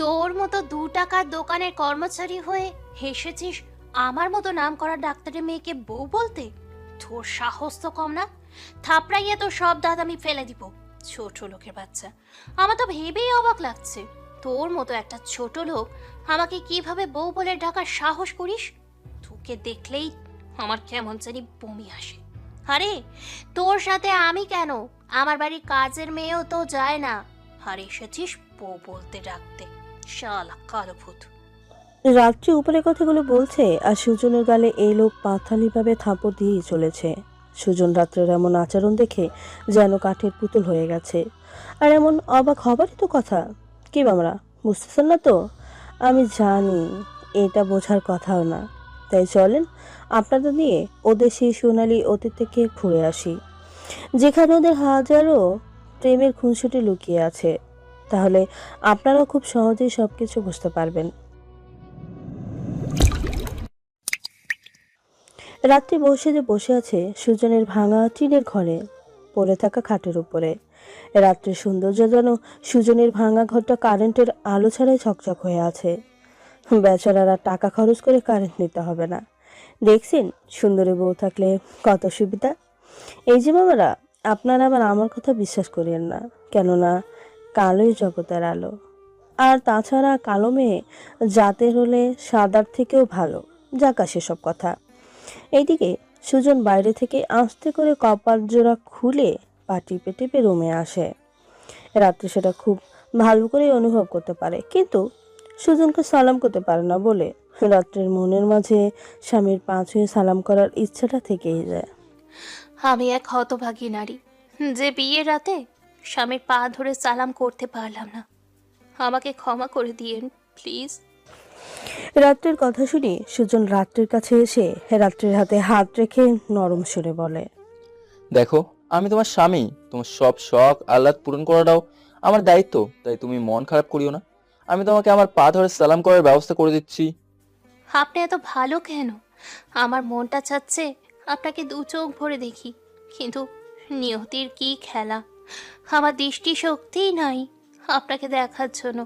তোর মতো 2 টাকার দোকানের কর্মচারী হয়ে হেসেছিস আমার মতো নাম করা ডাক্তারের মেয়েকে বউ বলতে? তোর সাহস তো কম না। থাপড়াইয়া তোর সব দাঁত আমি ফেলে দিব, ছোট লোকের বাচ্চা। আমার তো ভেবেই অবাক লাগছে, তোর মতো একটা ছোট লোক আমাকে কিভাবে বউ বলে ডাকার সাহস করিস? তোকে দেখলেই আমার কেমন জানি বমি আসে। আরে তোর সাথে আমি কেন, আমার বাড়ির কাজের মেয়েও তো যায় না, আর এসেছিস বউ বলতে ডাকতে। শালা কালো ভূত। রাত্রি উপরে কথাগুলো বলছে আর সুজনের গালে এই লোক পাথালিভাবে থাপড় দিয়েই চলেছে। সুজন রাত্রের এমন আচরণ দেখে যেন কাঠের পুতুল হয়ে গেছে। আর এমন অবাক হবারই তো কথা। কি বামরা, বুঝতেছেন না তো? আমি জানি এটা বোঝার কথাও না, তাই চলেন আপনাদের নিয়ে ওদের সেই সোনালি অতীত থেকে ঘুরে আসি, যেখানে ওদের হাজারো প্রেমের খুনসুটি লুকিয়ে আছে। তাহলে আপনারা খুব সহজেই সবকিছু বুঝতে পারবেন। রাত্রি বসে আছে সুজনের ভাঙা টিনের ঘরে, পড়ে থাকা খাটের উপরে। রাত্রির সৌন্দর্য যেন সুজনের ভাঙা ঘরটা কারেন্টের আলো ছাড়াই ঝকঝক হয়ে আছে। বেচারারা টাকা খরচ করে কারেন্ট নিতে হবে না। দেখছেন সুন্দরী বউ থাকলে কত সুবিধা। এই যে মামারা, আপনারা আবার আমার কথা বিশ্বাস করিয়েন না, কেননা কালোই জগতের আলো। আর তাছাড়া কালো মেয়ে জাতের হলে সাদার থেকেও ভালো। যাক সেসব কথা। এইদিকে সুজন বাইরে থেকে আস্তে করে কপাল জোড়া খুলে পা টিপে টিপে রুমে আসে। রাত্রে সেটা খুব ভালো করে অনুভব করতে পারে, কিন্তু সুজনকে সালাম করতে পারে না বলে রাত্রের মনের মাঝে স্বামীর পা ছুঁয়ে সালাম করার ইচ্ছাটা থেকেই যায়। আমি এক হতভাগী নারী, যে বিয়ের রাতে স্বামীর পা ধরে সালাম করতে পারলাম না। আমাকে ক্ষমা করে দিয়েন প্লিজ। রাত্রের কথা শুনে সুজন রাত্রের কাছে এসে রাত্রের হাতে হাত রেখে নরম সুরে বলে, দেখো, আমি তোমার স্বামী, তোমার সব শখ আহ্লাদ পূরণ করাটাও আমার দায়িত্ব, তাই তুমি মন খারাপ করিও না। আমি তোমাকে আমার পা ধরে সালাম করার ব্যবস্থা করে দিচ্ছি। আপনি এত ভালো কেন? আমার মনটা চাচ্ছে আপনাকে 2 চোখ ভরে দেখি, কিন্তু নিয়তির কি খেলা, আমার দৃষ্টিশক্তিই নাই আপনাকে দেখার জন্য।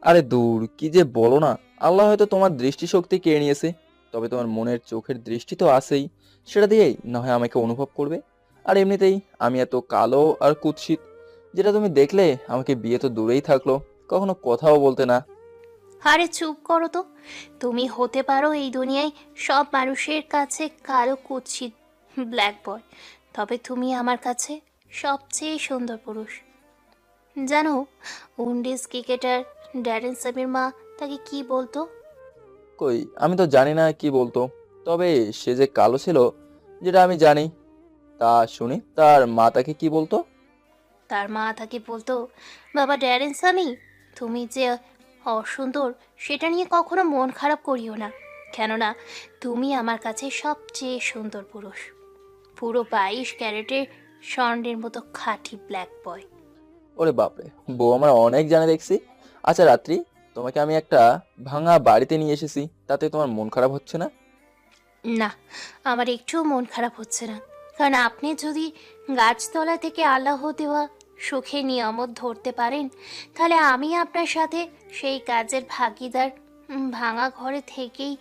আরে দূর, কি যে বলো না। আল্লাহ হয়তো তোমার দৃষ্টিশক্তি কেড়ে নিয়েছে, তবে তোমার মনের চোখের দৃষ্টি তো আছেই। সেটা দিয়েই না হয় আমাকে অনুভব করবে। আর এমনিতেই আমি এত কালো আর কুৎসিত, যেটা তুমি দেখলে আমাকে বিয়ে তো দূরেই থাকলো, কখনো কথাও বলতে না। আরে চুপ করো তো। তুমি হতে পারো এই দুনিয়ায় সব মানুষের কাছে কালো কুৎসিত ব্ল্যাক বয়, তবে তুমি আমার কাছে সবচেয়ে সুন্দর পুরুষ। জানো, উন্ডিজ ক্রিকেটার ড্যারেন সামির মা তাকে কি বলতো? কই, আমি তো জানি না কি বলতো। তবে সে যে কালো ছিল, যেটা আমি জানি। তা শুনি, তার মা তাকে কি বলতো? তার মা তাকে বলতো, বাবা ড্যারেন সামি, তুমি যে অসুন্দর সেটা নিয়ে কখনো মন খারাপ করিও না, কেননা তুমি আমার কাছে সবচেয়ে সুন্দর পুরুষ। পুরো 22 ক্যারেটের স্বর্ণের মতো খাঁটি ব্ল্যাক বয়। ওরে বাপরে, বউ আমার অনেক জানে দেখছি। আচ্ছা রাত্রি, তোমাকে আমি একটা ভাঙা বাড়িতে নিয়ে এসেছি, তাতে তোমার মন খারাপ হচ্ছে না? না, আমার একটুও মন খারাপ হচ্ছে না, কারণ আপনি যদি গাছতলা থেকে আল্লাহ দেওয়া সুখে নিয়ামত ধরতে পারেন, তাহলে আমি আপনার সাথে সেই কাজের ভাগিদার ভাঙা ঘরে থেকেই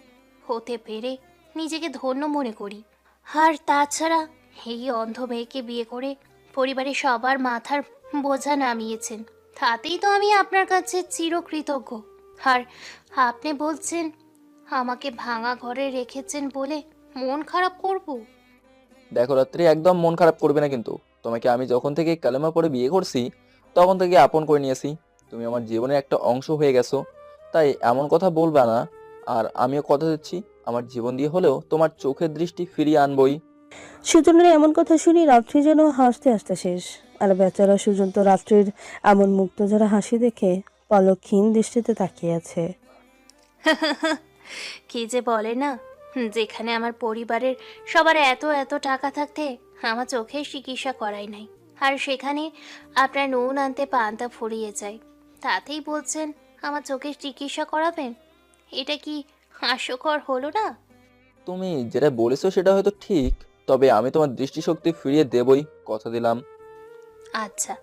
হতে পেরে নিজেকে ধন্য মনে করি। আর তাছাড়া এই অন্ধ মেয়েকে বিয়ে করে পরিবারের সবার মাথার বোঝা নামিয়েছেন, তাতেই তো আমি আপনার কাছে চিরকৃতজ্ঞ। আর আপনি বলছেন আমাকে ভাঙা ঘরে রেখেছেন বলে মন খারাপ করব? দেখো রাত্রি, একদম মন খারাপ করবে না কিন্তু। তোমাকে আমি যখন থেকে কালেমা পড়ে বিয়ে করছি, তখন থেকে আপন করে নিয়েছি। তুমি আমার জীবনের একটা অংশ হয়ে গেছো, তাই এমন কথা বলবে না। আর আমিও কথা দিচ্ছি, আমার জীবন দিয়ে হলেও তোমার চোখের দৃষ্টি ফিরিয়ে আনবই। সুজনের এমন কথা শুনি রাত্রি যেন হাসতে হাসতে শেষ। আর বেচারা সুজন তো রাত্রির এমন মুক্ত যারা হাসি দেখে পলকহীন দৃষ্টিতে তাকিয়ে আছে। কি যে বলে না, যেখানে আমার পরিবারের সবার এত এত টাকা থাকতে আমার চোখের চিকিৎসা করাই নাই, আর সেখানে আপনার নুন আনতে পান্তা ফুরিয়ে যায়, তাতেই বলছেন আমার চোখের চিকিৎসা করাবেন? এটা কি হাস্যকর হলো না? তুমি যেটা বলেছো সেটা হয়তো ঠিক, তবে আমি তোমার দৃষ্টিশক্তি ফিরিয়ে দেবই, কথা দিলাম। আচ্ছা,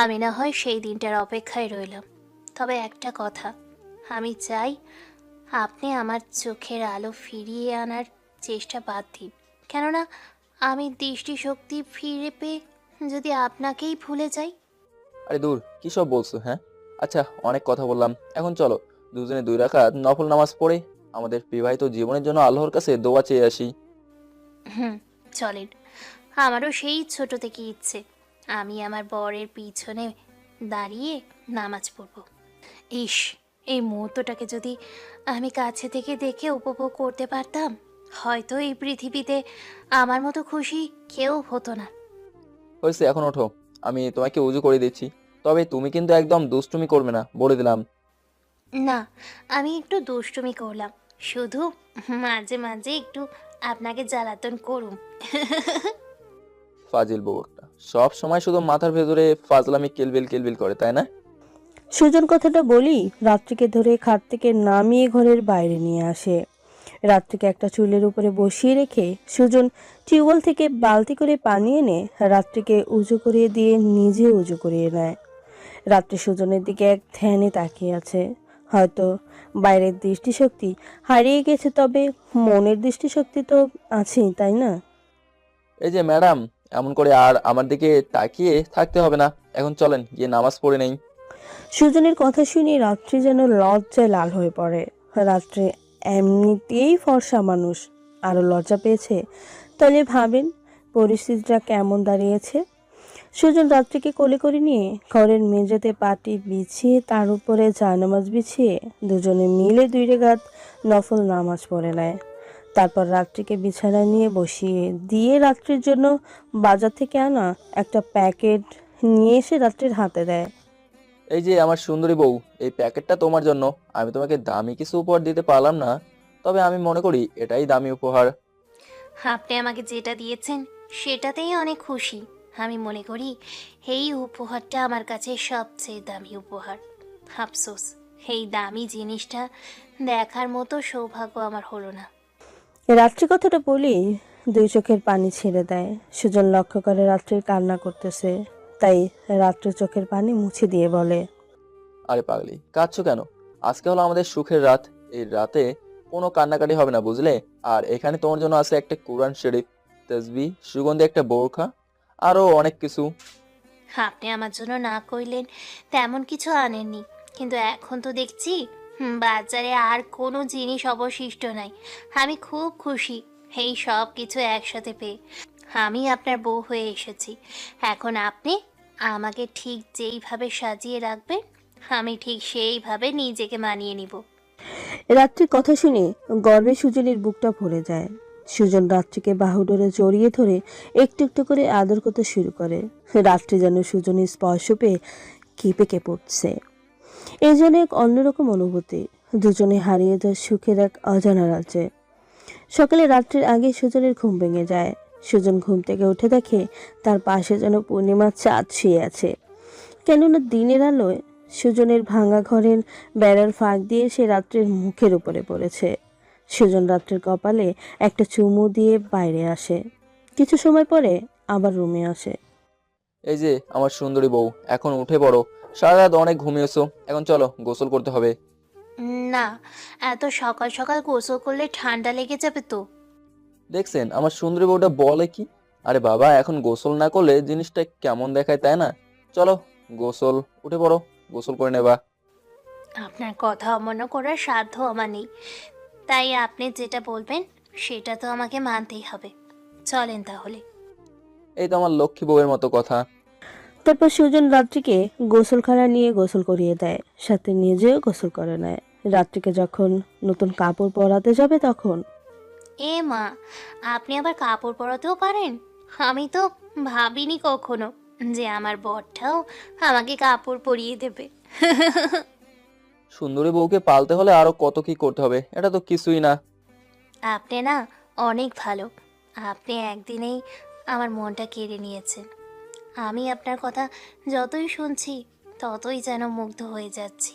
আমি না হয় সেই দিনটার অপেক্ষায় রইলাম। তবে একটা কথা, আমি চাই আপনি আমার চোখের আলো ফিরিয়ে আনার চেষ্টা বাদ দিন। কেননা আমি দৃষ্টিশক্তি ফিরে পেয়ে যদি আপনাকেই ভুলে যাই। আরে দূর, কি সব বলছো হ্যাঁ? আচ্ছা, অনেক কথা বললাম, এখন চলো দুজনে 2 রাকাত নফল নামাজ পড়ে আমাদের বিবাহিত জীবনের জন্য আল্লাহর কাছে দোয়া চেয়ে আসি। হুম, চলেন। আমারও সেই ছোট থেকে ইচ্ছে আমি আমার বরের পিছনে দাঁড়িয়ে নামাজ পড়ব। ইস, এই মুহূর্তটাকে যদি আমি কাছে থেকে দেখে উপভোগ করতে পারতাম, হয়তো এই পৃথিবীতে আমার মতো খুশি কেউ হতো না। হয়েছে, এখন ওঠো, আমি তোমাকে উজু করে দিচ্ছি। তবে তুমি কিন্তু একদম দুষ্টুমি করবে না, বলে দিলাম। না, আমি একটু দুষ্টুমি করলাম, শুধু মাঝে মাঝে একটু আপনাকে জ্বালাতন করুম। ফাজিল বউ একটা, সব সময় শুধু মাথার ভেতরে ফাজলামি কিলবিল কিলবিল করে, তাই না? সুজন কথাটা বলি রাত্রিকে ধরে খাট থেকে নামিয়ে ঘরের বাইরে নিয়ে আসে। রাত্রিকে একটা চুলের উপরে বসিয়ে রেখে সুজন টিউবওয়েল থেকে বালতি করে পানি এনে রাত্রিকে উজু করিয়ে দিয়ে নিজে উজু করিয়ে নেয়। রাত্রি সুজনের দিকে এক ধ্যানে তাকিয়ে আছে। হয়তো বাইরের দৃষ্টিশক্তি হারিয়ে গেছে, তবে মনের দৃষ্টিশক্তি তো আছেই, তাই না? এই যে ম্যাডাম, এমন করে আর আমার দিকে তাকিয়ে থাকতে হবে না, এখন চলেন গিয়ে নামাজ পড়ে নেই। সুজনের কথা শুনে রাত্রি যেন লজ্জায় লাল হয়ে পড়ে। রাত্রি এমনিতেই ফর্সা মানুষ, আরো লজ্জা পেয়েছে। তাহলে ভাবেন পরিস্থিতিটা কেমন দাঁড়িয়েছে। সুজন রাত্রিকে কোলে করে নিয়ে ঘরের মেঝেতে পাটি বিছিয়ে তার উপরে জায়নামাজ বিছিয়ে দুজনে মিলে 2 রাকাত নফল নামাজ পড়ে নেয়। তারপর রাত্রিকে বিছানায় নিয়ে বসিয়ে দিয়ে রাত্রির জন্য বাজার থেকে আনা একটা প্যাকেট নিয়ে এসে রাত্রির হাতে দেয়। এই যে আমার সুন্দরী বউ, এই প্যাকেটটা তোমার জন্য। আমি তোমাকে দামি কিছু উপহার দিতে পারলাম না, তবে আমি মনে করি এটাই দামি উপহার। আপনি আমাকে যেটা দিয়েছেন সেটাতেই অনেক খুশি। আমি মনে করি এই উপহারটা আমার কাছে সবচেয়ে দামি উপহার। আফসোস, এই দামি জিনিসটা দেখার মতো সৌভাগ্য আমার হলো না। রাত্রি কথাটা বলেই 2 চোখের পানি ছেড়ে দেয়। সুজন লক্ষ্য করে রাত্রির কান্না করতেছে, তাই রাত্রি চোখের পানি মুছে দিয়ে বলে, আরে পাগলি, কাঁদছো কেন? আজকে হলো আমাদের সুখের রাত। এই রাতে কোনো কান্নাকাটি হবে না, বুঝলে? আর এখানে তোমার জন্য আছে একটা কোরআন শরীফ, তাসবিহ, সুগন্ধি একটা বোরখা, আরো অনেক কিছু। আপনি আমার জন্য না কইলেন তেমন কিছু আনেননি, কিন্তু এখন তো দেখছি বাজারে আর কোনো জিনিস অবশিষ্ট নাই। আমি খুব খুশি এই সব কিছু একসাথে পেয়ে। আমি আপনার বউ হয়ে এসেছি। এখন আপনি আমাকে ঠিক যেইভাবে সাজিয়ে রাখবেন, আমি ঠিক সেইভাবে নিজেকে মানিয়ে নিব। রাত্রির কথা শুনে গর্বে সুজনের বুকটা ভরে যায়। সুজন রাত্রিকে বাহুডোরে জড়িয়ে ধরে একটু একটু করে আদর করতে শুরু করে। রাত্রি যেন সুজনের স্পর্শ পেয়ে কেঁপে পড়ছে। এই যেন এক অন্যরকম অনুভূতি, দুজনে হারিয়ে যায় সুখের এক অজানা রাজ্যে। সকালে রাত্রির আগে সুজনের ঘুম ভেঙে যায়। সুজন ঘুম থেকে উঠে দেখে তার পাশে যেন পূর্ণিমার চাঁদ শুয়ে আছে। কেননা দিনের আলোয় সুজনের ভাঙা ঘরের বেড়ার ফাঁক দিয়ে সে রাত্রির মুখের উপরে পড়েছে। সুজন রাত্রির কপালে একটা চুমু দিয়ে বাইরে আসে। কিছু সময় পরে আবার রুমে আসে। এই যে আমার সুন্দরী বউ, এখন উঠে পড়ো। সারা রাত অনেক ঘুমিয়েছো, এখন চলো গোসল করতে হবে। না, এত সকাল সকাল গোসল করলে ঠান্ডা লেগে যাবে তো। দেখছেন আমার সুন্দরী বউটা বলে কি? আরে বাবা, এখন গোসল না করলে জিনিসটা কেমন দেখায়, তাই না? চলো গোসল, উঠে পড়ো, গোসল করে নেবা। আপনার কথা অমান্য করার সাধ্য আমার নেই, তাই আপনি যেটা বলবেন সেটা তো আমাকে মানতেই হবে। চলেন তাহলে। এই তো আমার লক্ষ্মী বউয়ের মতো কথা। তারপর সুজন রাত্রিকে গোসলখানা নিয়ে গোসল করিয়ে দেয়, সাথে নিজেও গোসল করে নেয়। রাত্রিকে যখন নতুন কাপড় পরাতে যাবে তখন এ মা, আপনি আবার কাপড় পরাতেও পারেন? আমি তো ভাবিনি কখনো যে আমার বরটাও আমাকে কাপড় পরিয়ে দেবে। সুন্দরী বউকে পালতে হলে আরো কত কি করতে হবে, এটা তো কিছুই না। আপনি না অনেক ভালো। আপনি একদিনেই আমার মনটা কেড়ে নিয়েছেন। আমি আপনার কথা যতই শুনছি ততই যেন মুগ্ধ হয়ে যাচ্ছি।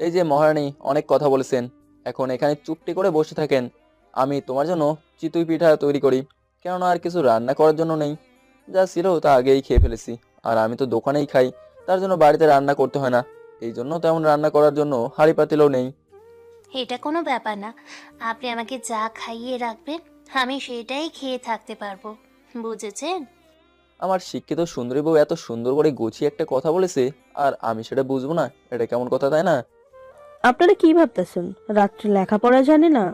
এই যে মহারানী, অনেক কথা বলেছেন, এখন এখানে চুপটি করে বসে থাকেন। আমি তোমার জন্য চিতই পিঠা তৈরি করি, কেননা আর কিছু রান্না করার জন্য নেই। যা ছিল তা আগেই খেয়ে ফেলেছি। আর আমি তো দোকানেই খাই, তার জন্য বাড়িতে রান্না করতে হয় না। এই জন্য তেমন রান্না করার জন্য হাঁড়ি পাতিলও নেই। এটা কোনো ব্যাপার না, আপনি আমাকে যা খাইয়ে রাখবেন আমি সেটাই খেয়ে থাকতে পারবো, বুঝেছেন? আমার শিক্ষিত সুন্দরী বউ এত সুন্দর করে গুছিয়ে একটা কথা বলেছে, আর আমি সেটা বুঝবো না? এটা কেমন কথা, তাই না? আপনারা কি ভাবতেছেন রাত্রি লেখাপড়া জানে না?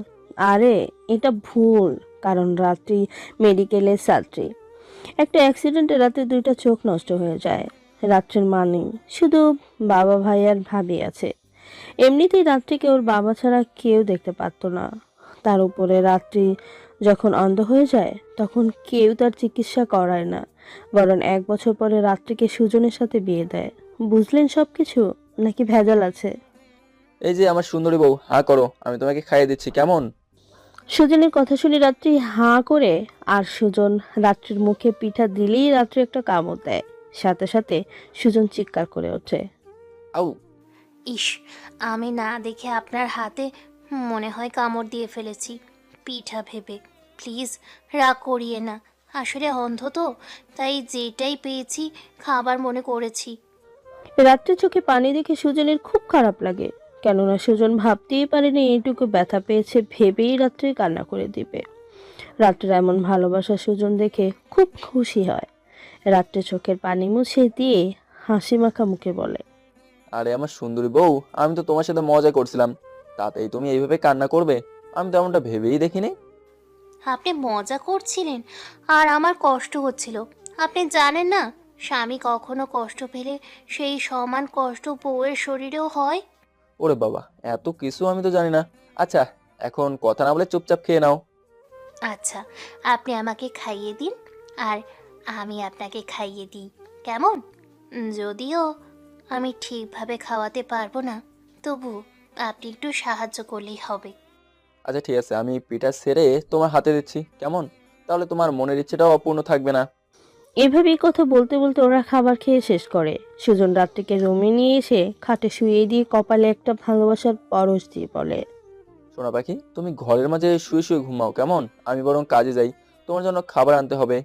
আরে এটা ভুল, কারণ রাত্রি মেডিকেলের ছাত্রী। একটা অ্যাক্সিডেন্টে রাতে দুইটা চোখ নষ্ট হয়ে যায়। রাত্রির মানে শুধু বাবা ভাই আর ভাবি আছে। এমনিতেই রাত্রিকে ওর বাবা ছাড়া কেউ দেখতে পারতো না। তার উপরে রাত্রি যখন অন্ধ হয়ে যায় তখন কেউ তার চিকিৎসা করায় না, বরং 1 বছর পরে রাত্রিকে সুজনের সাথে বিয়ে দেয়। বুঝলেন সবকিছু, নাকি ভেজাল আছে? এই যে আমার সুন্দরী বউ, হ্যাঁ করো, আমি তোমাকে খাইয়ে দিচ্ছি, কেমন? সুজনের কথা শুনে রাত্রি হাঁ করে, আর সুজন রাত্রির মুখে পিঠা দিলেই রাত্রি একটা কামড় দেয়। সাথে সাথে সুজন চিৎকার করে ওঠে। আউ! ইস, আমি না দেখে আপনার হাতে মনে হয় কামড় দিয়ে ফেলেছি পিঠা ভেবে। প্লিজ রাগ করিয়ে না, আসলে অন্ধ তো, তাই যেটাই পেয়েছি খাবার মনে করেছি। রাত্রে চোখে পানি দেখে সুজনের খুব খারাপ লাগে, কেননা সুজন ভাবতেই পারেনি এইটুকু ব্যথা পেয়েছে ভেবেই রাত্রে কান্না করে দিবে। রাত্রের এমন ভালোবাসা সুজন দেখে খুব খুশি হয়। রাত্রে চোখের পানি মুছে দিয়ে হাসি মাখা মুখে বলে, আরে আমার সুন্দরী বউ, আমি তো তোমার সাথে মজা করছিলাম, তাতেই তুমি এইভাবে কান্না করবে? আমি তো এমনটা ভেবেই দেখিনি। আপনি মজা করছিলেন আর আমার কষ্ট হচ্ছিল। আপনি জানেন না, স্বামী কখনো কষ্ট পেলে সেই সমান কষ্ট বউয়ের শরীরেও হয়। ওরে বাবা, এত কিছু আমি তো জানি না। আচ্ছা, এখন কথা না বলে চুপচাপ খেয়ে নাও। আচ্ছা, আপনি আমাকে খাইয়ে দিন আর আমি আপনাকে খাইয়ে দিই, কেমন? যদিও আমি ঠিকভাবে খাওয়াতে পারবো না, তবু আপনি একটু সাহায্য করলেই হবে। আচ্ছা ঠিক আছে, আমি পিঠা ছেড়ে তোমার হাতে দিচ্ছি, কেমন? তাহলে তোমার মনের ইচ্ছেটাও অপূর্ণ থাকবে না। এভাবেই কথা বলতে বলতে ওরা খাবার খেয়ে শেষ করে। সুজন রাত্রিকে রুমে নিয়ে এসে খাটে শুয়ে দিয়ে কপালে একটা ভালোবাসার পরশ দিয়ে বলে, সোনা পাখি, তুমি ঘরের মাঝে শুয়ে শুয়ে ঘুমাও, কেমন? আমি বরং কাজে যাই, তোমার জন্য খাবার আনতে হবে।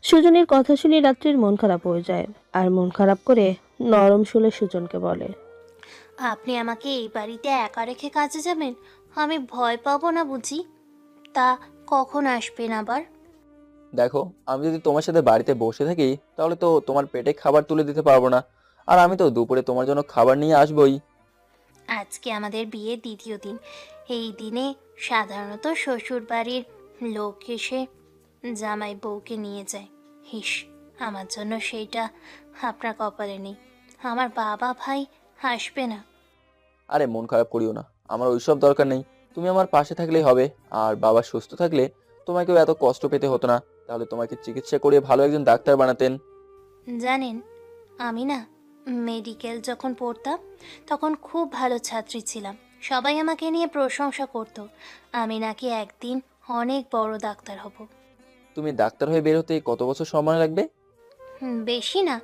সুজনের কথা শুনে রাত্রির মন খারাপ হয়ে যায়, আর মন খারাপ করে নরম সুরে সুজনকে বলে, আপনি আমাকে এই বাড়িতে একা রেখে কাজে যাবেন? আমি ভয় পাবো না বুঝি? তা কখন আসবেন আবার? দেখো, আমি যদি তোমার সাথে বাড়িতে বসে থাকি তাহলে তো তোমার পেটে খাবার তুলে দিতে পারবো না, আর আমি তো দুপুরে তোমার জন্য খাবার নিয়ে আসবোই। আজকে আমাদের বিয়ের দ্বিতীয় দিন। এই দিনে সাধারণত শ্বশুর বাড়ির লোক এসে জামাই বউকে নিয়ে যায়। হিস, আমার জন্য সেইটা আপনার কপালে নেই। আমার বাবা ভাই আসবে না। আরে মন খারাপ করিও না, আমার ওইসব দরকার নেই। তুমি আমার পাশে থাকলেই হবে। আর বাবা সুস্থ থাকলে তোমাকেও এত কষ্ট পেতে হতো না, তাহলে তোমাকে চিকিৎসা করে ভালো একজন ডাক্তার বানাতেন। জানেন, আমি না মেডিকেল যখন পড়তাম তখন খুব ভালো ছাত্রী ছিলাম। সবাই আমাকে নিয়ে প্রশংসা করত। আমি নাকি একদিন অনেক বড় ডাক্তার হব। তুমি ডাক্তার হয়ে বের হতে কত বছর সময় লাগবে? বেশি না,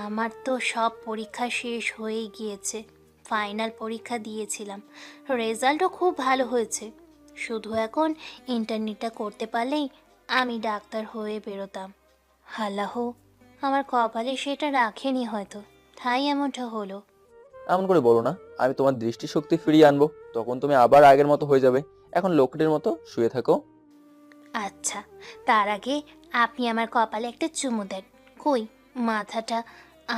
আমার তো সব পরীক্ষা শেষ হয়েই গিয়েছে। ফাইনাল পরীক্ষা দিয়েছিলাম, রেজাল্টও খুব ভালো হয়েছে। শুধু এখন ইন্টারনেটটা করতে পারলেই আমি ডাক্তার হয়ে বেরোতাম। আল্লাহ আমার কপালে সেটা রাখেনি হয়তো, তাই এমনটা হলো। এমন করে বলো না, আমি তোমার দৃষ্টিশক্তি ফিরিয়ে আনবো, তখন তুমি আবার আগের মতো হয়ে যাবে। এখন লোকটির মতো শুয়ে থাকো। আচ্ছা, তার আগে আপনি আমার কপালে একটা চুমু দেন। কই, মাথাটা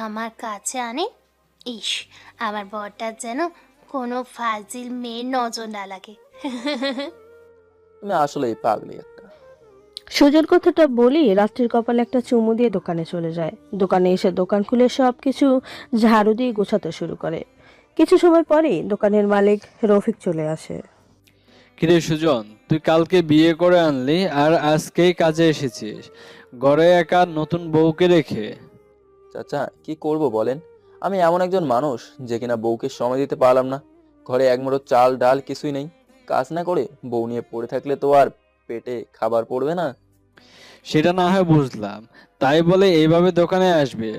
আমার কাছে আনে। ইস, আমার বরটার যেন কোনো ফাজিল মেয়ের নজর না লাগে। তুমি আসলেই পাগলি একটা। সুজন কথাটা বলি রাত্রির কপালে একটা চুমু দিয়ে দোকানে চলে যায়। দোকানে এসে দোকান খুলে সবকিছু ঝাড়ু দিয়ে গোছাতে শুরু করে। কিছু সময় পরেই দোকানের মালিক রফিক চলে আসে। কিরে সুজন, তুই কালকে বিয়ে করে আনলি আর আজকেই কাজে এসেছিস, ঘরে একা নতুন বউকে রেখে? চাচা, কি করব বলেন? আমি এমন একজন মানুষ যে কিনা বউকে সময় দিতে পারলাম না। ঘরে এক মুঠো চাল ডাল কিছুই নেই। কাজ না করে বউ নিয়ে পড়ে থাকলে তো আর পেটে খাবার পড়বে না। সেটা না হয় বুঝলাম, তাই বলে এইভাবে দোকানে আসবে?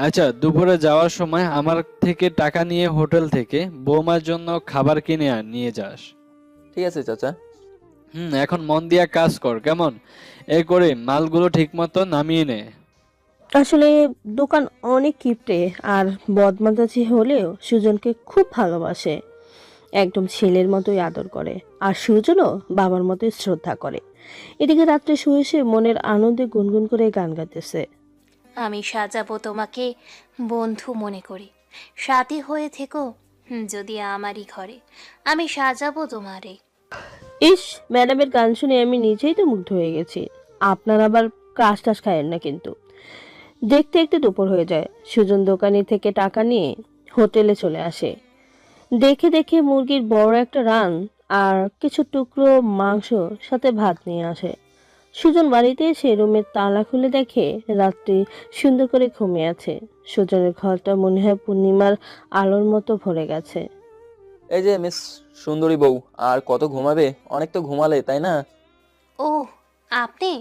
আচ্ছা, দুপুরে যাওয়ার সময় আমার থেকে টাকা নিয়ে হোটেল থেকে বৌমার জন্য খাবার কিনে নিয়ে যাস। ঠিক আছে চাচা। এখন মন দিয়া কাজ কর, কেমন? এই করে মালগুলো ঠিক মতো নামিয়ে নে। আসলে দোকান অনেক কিপটে আর বদমাদাজি হলেও সুজনকে খুব ভালোবাসে, একদম ছেলের মতোই আদর করে। আর সুজনও বাবার মতোই শ্রদ্ধা করে। এদিকে রাত্রে শুয়ে শুয়ে মনের আনন্দে গুনগুন করে গান গাইতেছে। আমি সাজাবো তোমাকে বন্ধু মনে করে, সাথী হয়ে থেকো যদি আমারই ঘরে, আমি সাজাবো তোমারে। ইস, ম্যাডামের গান শুনে আমি নিজেই তো মুগ্ধ হয়ে গেছি। আপনার আবার ক্রাশ টাশ খায়েন না কিন্তু। দেখতে দেখতে দুপুর হয়ে যায়। সুজন দোকানি থেকে টাকা নিয়ে হোটেলে চলে আসে। দেখে দেখে মুরগির বড় একটা রান আর কিছু টুকরো মাংস সাথে ভাত নিয়ে আসে। সুজন বাড়িতে এসে রুমের তালা খুলে দেখে রাত্রি সুন্দর করে ঘুমিয়ে আছে। সুজনের ঘরটা মনে হয় পূর্ণিমার আলোর মতো ভরে গেছে। এই যে মিস সুন্দরী বউ, আর কত ঘুমাবে? অনেক তো ঘুমালে, তাই না? ও, আপনি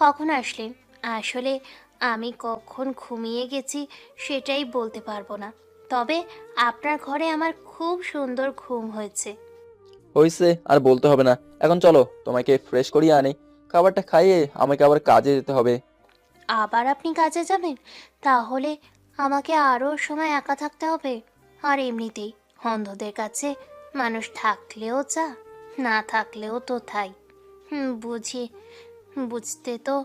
কখন আসলেন? আসলে আমি কখন ঘুমিয়ে গেছি সেটাই বলতে পারবো না, তবে আপনার ঘরে আমার খুব সুন্দর ঘুম হয়েছে। হইছে, আর বলতে হবে না। এখন চলো, তোমাকে ফ্রেশ করিয়ে আনি। খাবারটা খাইয়ে আমাকে আবার কাজে যেতে হবে। আবার আপনি কাজে যাবেন? তাহলে আমাকে আরও সময় একা থাকতে হবে। আর এমনিতেই অন্ধদের কাছে মানুষ থাকলেও যা, না থাকলেও তো তাই। বুঝি, বুঝতে তো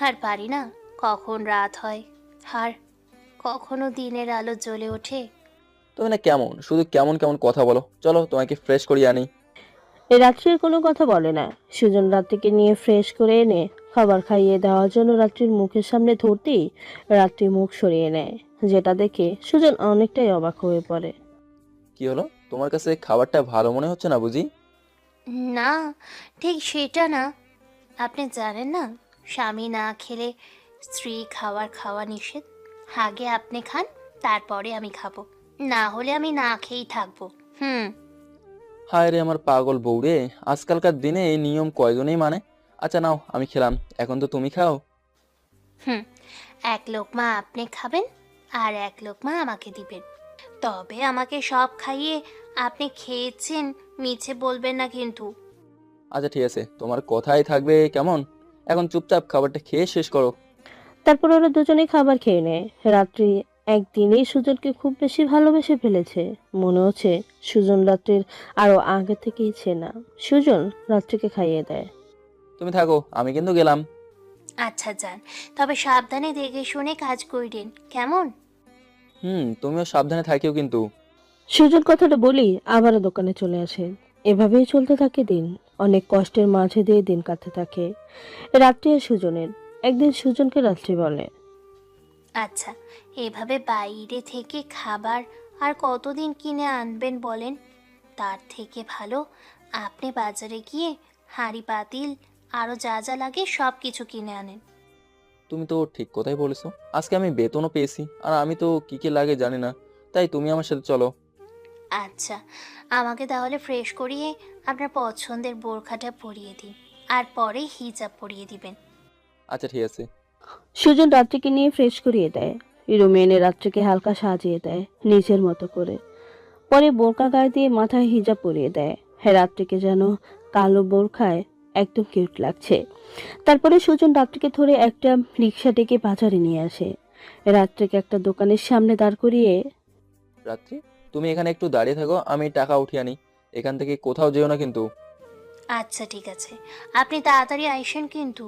আর পারি না কখন রাত হয় আর কখনো দিনের আলো জ্বলে ওঠে। তুমি না কেমন শুধু কেমন কেমন কথা বলো। চলো, তোমাকে ফ্রেশ করিয়ে আনি। এ রাত্রির কোনো কথা বলে না। সুজন রাত্রিকে নিয়ে ফ্রেশ করে এনে খাবার খাইয়ে দেওয়ার জন্য রাত্রির মুখের সামনে ধরতেই রাত্রি মুখ সরিয়ে নেয়, যেটা দেখে সুজন অনেকটাই অবাক হয়ে পড়ে। কি হলো, তোমার কাছে খাবারটা ভালো মনে হচ্ছে না বুঝি? না, ঠিক সেটা না। আপনি জানেন না, স্বামী না খেলে স্ত্রী খাবার খাওয়া নিষেধ। আগে আপনি খান, তারপরে আমি খাবো, না হলে আমি না খেয়েই থাকবো। হায় রে আমার পাগল বউ রে, আজকালকার দিনে এই নিয়ম কয়জনেই মানে। আচ্ছা নাও, আমি খেলাম, এখন তো তুমি খাও। হুম, এক লোকমা আপনি খাবেন আর এক লোকমা আমাকে দিবেন, তবে আমাকে সব খাইয়ে আপনি খেয়েছেন মিছে বলবেন না কিন্তু। আচ্ছা ঠিক আছে, তোমার কথাই থাকবে কেমন। এখন চুপচাপ খাবারটা খেয়ে শেষ করো। তারপর ওরা দুজনেই খাবার খেয়ে নেয়। রাত্রি একদিনেই সুজনকে খুব বেশি ভালোবেসে ফেলেছে। মনে হচ্ছে সুজন রাত্রির আরো আগে থেকেই চেনা। সুজন রাত্রিকে খাইয়ে দেয়। তুমি থাকো, আমি কিন্তু গেলাম। আচ্ছা যান, তবে সাবধানে দেখে শুনে কাজ করিলেন কেমন? তুমিও সাবধানে থাকিও কিন্তু। সুজন কথাটা বলি আবারও দোকানে চলে আসে। এভাবেই চলতে থাকে দিন। অনেক কষ্টের মাঝে দিয়ে দিন কাটতে থাকে। রাত্রি আর সুজনের। একদিন সুজনকে রাত্রি বলে, আচ্ছা, এভাবে বাইরে থেকে খাবার আর কতদিন কিনে আনবেন বলেন? তার থেকে ভালো আপনি বাজারে গিয়ে হাঁড়ি পাতিল আরও যা যা লাগে সব কিছু কিনে আনেন। তুমি তো ঠিক কথাই বলেছো। আজকে আমি বেতনও পেয়েছি, আর আমি তো কি কি লাগে জানি না। তাই তুমি আমার সাথে চলো। আচ্ছা, আমাকে তাহলে ফ্রেশ করিয়ে আপনার পছন্দের বোরখাটা পরিয়ে দিন, আর পরে হিজাব পরিয়ে দিবেন। আচ্ছা ঠিক আছে। সুজন রাত্রিকে নিয়ে ফ্রেশ করিয়ে দেয়। রুমে এনে রাত্রিকে হালকা সাজিয়ে দেয় নিজের মতো করে। পরে বোরকা গায়ে দিয়ে মাথায় হিজাব পরিয়ে দেয়। হ্যাঁ, রাত্রিকে যেন কালো বোরখায় একদম কিউট লাগছে। তারপরে সুজন রাত্রিকে ধরে একটা রিক্সা ডেকে বাজারে নিয়ে আসে। রাত্রিকে একটা দোকানের সামনে দাঁড় করিয়ে, রাত্রি, তুমি এখানে একটু দাঁড়িয়ে থাকো, আমি টাকা উঠিয়ে আনি। এখান থেকে কোথাও যেও না কিন্তু। আচ্ছা ঠিক আছে, আপনি তাড়াতাড়ি আইসেন কিন্তু।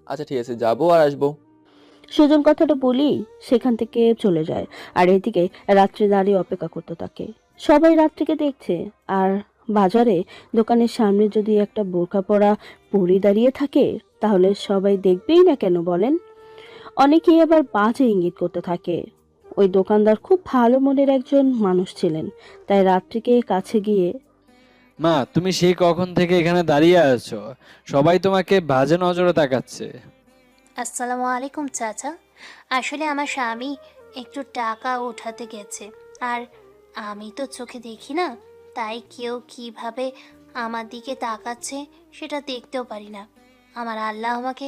আচ্ছা ঠিক আছে, যাবো আর আসবো। সুজন কথাটা বলি সেখান থেকে চলে যায়। আর এদিকে রাত্রি দাঁড়িয়ে অপেক্ষা করতে থাকে। সবাই রাত্রিকে দেখছে। আর বাজারে দোকানের সামনে যদি একটা বোরকা পরা পরি দাঁড়িয়ে থাকে, তাহলে সবাই দেখবেই না কেন বলেন? অনেকেই আবার বাজে ইঙ্গিত করতে থাকে। ওই দোকানদার খুব ভালো মনের একজন মানুষ ছিলেন, তাই রাত্রিকে কাছে গিয়ে, মা, তুমি সেই কখন থেকে এখানে দাঁড়িয়ে আছো? সবাই তোমাকে বাজে নজরে তাকাচ্ছে। আসসালামু আলাইকুম চাচা। আসলে আমার স্বামী একটু টাকা ওঠাতে গেছে, আর আমি তো চোখে দেখি না, তাই কেউ কিভাবে আমার দিকে তাকাচ্ছে সেটা দেখতেও পারি না। আমার আল্লাহ আমাকে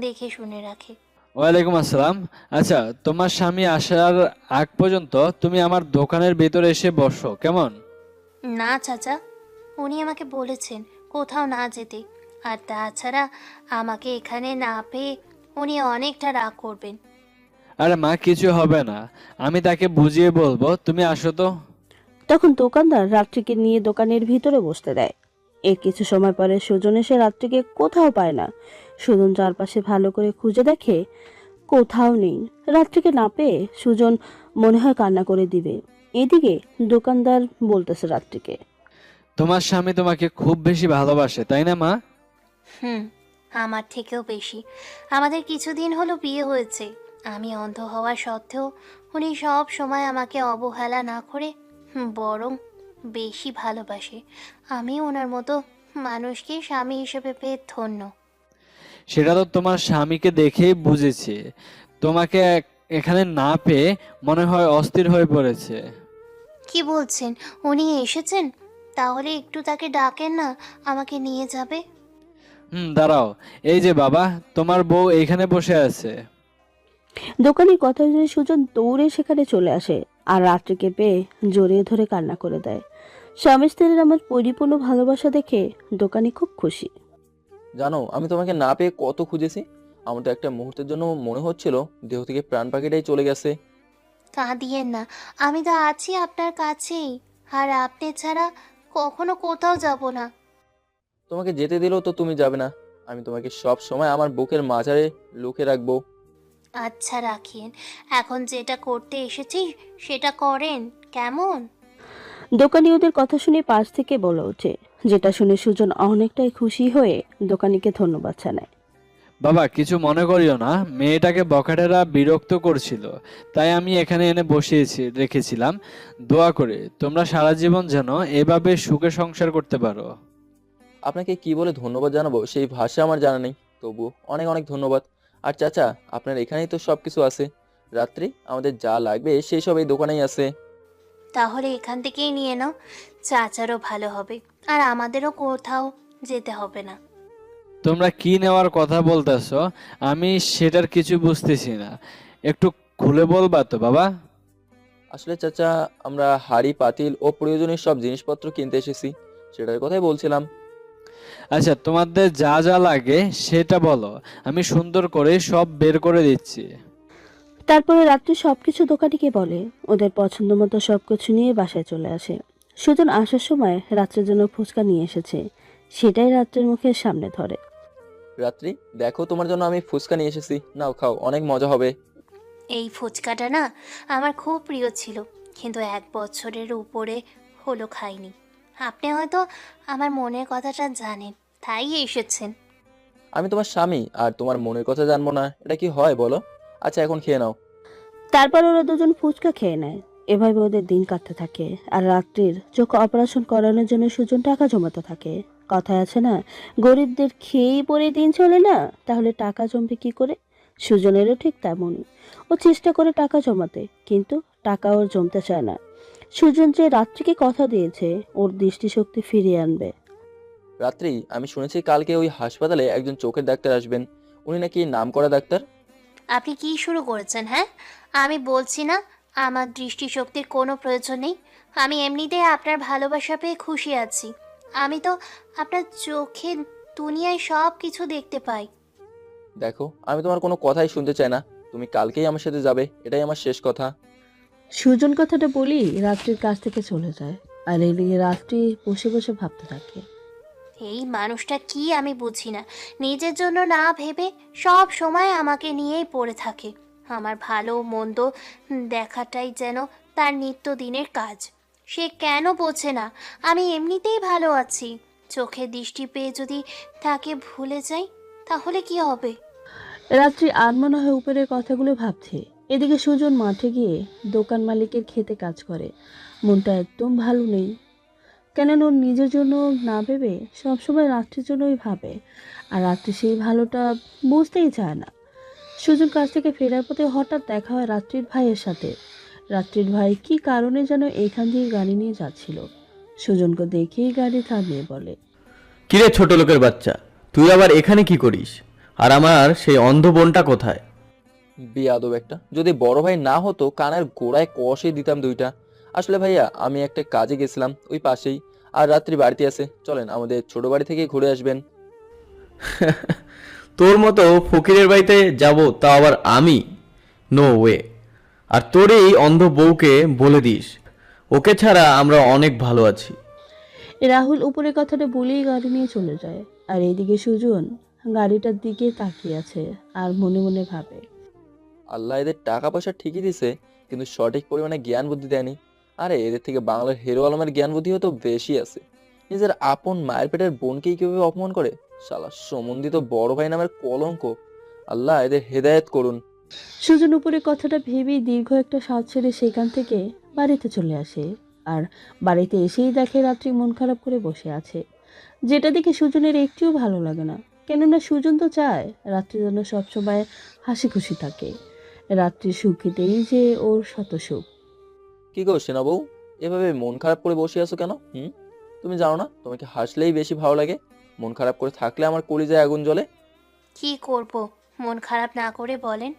দেখে শুনে রাখে। ওয়ালাইকুম আসসালাম। আচ্ছা, তোমার স্বামী আসার আগ পর্যন্ত তুমি আমার দোকানের ভেতরে এসে বসো, কেমন? না চাচা, উনি আমাকে বলেছেন কোথাও না যেতে, আর তাছাড়া আমাকে এখানে না পেয়ে উনি অনেকটা রাগ করবেন। আরে মা, কিছু হবে না, আমি তাকে বুঝিয়ে বলবো, তুমি আসো তো। তখন দোকানদার রাত্রিকে নিয়ে দোকানের ভিতরে বসতে দেয়। এর কিছু সময় পরে সুজন এসে রাত্রিকে কোথাও পায় না। সুজন চারপাশে ভালো করে খুঁজে দেখে কোথাও নেই। রাত্রিকে না পেয়ে সুজন মনে হয় কান্না করে দিবে। এদিকে দোকানদার বলতেছে রাত্রিকে, তোমার স্বামী তোমাকে খুব বেশি ভালোবাসে, তাই না মা? হুম, আমার থেকেও বেশি। আমাদের কিছুদিন হলো বিয়ে হয়েছে। আমি অন্ধ হওয়া সত্ত্বেও উনি সব সময় আমাকে অবহেলা না করে বরং বেশি ভালোবাসে। আমি ওনার মতো মানুষকে স্বামী হিসেবে পেয়ে ধন্য। সেটা তো তোমার স্বামীকে দেখেই বুঝেছি। তোমাকে এখানে না পেয়ে মনে হয় অস্থির হয়ে পড়েছে। কি বলছেন? উনি এসেছেন? তাহলে একটু তাকে ডাকেন না, আমাকে নিয়ে যাবে। দাঁড়াও, এই যে বাবা, তোমার বউ এইখানে বসে আছে। দোকানের কথা শুনে সুজন দৌড়ে সেখানে চলে আসে আর রাত্রিকে পেয়ে জড়িয়ে ধরে কান্না করে দেয়। স্বামী স্ত্রীর আমার পরিপূর্ণ ভালোবাসা দেখে দোকানি খুব খুশি। জানো, আমি তোমাকে না পেয়ে কত খুঁজেছি। আমার তো একটা মুহূর্তের জন্য মনে হচ্ছিল দেহ থেকে প্রাণ পাখিটাই চলে গেছে। কাঁদিয়েন না, আমি তো আছি আপনার কাছেই। আর আপনি ছাড়া কখনো কোথাও যাব না। তোমাকে যেতে দিলেও তো তুমি যাবে না। আমি তোমাকে সব সময় আমার বুকের মাঝারে লুকিয়ে রাখবো। আচ্ছা রাখেন, এখন যেটা করতে এসেছি সেটা করেন, কেমন? দোকানি ওদের কথা শুনে পাশ থেকে বলে ওঠে, যেটা শুনে সুজন অনেকটাই খুশি হয়ে দোকানিকে ধন্যবাদ জানায়। বাবা, কিছু মনে করিও না, মেয়েটাকে বখাটেরা বিরক্ত করছিল, তাই আমি এখানে এনে বসিয়েছি রেখেছিলাম। দোয়া করে তোমরা সারা জীবন যেন এভাবে সুখে সংসার করতে পারো। আপনাকে কি বলে ধন্যবাদ জানাবো সেই ভাষা আমার জানা নেই, তবু অনেক অনেক ধন্যবাদ। আর চাচা, আপনার এখানেই তো সব কিছু আছে। রাত্রি আমাদের যা লাগবে সেই সব এই দোকানেই আছে। তাহলে এখান থেকেই নিয়ে নাও, চাচারও ভালো হবে আর আমাদেরও কোথাও যেতে হবে না। তোমরা কি নেওয়ার কথা বলতেছো? আমি সেটার কিছু বুঝতেছি না, একটু খুলে বলবা তো বাবা? আসলে চাচা, আমরা হাঁড়ি পাতিল ও প্রয়োজনীয় সব জিনিসপত্র কিনতে এসেছি, সেটার কথাই বলছিলাম। আচ্ছা, তোমাদের যা যা লাগে সেটা বলো, আমি সুন্দর করে সব বের করে দিচ্ছি। তারপরে রাত্রি সবকিছু দোকানিকে বলে। ওদের পছন্দ মতো সবকিছু নিয়ে বাসায় চলে আসে। সুজন আসার সময় রাত্রের জন্য ফুচকা নিয়ে এসেছে, সেটাই রাত্রের মুখের সামনে ধরে। রাত্রি, দেখো তোমার জন্য আমি ফুচকা নিয়ে এসেছি, নাও খাও, অনেক মজা হবে। এই ফুচকাটা না আমার খুব প্রিয় ছিল, কিন্তু 1 বছরের উপরে হলো খাইনি। আপনি হয়তো আমার মনের কথাটা জানেন, তাই এসেছেন। আমি তোমার স্বামী আর তোমার মনের কথা জানবো না, এটা কি হয় বলো? আচ্ছা, এখন খেয়ে নাও। তারপর ওরা দুজন ফুচকা খেয়ে নেয়। এভাবে ওদের দিন কাটতে থাকে। আর রাত্রির চোখ অপারেশন করানোর জন্য সুজন টাকা জমাতে থাকে। কথায় আছে না, গরিবদের খেয়েই পরে দিন চলে না, তাহলে টাকা জমবে কি করে? সুজনেরও ঠিক তেমনই। ও চেষ্টা করে টাকা জমাতে, কিন্তু টাকা ওর জমতে চায় না। সুজন যে রাত্রিকে কথা দিয়েছে ওর দৃষ্টিশক্তি ফিরিয়ে আনবে। রাত্রি, আমি শুনেছি কালকে ওই হাসপাতালে একজন চোখের ডাক্তার আসবেন। উনি নাকি নামকরা ডাক্তার। আপনি কি শুরু করেছেন? হ্যাঁ, আমি বলছি না আমার দৃষ্টিশক্তির কোনো প্রয়োজন নেই। আমি এমনিতেই আপনার ভালোবাসা পেয়ে খুশি আছি। আমি তো আপনার চোখে দুনিয়ায় সব কিছু দেখতে পাই। দেখো, আমি তোমার কোনো কথাই শুনতে চাই না। তুমি কালকেই আমার সাথে যাবে, এটাই আমার শেষ কথা। সুজন কথাটা বলি রাত্রির কাছ থেকে চলে যায়। আর এদিকে রাত্রি বসে বসে ভাবতে থাকে। এই মানুষটা কি আমি বুঝি না, নিজের জন্য না ভেবে সব সময় আমাকে নিয়েই পড়ে থাকে। আমার ভালো মন্দ দেখাটাই যেন তার নিত্যদিনের কাজ। সে কেন বোঝে না আমি এমনিতেই ভালো আছি? চোখে দৃষ্টি পেয়ে যদি তাকে ভুলে যাই তাহলে কি হবে? রাত্রি আনমনা হয়ে উপরের কথাগুলো ভাবছে। এদিকে সুজন মাঠে গিয়ে দোকান মালিকের খেতে কাজ করে। মনটা একদম ভালো নেই। কেননা ওর নিজের জন্য না ভেবে সবসময় রাত্রির জন্যই ভাবে। আর রাত্রি সেই ভালোটা বুঝতেই চায় না। সুজন কাছ থেকে ফেরার পথে হঠাৎ দেখা হয় রাত্রির ভাইয়ের সাথে। রাত্রির ভাই কি কারণে যেন এখান দিয়ে গাড়ি নিয়ে যাচ্ছিল। সুজনকে দেখেই গাড়ি থামিয়ে বলে, কিরে ছোট লোকের বাচ্চা, তুই আবার এখানে কি করিস? আর আমার সেই অন্ধ বোনটা কোথায়? বেয়াদব একটা, যদি বড় ভাই না হতো কানের গোড়ায় কষে দিতাম দুইটা। আসলে ভাইয়া, আমি একটা কাজে গেছিলাম ওই পাশেই, আর রাত্রি বাড়িতে আছে, চলেন আমাদের ছোট বাড়ি থেকে ঘুরে আসবেন। তোর মতো ফকিরের বাড়িতে যাব, তা আবার আমি? No way. আর তোর এই অন্ধ বউকে বলে দিস ওকে ছাড়া আমরা অনেক ভালো আছি। রাহুল উপরের কথাটা বলেই গাড়ি নিয়ে চলে যায়। আর এদিকে সুজন গাড়িটার দিকে তাকিয়ে আছে আর মনে মনে ভাবে, আল্লাহ এদের টাকা পয়সা ঠিকই দিছে, কিন্তু সঠিক পরিমাণে জ্ঞান বুদ্ধি দেয়নি। আরে এদের থেকে বাংলার হিরো আলমের জ্ঞান বুদ্ধিও তো বেশি আছে। নিজের আপন মায়ের পেটের বোনকেই কিভাবে অপমান করে! শালা সমন্বিত বড় ভাই নামের কলঙ্ক। আল্লাহ এদের হেদায়েত করুন। সুজন উপরের কথাটা ভেবেই দীর্ঘ একটা শ্বাস ছেড়ে সেখান থেকে বাড়িতে চলে আসে। আর বাড়িতে এসেই দেখে রাত্রি মন খারাপ করে বসে আছে, যেটা দেখে সুজনের একটুও ভালো লাগে না। কেননা সুজন তো চায় রাত্রি যেন সবসময় হাসি খুশি থাকে। রাত্রির সুখেতেই যে ওর শত সুখ। কি গো সেনা বউ, এভাবে মন খারাপ করে বসে আছো কেন? তুমি জানো না তোমাকে হাসলেই বেশি ভালো লাগে? মন খারাপ করে থাকলে আমার কলিজায় আগুন জ্বলে। কি করব, মন খারাপ না করে বলেন।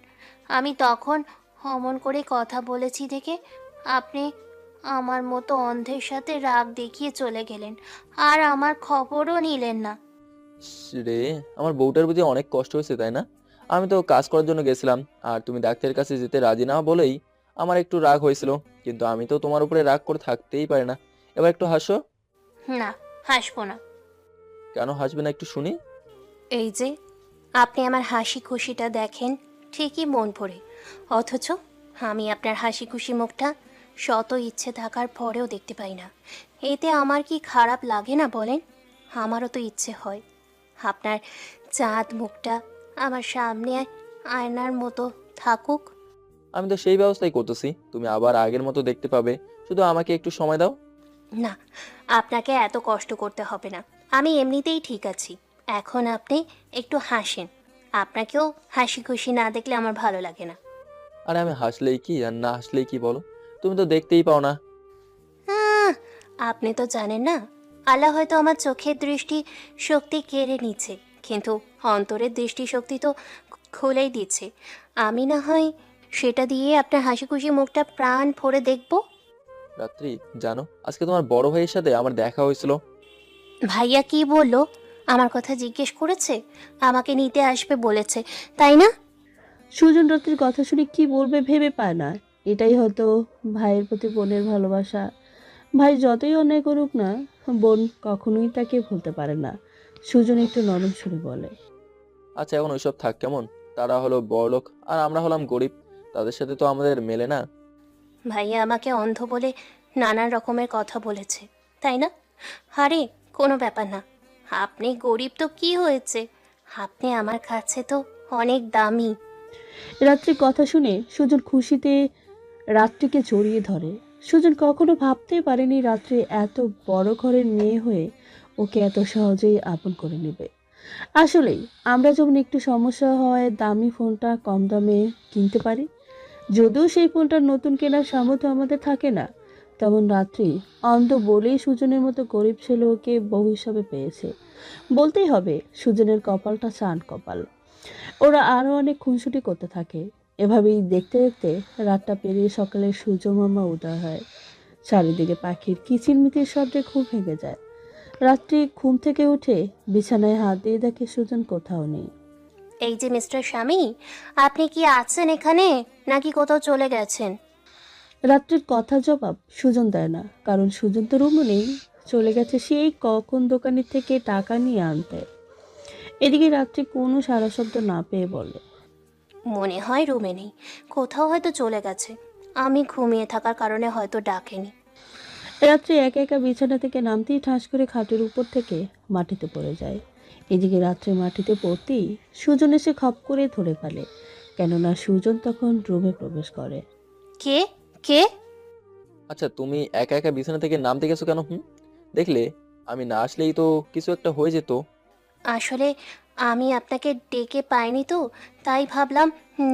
আমি তখন অমন করে কথা বলেছি দেখে আপনি আমার মতো অন্ধের সাথে রাগ দেখিয়ে চলে গেলেন, আর আমার খবরও নিলেন না। রে, আমার বউটার বুঝি অনেক কষ্ট হয়েছে তাই না? আমি তো কাজ করার জন্য গেছিলাম, আর তুমি ডাক্তারের কাছে যেতে রাজি না বলেই আমার একটু রাগ হয়েছিল। কিন্তু আমি তো তোমার উপরে রাগ করে থাকতেই পারি না। এবার একটু হাসো। না, হাসবো না। কেন হাসবে না একটু শুনি? এই যে আপনি আমার হাসি খুশিটা দেখেন ঠিকই মন ভরে, অথচ আমি আপনার হাসি খুশি মুখটা শত ইচ্ছে থাকার পরেও দেখতে পাই না। এতে আমার কি খারাপ লাগে না বলেন? আমারও তো ইচ্ছে হয় আপনার চাঁদ মুখটা আমার সামনে আয়নার মতো থাকুক। আমি তো সেই ব্যবস্থাই করতেছি, তুমি আবার আগের মতো দেখতে পাবে। শুধু আমাকে একটু সময় দাও। না, আপনাকে এত কষ্ট করতে হবে না, আমি এমনিতেই ঠিক আছি। এখন আপনি একটু হাসেন, আপনাকেও হাসি খুশি না দেখলে আমার ভালো লাগে না। আরে আমি হাসলেই কি আর না হাসলেই কি বলো? তুমি তো দেখতেই পাও না। আহ, আপনি তো জানেন না, আল্লাহ হয়তো আমার চোখের দৃষ্টি শক্তি কেড়ে নিচ্ছে, কিন্তু অন্তরের দৃষ্টি শক্তি তো খুলেই দিচ্ছে। আমি না হয় সেটা দিয়ে আপনার হাসি খুশি মুখটা প্রাণ ভরে দেখব। রাত্রি, জানো আজকে তোমার বড় ভাইয়ের সাথে আমার দেখা হয়েছিল। ভাইয়া কি বললো? আমার কথা জিজ্ঞেস করেছে? আমাকে নিতে আসবে বলেছে, তাই না? সুজন রাত্রির কথা শুনে কি বলবে ভেবে পায় না। এটাই হয়তো ভাইয়ের প্রতি বোনের ভালোবাসা। ভাই যতই অন্যায় করুক না, বোন কখনোই তাকে ভুলতে পারে না। সুজন একটু নরম সুরে বলে, আচ্ছা এখন ওইসব থাক কেমন। তারা হলো বড়লোক আর আমরা হলাম গরিব, তাদের সাথে তো আমাদের মেলে না। ভাইয়া আমাকে অন্ধ বলে নানান রকমের কথা বলেছে, তাই না? আরে কোনো ব্যাপার না, আপনি গরিব তো কি হয়েছে, আপনি আমার কাছে তো অনেক দামি। রাত্রির কথা শুনে সুজন খুশিতে রাত্রিকে জড়িয়ে ধরে। সুজন কখনো ভাবতেই পারেনি রাত্রি এত বড় ঘরের মেয়ে হয়ে ওকে এত সহজেই আপন করে নেবে। আসলেই আমরা যেমন একটু সমস্যা হয় দামি ফোনটা কম দামে কিনতে পারি, যদিও সেই ফোনটার নতুন কেনার সামর্থ্য আমাদের থাকে না, তেমন রাত্রি অন্ধ বলেই সুজনের মতো গরিব ছেলে ওকে বউ হিসাবে পেয়েছে। বলতেই হবে সুজনের কপালটা চান কপাল। ওরা আরো অনেক খুনসুটি করতে থাকে। এভাবেই দেখতে দেখতে রাতটা পেরিয়ে সকালে সূর্য মামা উদয় হয়। চারিদিকে পাখির কিচিরমিচির শব্দে ঘুম ভেঙে যায়। রাত্রি ঘুম থেকে উঠে বিছানায় হাত দিয়ে দেখে সুজন কোথাও নেই। এই যে মিস্টার স্বামী, আপনি কি আছেন এখানে নাকি কোথাও চলে গেছেন? রাত্রির কথা জবাব সুজন দেয় না, কারণ সুজন তো রুমও নেই, চলে গেছে সেই কখন দোকানের থেকে টাকা নিয়ে আনতে। এদিকে রাত্রি কোনো সারা শব্দ না পেয়ে বলে, মনে হয় রুমে নেই, কোথাও হয়তো চলে গেছে, আমি ঘুমিয়ে থাকার কারণে হয়তো ডাকেনি। রাত্রি একা একা বিছানা থেকে নামতেই ঠাস করে খাটের উপর থেকে মাটিতে পড়ে যায়। এদিকে রাত্রে মাটিতে পড়তেই সুজন এসে খপ করে ধরে ফেলে, কেননা সুজন তখন রুমে প্রবেশ করে। কে? কে? আচ্ছা তুমি একা একা বিছানা থেকে নামতে গেছো কেন? দেখলে আমি না আসলেই তো কিছু একটা হয়ে যেত। আসলে আমি আপনাকে ডেকে পাইনি তো, তাই ভাবলাম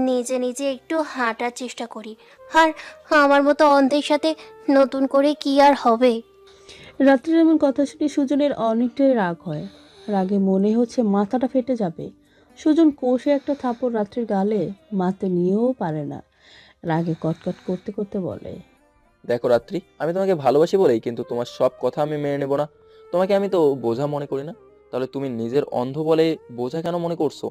নিজে নিজে একটু হাঁটার চেষ্টা করি। আর আমার মতো অন্ধের সাথে নতুন করে কি আর হবে? রাত্রির এমন কথা শুনে সুজনের অনেকটাই রাগ হয়। রাগে মনে হচ্ছে মাথাটা ফেটে যাবে। সুজন কষে একটা থাপড় রাত্রির গালে মারতে নিয়েও পারে না। রাগে কটকট করতে করতে বলে, দেখো রাত্রি, আমি তোমাকে ভালোবাসি বলেই কিন্তু তোমার সব কথা আমি মেনে নেব না। তোমাকে আমি তো বোঝা মনে করি না। তাহলে তুমি নিজের অন্ধ বলে বোঝা কেন মনে করছো?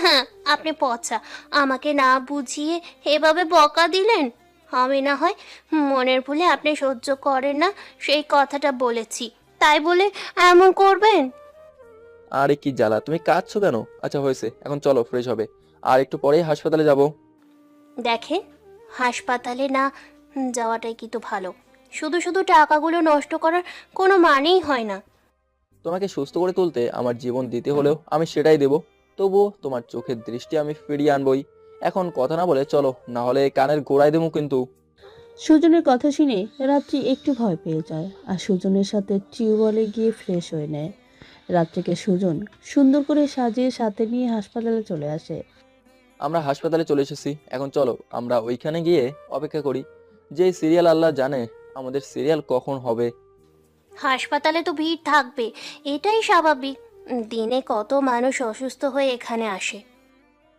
হ্যাঁ, আপনি পচা, আমাকে না বুঝিয়ে এভাবে বকা দিলেন। আমি না হয় মনের ভুলে আপনি সহ্য করেন না সেই কথাটা বলেছি, তাই বলে এমন করবেন? আরে কি জ্বালা, তুমি কাঁদছো কেন? আচ্ছা হয়েছে, এখন চলো ফ্রেশ হবে, আর একটু পরেই হাসপাতালে যাব। দেখেন, হাসপাতালে না যাওয়াটাই কিন্তু ভালো। শুধু শুধু টাকাগুলো নষ্ট করার কোনো মানেই হয় না। তোমাকে সুস্থ করে তুলতে আমার জীবন দিতে হলেও আমি সেটাই দেব। তবুও তোমার চোখের দৃষ্টি আমি ফিরিয়ে আনবই। এখন কথা না বলে চলো, না হলে কানের গোড়ায় দেবো কিন্তু। সুজনের কথা শুনে রাত্রি একটু ভয় পেয়ে যায় আর সুজনের সাথে টিউবওয়েলে গিয়ে ফ্রেশ হয়ে নেয়। রাত্রিকে সুজন সুন্দর করে সাজিয়ে সাথে নিয়ে হাসপাতালে চলে আসে। আমরা হাসপাতালে চলে এসেছি, এখন চলো আমরা ওইখানে গিয়ে অপেক্ষা করি। যে সিরিয়াল আল্লাহ জানে আমাদের সিরিয়াল কখন হবে। হাসপাতালে তো ভিড় থাকবে, এটাই স্বাভাবিক। দিনে কত মানুষ অসুস্থ হয়ে এখানে আসে।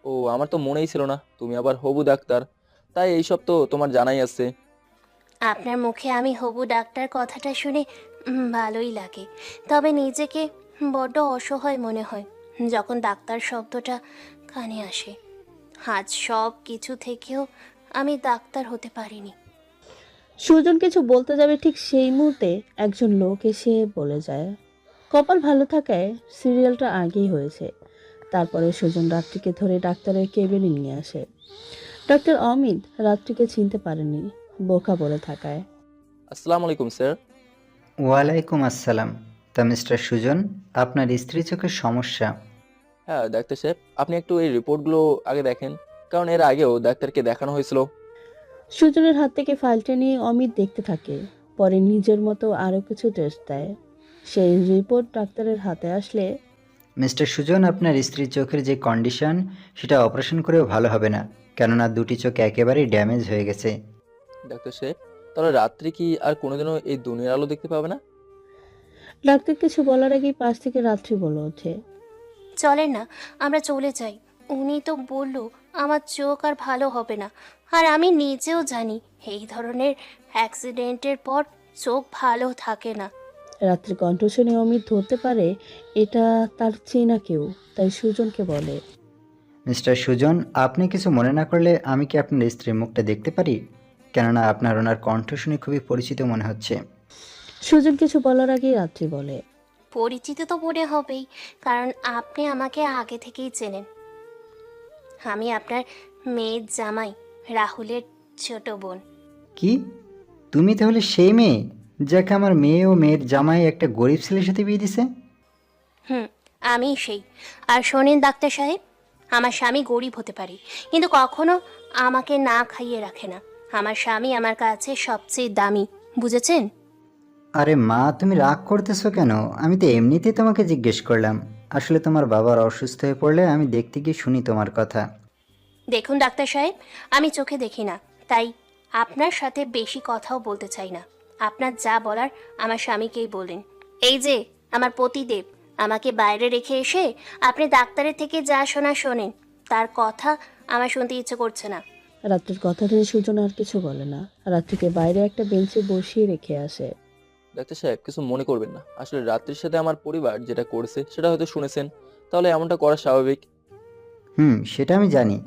ও, আমার তো মনেই ছিল না তুমি আবার হবু ডাক্তার, তাই এইসব তো তোমার জানাই আছে। আপনার মুখে আমি হবু ডাক্তার কথাটা শুনে ভালোই লাগে, তবে নিজেকে বড্ড অসহায় মনে হয় যখন ডাক্তার শব্দটা কানে আসে। আজ সব কিছু থেকেও আমি ডাক্তার হতে পারিনি। সুজন কিছু বলতে যাবে, ঠিক সেই মুহূর্তে একজন লোক এসে বলে যায়। কপাল ভালো থাকায় সিরিয়ালটা আগেই হয়েছে। তারপরে সুজন রাত্রিকে ধরে ডাক্তারের কেবিনে নিয়ে আসে। ডক্টর অমিত রাত্রিকে চিনতে পারেনি বোরকা পরে থাকায়। আসসালামু আলাইকুম স্যার। ওয়ালাইকুম আসসালাম। তা মিস্টার সুজন, আপনার স্ত্রী চোখের সমস্যা। হ্যাঁ ডাক্তার সাহেব, আপনি একটু এই রিপোর্টগুলো আগে দেখেন, কারণ এর আগেও ডাক্তারকে দেখানো হয়েছিল। সুজনের হাত থেকে ফাইলটা নিয়ে অমিত দেখতে থাকে, পরে নিজের মতো আরও কিছু টেস্ট দেয়। সেই রিপোর্ট ডাক্তারের হাতে আসলে মিস্টার সুজন, আপনার স্ত্রীর চোখের যে কন্ডিশন, সেটা অপারেশন করেও ভালো হবে না, কেননা দুটি চোখ একেবারেই ড্যামেজ হয়ে গেছে। ডাক্তার সাহেব, তাহলে রাত্রি কি আর কোনোদিনও এই দুনিয়ার আলো দেখতে পাবে না? ডাক্তার কিছু বলার আগেই পাশ থেকে রাত্রি বলে ওঠে। চলেন না, আমরা চলে যাই। উনি তো বলল আমার চোখ আর ভালো হবে না, আর আমি নিজেও জানি এই ধরনের অ্যাক্সিডেন্টের পর চোখ ভালো থাকে না। রাত্রি কণ্ঠ শুনে অমিত ধরতে পারে এটা তার চেনা কেউ, তাই সুজনকে বলে। মিস্টার সুজন, আপনি কিছু মনে না করলে আমি কি আপনার স্ত্রীর মুখটা দেখতে পারি? কেননা আপনার ওনার কণ্ঠ শুনে খুবই পরিচিত মনে হচ্ছে। সুজন কিছু বলার আগেই রাত্রি বলে। পরিচিত তো মনে হবেই, কারণ আপনি আমাকে আগে থেকেই চেনেন। আমি আপনার মেয়ের জামাই, রাহুলের ছোট বোন। কি? তুমি তাহলে সেই মেয়ে যাকে আমার মেয়ে ও মেয়ের জামাই একটা গরিব ছেলের সাথে বিয়ে দিছে? আমি সেই। আর শোনেন ডাক্তার সাহেব, আমার স্বামী গরিব হতে পারে, কিন্তু কখনো আমাকে না খাইয়ে রাখে না। আমার স্বামী আমার কাছে সবচেয়ে দামি, বুঝেছেন? আরে মা, তুমি রাগ করতেছো কেন? আমি তো এমনিতেই তোমাকে জিজ্ঞেস করলাম। আসলে তোমার বাবার অসুস্থ হয়ে পড়লে আমি দেখতে গিয়ে শুনি তোমার কথা। দেখুন ডাক্তার সাহেব, আমি চোখে দেখি না, তাই আপনার সাথে বেশি কথাও বলতে চাই না। আপনার যা বলার আমার স্বামীকেই বলেন। এই যে আমার পতিদেব, আমাকে বাইরে রেখে এসে আপনি ডাক্তারের থেকে যা শোনা শোনেন, তার কথা আমার শুনতে ইচ্ছে করছে না। রাত্রির কথা শুনে সুজন আর কিছু বলে না, রাত্রিকে বাইরে একটা বেঞ্চে বসিয়ে রেখে আসে। ডাক্তার সাহেব, কিছু মনে করবেন না, আসলে রাত্রির সাথে আমার পরিবার যেটা করেছে সেটা হয়তো শুনেছেন, তাহলে এমনটা করা স্বাভাবিক। সেটা আমি জানি।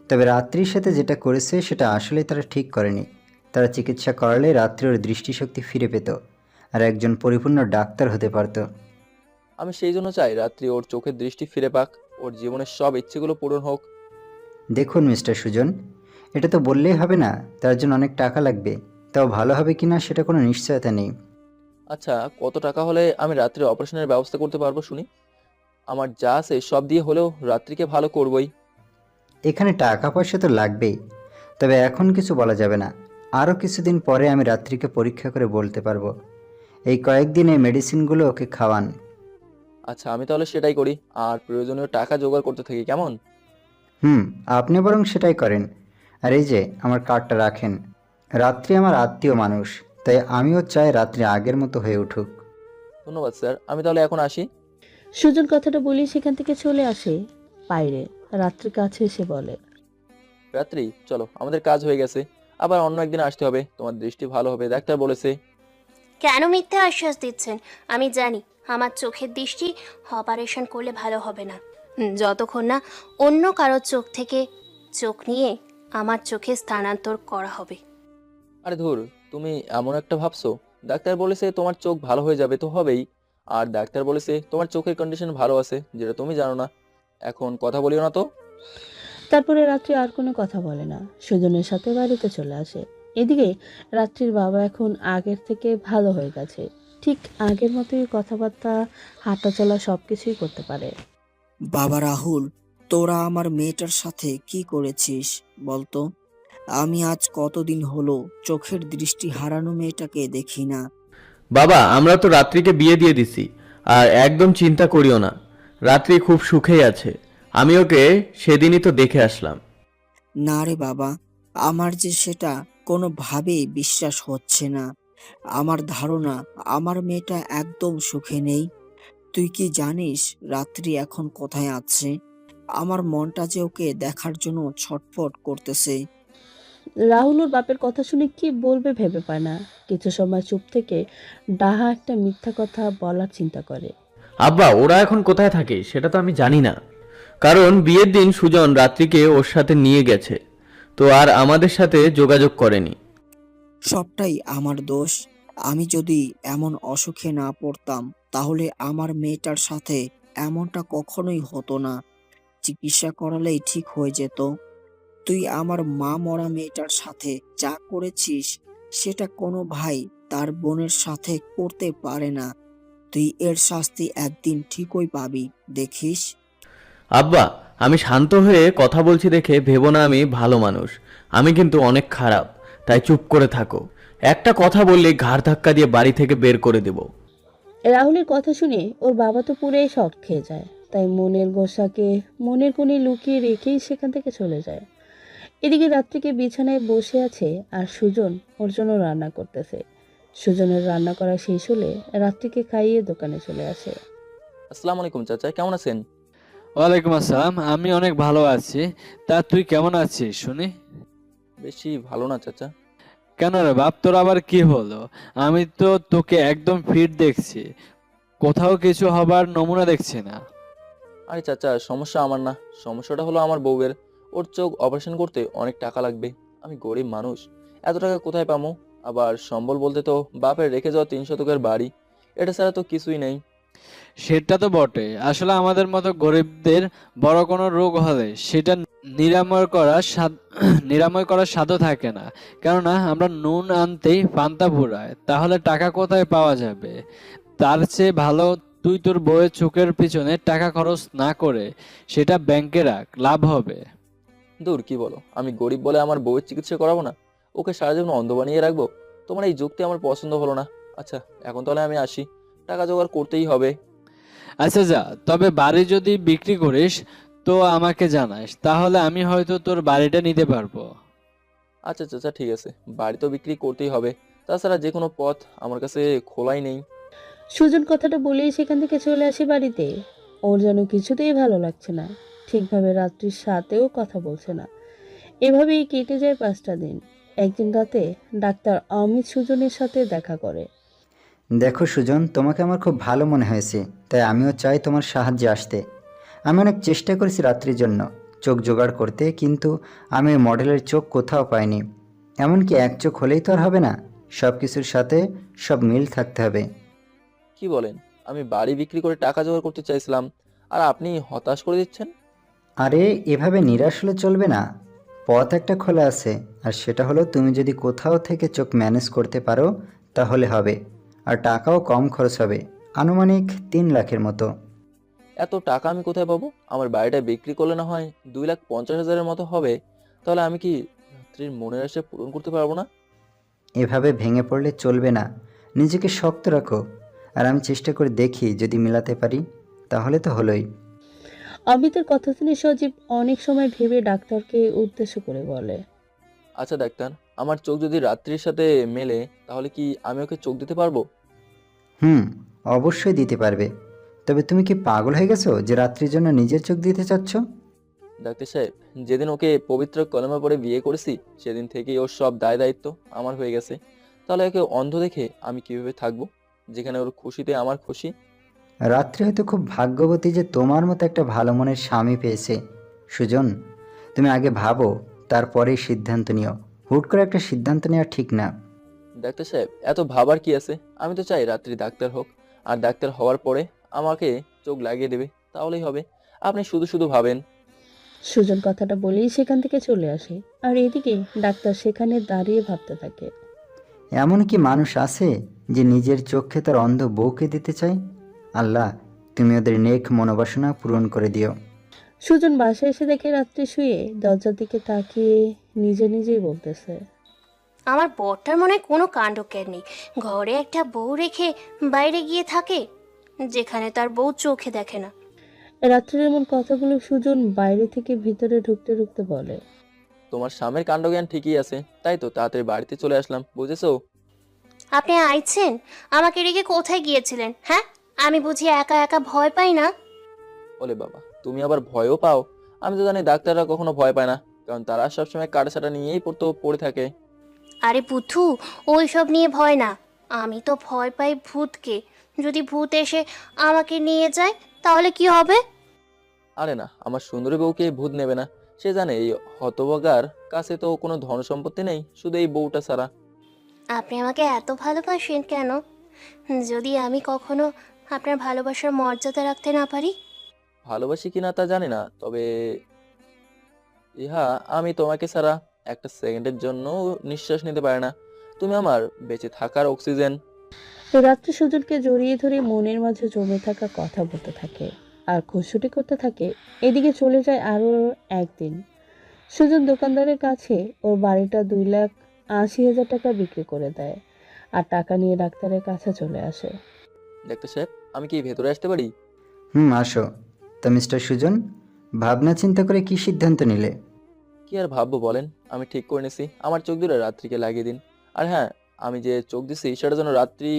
তবে রাত্রির সাথে যেটা করেছে সেটা আসলে তারা ঠিক করেনি। তারা চিকিৎসা করালে রাত্রি ওর দৃষ্টিশক্তি ফিরে পেত আর একজন পরিপূর্ণ ডাক্তার হতে পারত। আমি সেই জন্য চাই রাত্রি ওর চোখের দৃষ্টি ফিরে পাক, ওর জীবনের সব ইচ্ছেগুলো পূরণ হোক। দেখুন মিস্টার সুজন, এটা তো বললেই হবে না, তার জন্য অনেক টাকা লাগবে। তাও ভালো হবে কিনা সেটা কোনো নিশ্চয়তা নেই। আচ্ছা, কত টাকা হলে আমি রাত্রে অপারেশনের ব্যবস্থা করতে পারবো শুনি? আমার যা আছে সব দিয়ে হলেও রাত্রিকে ভালো করবই। এখানে টাকা পয়সা তো লাগবেই, তবে এখন কিছু বলা যাবে না। আরও কিছুদিন পরে আমি রাত্রিকে পরীক্ষা করে বলতে পারবো। এই কয়েকদিন এই মেডিসিনগুলো ওকে খাওয়ান। আচ্ছা, আমি তাহলে সেটাই করি, আর প্রয়োজনীয় টাকা জোগাড় করতে থাকি, কেমন? আপনি বরং সেটাই করেন। আর এই যে আমার কার্ডটা রাখেন। রাত্রি আমার আত্মীয় মানুষ, তাই আমিও চাই রাত্রি আগের মতো হয়ে উঠুক। ধন্যবাদ স্যার, আমি তাহলে এখন আসি। সুজন কথাটা বলে সেখান থেকে চলে আসে বাইরে। রাত্রির কাছে এসে বলে। রাত্রি চলো, আমাদের কাজ হয়ে গেছে, আবার অন্য একদিন আসতে হবে, তোমার দৃষ্টি ভালো হবে ডাক্তার বলেছে। কেন মিথ্যে আশ্বাস দিচ্ছেন? আমি জানি আমার চোখের দৃষ্টি অপারেশন করলে ভালো হবে না। যতক্ষণ না অন্য কারোর চোখ থেকে চোখ নিয়ে আমার চোখে স্থানান্তর করা হবে। আরে ধুর, তুমি এমন একটা ভাবছো। ডাক্তার বলেছে তোমার চোখ ভালো হয়ে যাবে তো হবেই, আর ডাক্তার বলেছে তোমার চোখের কন্ডিশন ভালো আছে, যেটা তুমি জানো না। এখন কথা বলিও না তো। তারপরে রাত্রি আর কোনো কথা বলে না, সুজনের সাথে বাড়িতে চলে আসে। এদিকে রাত্রির বাবা এখন আগের থেকে ভালো হয়ে গেছে, ঠিক আগের মতোই কথাবার্তা, হাঁটাচলা সবকিছুই করতে পারে। বাবা রাহুল, তোরা আমার মেয়েটার সাথে কি করেছিস বলতো? আমি আজ কতদিন হলো চোখের দৃষ্টি হারানো মেয়েটাকে দেখি না। বাবা, আমরা তো রাত্রিকে বিয়ে দিয়ে দিছি, আর একদম চিন্তা করিও না, রাত্রি খুব সুখেই আছে। আমি ওকে সেদিনই তো দেখে আসলাম। না রে বাবা, আমার যে সেটা কোনোভাবেই বিশ্বাস হচ্ছে না। আমার ধারণা আমার মেয়েটা একদম সুখে নেই। তুই কি জানিস রাত্রি এখন কোথায় আছে? আমার মনটা যে ওকে দেখার জন্য ছটফট করতেছে। রাহুল ওর বাপের কথা শুনে কি বলবে ভেবে পায় না। কিছু সময় চুপ থেকে ডাহা একটা মিথ্যা কথা বলার চিন্তা করে। আব্বা, ওরা এখন কোথায় থাকে সেটা তো আমি জানি না, কারণ বিয়ের দিন সুজন রাত্রিকে ওর সাথে নিয়ে গেছে, তো আর আমাদের সাথে যোগাযোগ করেনি। সবটাই আমার দোষ। আমি যদি এমন অসুখে না পড়তাম তাহলে আমার মেয়েটার সাথে এমনটা কখনোই হতো না। চিকিৎসা করালেই ঠিক হয়ে যেত। তুই আমার মা মরা মেয়েটার সাথে যা করেছিস সেটা কোনো ভাই তার বোনের সাথে করতে পারে না। তুই এর শাস্তি একদিন ঠিকই পাবি, দেখিস। আব্বা, আমি শান্ত হয়ে কথা বলছি দেখে ভেবো না আমি ভালো মানুষ। আমি কিন্তু অনেক খারাপ, তাই চুপ করে থাকো। একটা কথা বললে ঘাড় ধাক্কা দিয়ে বাড়ি থেকে বের করে দেব। রাহুলের কথা শুনে ওর বাবা তো পুরোই শক খেয়ে যায়, তাই মনের গোসাকে মনের কোণে লুকিয়ে রেখেই সেখান থেকে চলে যায়। এদিকে রাত্রিকে বিছানায় বসে আছে আর সুজন ওর জন্য রান্না করতেছে। সুজনের রান্না করা শেষ হলে রাত্রিকে খাইয়ে দোকানে চলে আসে। আসসালামু আলাইকুম চাচা, কেমন আছেন? ওয়ালাইকুম আসসালাম, আমি অনেক ভালো আছি। তা তুই কেমন আছিস শুনি? বেশি ভালো না চাচা। কেন রে বাপ, তোর আবার কি হলো? আমি তো তোকে একদম ফিট দেখছি, কোথাও কিছু হবার নমুনা দেখছি না। আরে চাচা, সমস্যা আমার না, সমস্যাটা হলো আমার বউয়ের। ওর চোখ অপারেশন করতে অনেক টাকা লাগবে। আমি গরিব মানুষ, এত টাকা কোথায় পাবো? আবার সম্বল বলতে তো বাপের রেখে যাওয়া 3 শতকের বাড়ি, এটা ছাড়া তো কিছুই নেই। সেটা তো বটে, আসলে আমাদের মতো গরিবদের বড় কোনো রোগ হলে সেটা নিরাময় করা নিরাময় করার সাধ্য থাকে না। কেননা আমরা নুন আনতেই পান্তা ফুরায়, তাহলে টাকা কোথায় পাওয়া যাবে? তার চেয়ে ভালো তুই তোর বউয়ের চোখের পিছনে টাকা খরচ না করে সেটা ব্যাংকে রাখ, লাভ হবে। দূর, কি বলো? আমি গরিব বলে আমার বউয়ের চিকিৎসা করাবো না? ওকে সারা জীবন অন্ধ বানিয়ে রাখবো? তোমার এই যুক্তি আমার পছন্দ হলো না। আচ্ছা, এখন তাহলে আমি আসি, টাকা জোগাড় করতেই হবে। আচ্ছা যা, তবে বাড়ি যদি বিক্রি করিস তো আমাকে জানাস, তাহলে আমি হয়তো তোর বাড়িটা নিতে পারবো। আচ্ছা চাচা, ঠিক আছে, বাড়ি তো বিক্রি করতেই হবে, তাছাড়া যে কোনো পথ আমার কাছে খোলাই নেই। সুজন কথাটা বলেই সেখান থেকে চলে আসে বাড়িতে। ওর যেন কিছুতেই ভালো লাগছে না, ঠিকভাবে রাত্রির সাথেও কথা বলছে না। এভাবেই কেটে যায় 5টা দিন। একদিন রাতে ডাক্তার অমিত সুজনের সাথে দেখা করে। দেখো সুজন, তোমাকে আমার খুব ভালো মনে হয়েছে, তাই আমিও চাই তোমার সাহায্যে আসতে। আমি অনেক চেষ্টা করেছি রাত্রির জন্য চোখ জোগাড় করতে, কিন্তু আমি ওই মডেলের চোখ কোথাও পাইনি। এমনকি এক চোখ হলেই তো আর হবে না, সব কিছুর সাথে সব মিল থাকতে হবে। কি বলেন? আমি বাড়ি বিক্রি করে টাকা জোগাড় করতে চাইছিলাম, আর আপনি হতাশ করে দিচ্ছেন? আরে, এভাবে নিরাশ হলে চলবে না। পথ একটা খোলা আছে, আর সেটা হলো তুমি যদি কোথাও থেকে চোখ ম্যানেজ করতে পারো তাহলে হবে। আর টাকাও কম খরচ হবে, আনুমানিক 3 লাখের মতো। এত টাকা আমি কোথায় পাবো? আমার বাড়িটা বিক্রি করলে না হয় 2,50,000-এর মতো হবে। তাহলে আমি কি রাত্রির মনের আশা পূরণ করতে পারবো না? এভাবে ভেঙে পড়লে চলবে না, নিজেকে শক্ত রাখো। আর আমি চেষ্টা করে দেখি, যদি মেলাতে পারি তাহলে তো হলোই। অমিতের কথা শুনে সজীব অনেক সময় ভেবে ডাক্তারকে উদ্দেশ্য করে বলে। আচ্ছা ডাক্তার, আমার চোখ যদি রাত্রির সাথে মেলে, তাহলে কি আমি ওকে চোখ দিতে পারবো? হুম, অবশ্যই দিতে পারবে। তবে তুমি কি পাগল হয়ে গেছো যে রাত্রির জন্য নিজের চোখ দিতে চাচ্ছ? ডাক্তার সাহেব, যেদিন ওকে পবিত্র কলেমা পড়ে বিয়ে করেছি সেদিন থেকেই ওর সব দায় দায়িত্ব আমার হয়ে গেছে। তাহলে ওকে অন্ধ দেখে আমি কিভাবে থাকবো, যেখানে ওর খুশিতে আমার খুশি? রাত্রি হয়তো খুব ভাগ্যবতী যে তোমার মতো একটা ভালো মনের স্বামী পেয়েছে। সুজন, তুমি আগে ভাবো, তারপরেই সিদ্ধান্ত নিও। হুট করে একটা সিদ্ধান্ত নেওয়া ঠিক না। ডাক্তার সাহেব, এত ভাবার কি আছে? আমি তো চাই রাত্রি ডাক্তার হোক, আর ডাক্তার হওয়ার পরে আমাকে চোখ লাগিয়ে দেবে, তাহলেই হবে। আপনি শুধু শুধু ভাবেন। সুজন কথাটা বলেই সেখান থেকে চলে আসে, আর এদিকে ডাক্তার সেখানে দাঁড়িয়ে ভাবতে থাকে। এমন কি মানুষ আছে যে নিজের চোখে তার অন্ধ বউকে দিতে চায়? আল্লাহ, তুমি ওদের নেক মনোবাসনা পূরণ করে দিও। সুজন বাসায় এসে দেখে রাত্রি শুয়ে দরজার দিকে তাকিয়ে নিজে নিজেই বলতেছে, আমার বরটার মনে হয় কোনো কাণ্ডজ্ঞান নেই। ঘরে একটা বউ রেখে বাইরে গিয়ে থাকে, যেখানে তার বউ চোখে দেখে না। রাত্রির এমন কথাগুলো সুজন বাইরে থেকে ভিতরে ঢুকতে ঢুকতে বলে। তোমার স্বামীর কাণ্ডজ্ঞান ঠিকই আছে, তাই তো তাড়াতাড়ি বাড়িতে চলে আসলাম, বুঝেছো? আপনি আইছেন? আমাকে রেখে কোথায় গিয়েছিলেন? হ্যাঁ, আমি বুঝি একা একা ভয় পাই না? ওলে বাবা, তুমি আবার ভয়ও পাও? আমি তো জানি ডাক্তাররা কখনো ভয় পায় না, কারণ তারা সবসময় কাটাছাটা নিয়েই পড়ে থাকে। আরে পুথু, ওইসব নিয়ে ভয় না। আমি তো ভয় পাই ভূতকে। যদি ভূত এসে আমাকে নিয়ে যায় তাহলে কি হবে? আরে না, আমার সুন্দরী বউকে ভূত নেবে না। সে জানে এই হতভাগার কাছে তো কোনো ধন সম্পত্তি নেই, শুধু এই বউটা ছাড়া। আপনি আমাকে এত ভালোবাসেন কেন? যদি আমি কখনো আপনার ভালোবাসার মর্যাদা রাখতে না পারি? ভালোবাসি কিনা তা জানি না, তবে ইহা আমি তোমাকে ছাড়া একটা সেকেন্ডের জন্য নিঃশ্বাস নিতে পারি না। তুমি আমার বেঁচে থাকার অক্সিজেন। রাত্রি সুজনকে জড়িয়ে ধরে মনের মাঝে জমে থাকা কথা বলতে থাকে আর খুনসুটি করতে থাকে। এদিকে চলে যায় আরো একদিন। সুজন দোকানদারের কাছে ওর বাড়িটা 2,80,000 টাকা বিক্রি করে দেয় আর টাকা নিয়ে ডাক্তারের কাছে চলে আসে। ডাক্তার সাহেব, আমি কি ভেতরে আসতে পারি? আসো। তা মিস্টার সুজন, ভাবনা চিন্তা করে কি সিদ্ধান্ত নিলে? কি আর ভাববো বলেন, আমি ঠিক করে নিছি আমার চোখ দুটো রাত্রিকে লাগিয়ে দিন। আর হ্যাঁ, আমি যে চোখ দিছি সেটা যেন রাত্রি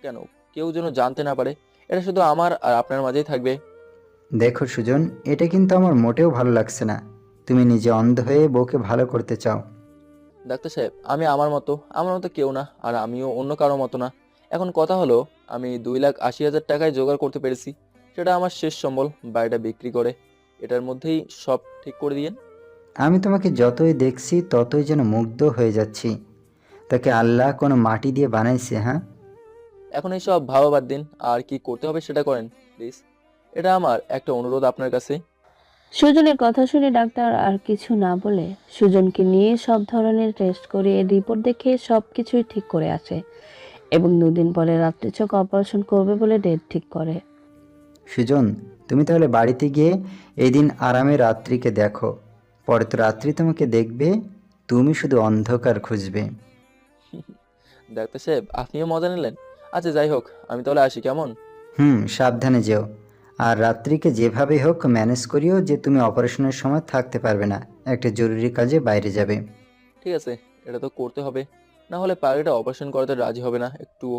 কেন কেউ যেন জানতে না পারে। এটা শুধু আমার আর আপনার মাঝেই থাকবে। দেখো সুজন, এটা কিন্তু আমার মোটেও ভালো লাগছে না। তুমি নিজে অন্ধ হয়ে বউকে ভালো করতে চাও। ডাক্তার সাহেব, আমি আমার মতো কেউ না, আর আমিও অন্য কারো মতো না। এখন কথা হলো, আমি 2,80,000 টাকায় জোগাড় করতে পেরেছি। সেটা আমার শেষ সম্বল, বাড়িটা বিক্রি করে এটার মধ্যেই সব ঠিক করে দিয়েন। আমি তোমাকে যতই দেখছি ততই যেন মুগ্ধ হয়ে যাচ্ছি। তাকে আল্লাহ কোনো মাটি দিয়ে বানাইছে? হ্যাঁ, এখন এইসব ভাবা বাদ দিন, আর কি করতে হবে সেটা করেন প্লিজ। এটা আমার একটা অনুরোধ আপনার কাছে। সুজনের কথা শুনে ডাক্তার আর কিছু না বলে সুজনকে নিয়ে সব ধরনের টেস্ট করে রিপোর্ট দেখে সব কিছুই ঠিক করে আসে এবং 2 দিন পরে রাত্রি চোখ অপারেশন করবে বলে ডেট ঠিক করে। সুজন, তুমি তাহলে বাড়িতে গিয়ে এই দিন আরামে রাত্রিকে দেখো। পরে তো রাত্রি তোমাকে দেখবে, তুমি শুধু অন্ধকার খুঁজবে। ডাক্তার সাহেব, আপনিও মজা নিলেন। আচ্ছা যাই হোক, আমি তাহলে আসি, কেমন? সাবধানে যেও। আর রাত্রিকে যেভাবে হোক ম্যানেজ করিও যে তুমি অপারেশনের সময় থাকতে পারবে না, একটা জরুরি কাজে বাইরে যাবে। ঠিক আছে, এটা তো করতে হবে, না হলে পাগড়িটা অপারেশন করাতে রাজি হবে না একটুও।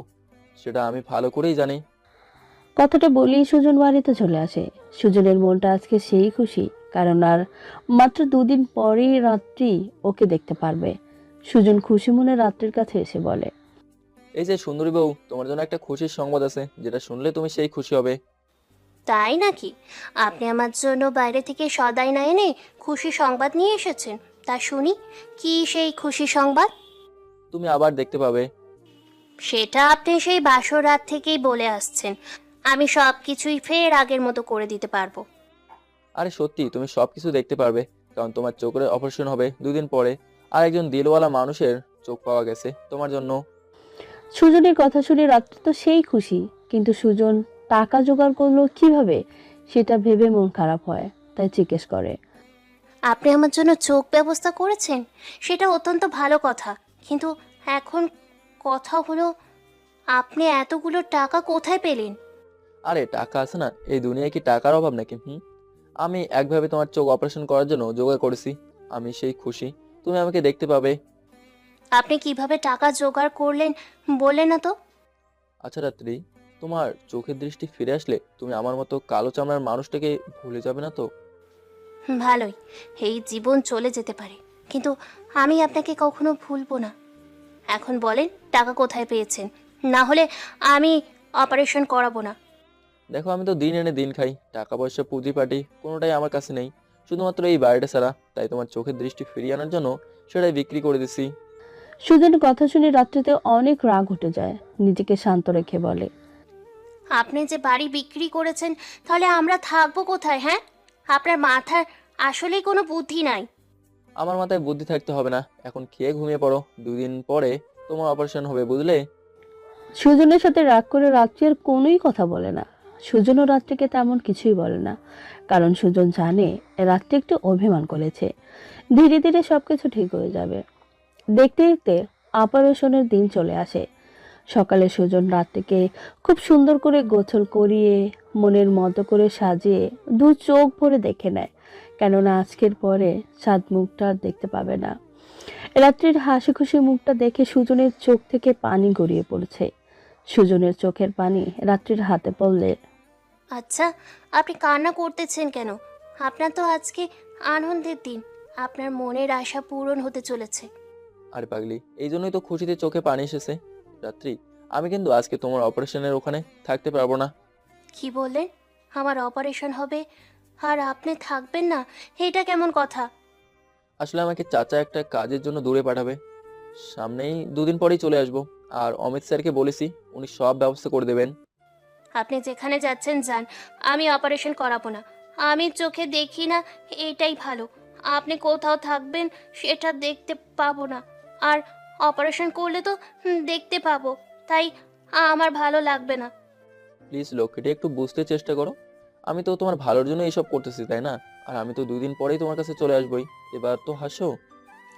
সেটা আমি ভালো করেই জানি। কথাটা বলেই সুজন বাড়িতে চলে আসে। সুজনের মনটা আজকে সেই খুশি, কারণ আর মাত্র 2 দিন পরেই রাত্রি ওকে দেখতে পারবে। সুজন খুশি মনে রাত্রির কাছে এসে বলে, এই যে সুন্দরী বউ, তোমার জন্য একটা খুশির সংবাদ আছে, যেটা শুনলে তুমি সেই খুশি হবে। তাই নাকি? আপনি আমার জন্য বাইরে থেকে সদাই না এনে খুশি সংবাদ নিয়ে এসেছেন। তা শুনি, কি সেই খুশি সংবাদ? তুমি আবার দেখতে পাবে। সেটা আপনি সেই বাসর রাত থেকেই বলে আসছেন। আমি সব কিছুই ফের আগের মতো করে দিতে পারবো। আরে সত্যি, তুমি সবকিছু দেখতে পারবে, কারণ তোমার চোখের অপারেশন হবে 2 দিন পরে। আর একজন দিলওয়ালা মানুষের চোখ পাওয়া গেছে তোমার জন্য। সুজনের কথা শুনে রাত্রি তো সেই খুশি, কিন্তু সুজন টাকা জোগাড় করলো কিভাবে সেটা ভেবে মন খারাপ হয়, তাই জিজ্ঞেস করে। আপনি আমার জন্য চোখ ব্যবস্থা করেছেন, সেটা অত্যন্ত ভালো কথা। কিন্তু এখন কথা হলো, আপনি এতগুলো টাকা কোথায় পেলেন? আরে টাকা আছে না, এই দুনিয়ায় কি টাকার অভাব নাকি? আমি একভাবে তোমার চোখ অপারেশন করার জন্য জোগাড় করেছি। আমি সেই খুশি, তুমি আমাকে দেখতে পাবে। আপনি কিভাবে টাকা জোগাড় করলেন বললেন না তো? আচ্ছা রাত্রি, তোমার চোখের দৃষ্টি ফিরে আসলে তুমি আমার মতো কালো চামড়ার মানুষটাকে ভুলে যাবে না তো? ভালোই, এই জীবন চলে যেতে পারে, কিন্তু আমি আপনাকে কখনো ভুলবো না। এখন বলেন টাকা কোথায় পেয়েছেন, না হলে আমি অপারেশন করাবো না। দেখো আমি তো দিন এনে দিন খাই, টাকা পয়সা পুঁজিপাটি কোনোটাই আমার কাছে নেই, শুধুমাত্র এই বাড়িটা ছাড়া। তাই তোমার চোখের দৃষ্টি ফিরিয়ে আনার জন্য সেটাই বিক্রি করে দিছি। সুজনের কথা শুনে রাত্রিতে অনেক রাগ উঠে যায়, নিজেকে শান্ত রেখে বলে, আপনি যে বাড়ি বিক্রি করেছেন, তাহলে আমরা থাকবো কোথায়? হ্যাঁ, আপনার মাথার আসলেই কোনো বুদ্ধি নাই। আমার মাথায় বুদ্ধি থাকতে হবে না, এখন খেয়ে ঘুমিয়ে পড়ো, 2 দিন পরে তোমার অপারেশন হবে, বুঝলে? সুজনের সাথে রাগ করে রাত্রি আর কোনোই কথা বলে না। সুজনও রাত্রিকে তেমন কিছুই বলে না, কারণ সুজন জানে রাত্রি একটু অভিমান করেছে। ধীরে ধীরে সবকিছু ঠিক হয়ে যাবে। দেখতে দেখতে অপারেশনের দিন চলে আসে। সকালে সুজন রাত্রিকে খুব সুন্দর করে গোছল করিয়ে মনের মতো করে সাজিয়ে দু চোখ ভরে দেখে নেয়, কেননা আজকের পরে সাত মুখটা আর দেখতে পাবে না। রাত্রির হাসি খুশি মুখটা দেখে সুজনের চোখ থেকে পানি গড়িয়ে পড়ছে। সুজনের চোখের পানি রাত্রির হাতে পড়লে, আচ্ছা, আপনি কান্না করতেছেন কেন? আপনার তো আজকে আনন্দের দিন, আপনার মনের আশা পূরণ হতে চলেছে। আরে পাগলি, এই জন্যই তো খুশিতে চোখে পানি এসেছে। রাত্রি, আমি কিন্তু আজকে তোমার অপারেশনের ওখানে থাকতে পারবো না। কি বললেন? আমার অপারেশন হবে আর আপনি থাকবেন না? এটা কেমন কথা? আসলে আমাকে চাচা একটা কাজের জন্য দূরে পাঠাবে, সামনেই 2 দিন পরেই চলে আসবো। আর অমিত স্যারকে বলেছি, উনি সব ব্যবস্থা করে দেবেন। আপনি যেখানে যাচ্ছেন যান, আমি অপারেশন করাবো না। আমি চোখে দেখি না, এটাই ভালো। আপনি কোথাও থাকবেন সেটা দেখতে পাবো না, আর অপারেশন করলে তো দেখতে পাবো, তাই আমার ভালো লাগবে না। প্লিজ লক্ষ্মীটি, একটু বুঝতে চেষ্টা করো। আমি তো তোমার ভালোর জন্য এইসব করতেছি, তাই না? আর আমি তো 2 দিন পরেই তোমার কাছে চলে আসবোই। এবার তো হাসো।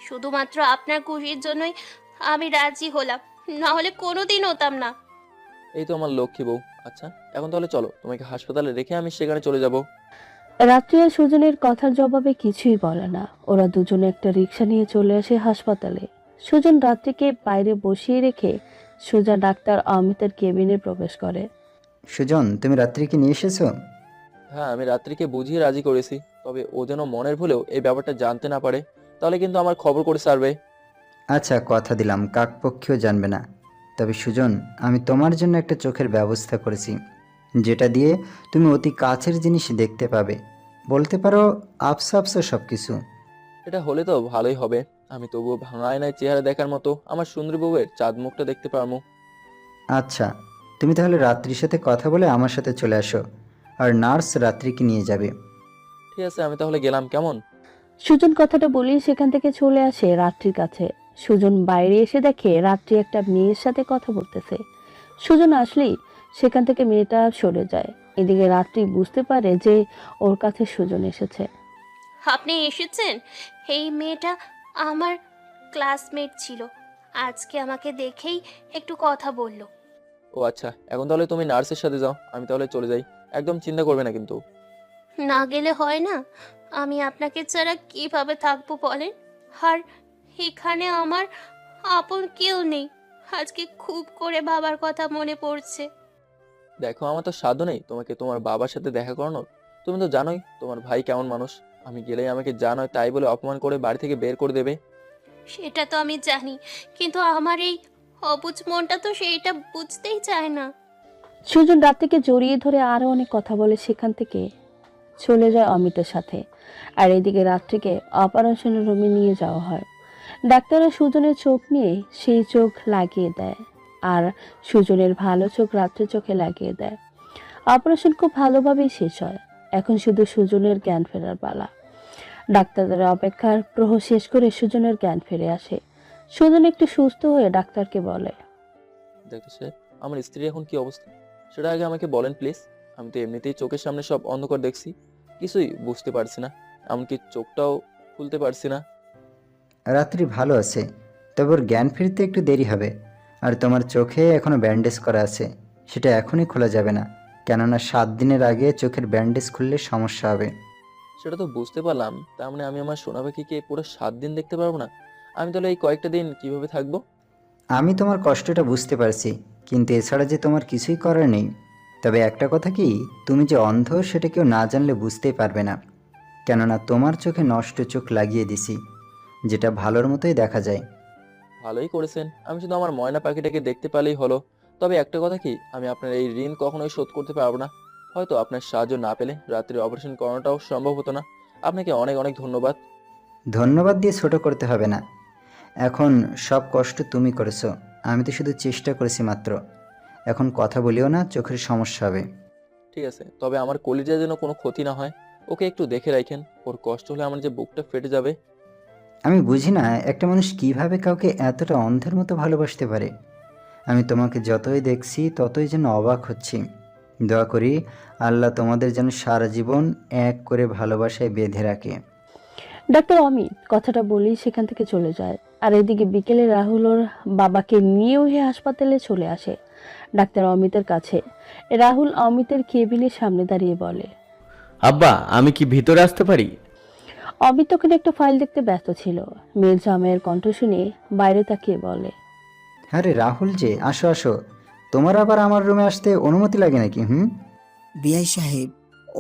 শুধুমাত্র আপনার খুশির জন্যই আমি রাজি হলাম, না হলে কোনোদিন হতাম না। এই তো আমার লক্ষ্মী বউ। আচ্ছা, এখন তাহলে চলো, তোমাকে হাসপাতালে রেখে আমি সেখানে চলে যাব। রাত্রি আর সুজনের কথার জবাবে কিছুই বলে না। ওরা দুজনে একটা রিক্সা নিয়ে চলে আসে হাসপাতালে। সুজন রাত্রিকে বাইরে বসিয়ে রেখে সোজা ডাক্তার অমিতের কেবিনে প্রবেশ করে। সুজন, তুমি রাত্রিকে নিয়ে এসেছো? হ্যাঁ, আমি রাত্রিকে বুঝিয়ে রাজি করেছি, তবে ও যেন মনের ভুলেও এই ব্যাপারটা জানতে না পারে, তাহলে কিন্তু আমার খবর করে সারবে। আচ্ছা, কথা দিলাম কাকপক্ষীও জানবে না। তবে সুজন, আমি তোমার জন্য একটা চোখের ব্যবস্থা করেছি, যেটা দিয়ে তুমি অতি কাছের জিনিস দেখতে পাবে। বলতে পারো আবসা আবসা সব কিছু। এটা হলে তো ভালোই হবে। আমি তবুও ভাঙা আয়নায় চেহারা দেখার মতো আমার সুন্দরী বউয়ের চাঁদ মুখটা দেখতে পারবো। আচ্ছা, তুমি তাহলে রাত্রির সাথে কথা বলে আমার সাথে চলে আসো, আর নার্স রাত্রিকে নিয়ে যাবে। ঠিক আছে, আমি তাহলে গেলাম, কেমন? সুজন কথাটা বলেই সেখান থেকে চলে আসে রাত্রির কাছে। সুজন বাইরে এসে দেখে রাত্রি একটা মেয়ের সাথে কথা বলতেছে। সুজন আসলেই সেখান থেকে মেয়েটা সরে যায়। এদিকে রাত্রি বুঝতে পারে যে ওর কাছে সুজন এসেছে। আপনি এসেছেন? এই মেয়েটা আমার ক্লাসমেট ছিল, আজকে আমাকে দেখেই একটু কথা বলল। ও আচ্ছা, এখন তাহলে তুমি নার্সের সাথে যাও, আমি তাহলে চলে যাই। একদম চিন্তা করবে না কিন্তু। না গেলে হয় না? আমি আপনাকে ছাড়া কিভাবে থাকবো বলেন? আর এখানে আমার আপন কেউ নেই। আজকে খুব করে বাবার কথা মনে পড়ছে। দেখো, আমার তো সাধ্য নেই তোমাকে তোমার বাবার সাথে দেখা করানোর। তুমি তো জানোই তোমার ভাই কেমন মানুষ। আমি গেলেই আমাকে যা নয় তাই বলে অপমান করে বাড়ি থেকে বের করে দেবে। সেটা তো আমি জানি, কিন্তু আমার এই অবুঝ মনটা তো সেইটা বুঝতেই চায় না। সুজন রাত্রিকে জড়িয়ে ধরে আরো অনেক কথা বলে সেখান থেকে চলে যায় অমিতের সাথে। আর এদিকে রাত্রিকে অপারেশনের রুমে নিয়ে যাওয়া হয়। ডাক্তাররা সুজনের চোখ নিয়ে সেই চোখ লাগিয়ে দেয়, আর সুজনের ভালো চোখ রাত্রির চোখে লাগিয়ে দেয়। অপারেশন খুব ভালোভাবেই শেষ হয়। এখন শুধু সুজনের জ্ঞান ফেরার পালা। ডাক্তারদের অপেক্ষার প্রহর শেষ করে সুজনের জ্ঞান ফিরে আসে। সুজন একটু সুস্থ হয়ে ডাক্তারকে বলে, ডাক্তার সাহেব, আমার স্ত্রীর এখন কি অবস্থা সেটা আগে আমাকে বলেন প্লিজ। আমি তো এমনিতেই চোখের সামনে সব অন্ধকার দেখছি, কিছুই বুঝতে পারছি না, এমনকি চোখটাও খুলতে পারছি না। রাত্রি ভালো আছে, তবে ওর জ্ঞান ফিরতে একটু দেরি হবে। আর তোমার চোখে এখনো ব্যান্ডেজ করা আছে, সেটা এখনই খোলা যাবে না, কেননা 7 দিনের আগে চোখের ব্যান্ডেজ খুললে সমস্যা হবে। সেটা তো বুঝতে পারলাম, তার মানে আমি আমার সোনা পাখিকে পুরো 7 দিন দেখতে পারবো না? আমি তাহলে এই কয়েকটা দিন কিভাবে থাকবো? আমি তোমার কষ্টটা বুঝতে পারছি, কিন্তু এছাড়া যে তোমার কিছুই করার নেই। তবে একটা কথা কি, তুমি যে অন্ধ সেটা কেউ না জানলে বুঝতেই পারবে না, কেননা তোমার চোখে নষ্ট চোখ লাগিয়ে দিছি, যেটা ভালোর মতোই দেখা যায়। ভালোই করেছেন, আমি শুধু আমার ময়না পাখিটাকে দেখতে পেলেই হলো। তবে একটা কথা কি, আমি আপনার এই ঋণ কখনোই শোধ করতে পারবো না। হয়তো আপনার সাহায্য না পেলে রাত্রে অপারেশন করানোটাও সম্ভব হতো না। আপনাকে অনেক অনেক ধন্যবাদ। ধন্যবাদ দিয়ে ছোট করতে হবে না। এখন সব কষ্ট তুমি করেছো, আমি তো শুধু চেষ্টা করেছি মাত্র। এখন কথা বলিও না, চোখের সমস্যা হবে। ঠিক আছে, তবে আমার কলিজার যেন কোনো ক্ষতি না হয়। ওকে একটু দেখে রাখেন, ওর কষ্ট হলে আমার যে বুকটা ফেটে যাবে। আমি বুঝি না একটা মানুষ কিভাবে কাউকে এতটা অন্ধের মতো ভালোবাসতে পারে। আমি তোমাকে যতই দেখছি ততই যেন অবাক হচ্ছি। দোয়া করি আল্লাহ তোমাদের যেন সারা জীবন এক করে ভালোবাসায় বেঁধে রাখে। ডাক্তার অমিত কথাটা বলেই সেখান থেকে চলে যায়। আর এদিকে বিকেলে রাহুল ওর বাবাকে নিয়ে ওই হাসপাতালে চলে আসে ডাক্তার অমিতের কাছে। রাহুল অমিতের কেবিনের সামনে দাঁড়িয়ে বলে, আব্বা, আমি কি ভিতরে আসতে পারি? অমিত তখন একটা ফাইল দেখতে ব্যস্ত ছিল। মেয়ের জামাইয়ের কণ্ঠ শুনে বাইরে তাকিয়ে বলে, আরে রাহুল যে, আসো আসো। তোমার আবার আমার রুমে আসতে অনুমতি লাগে নাকি? বিআই সাহেব,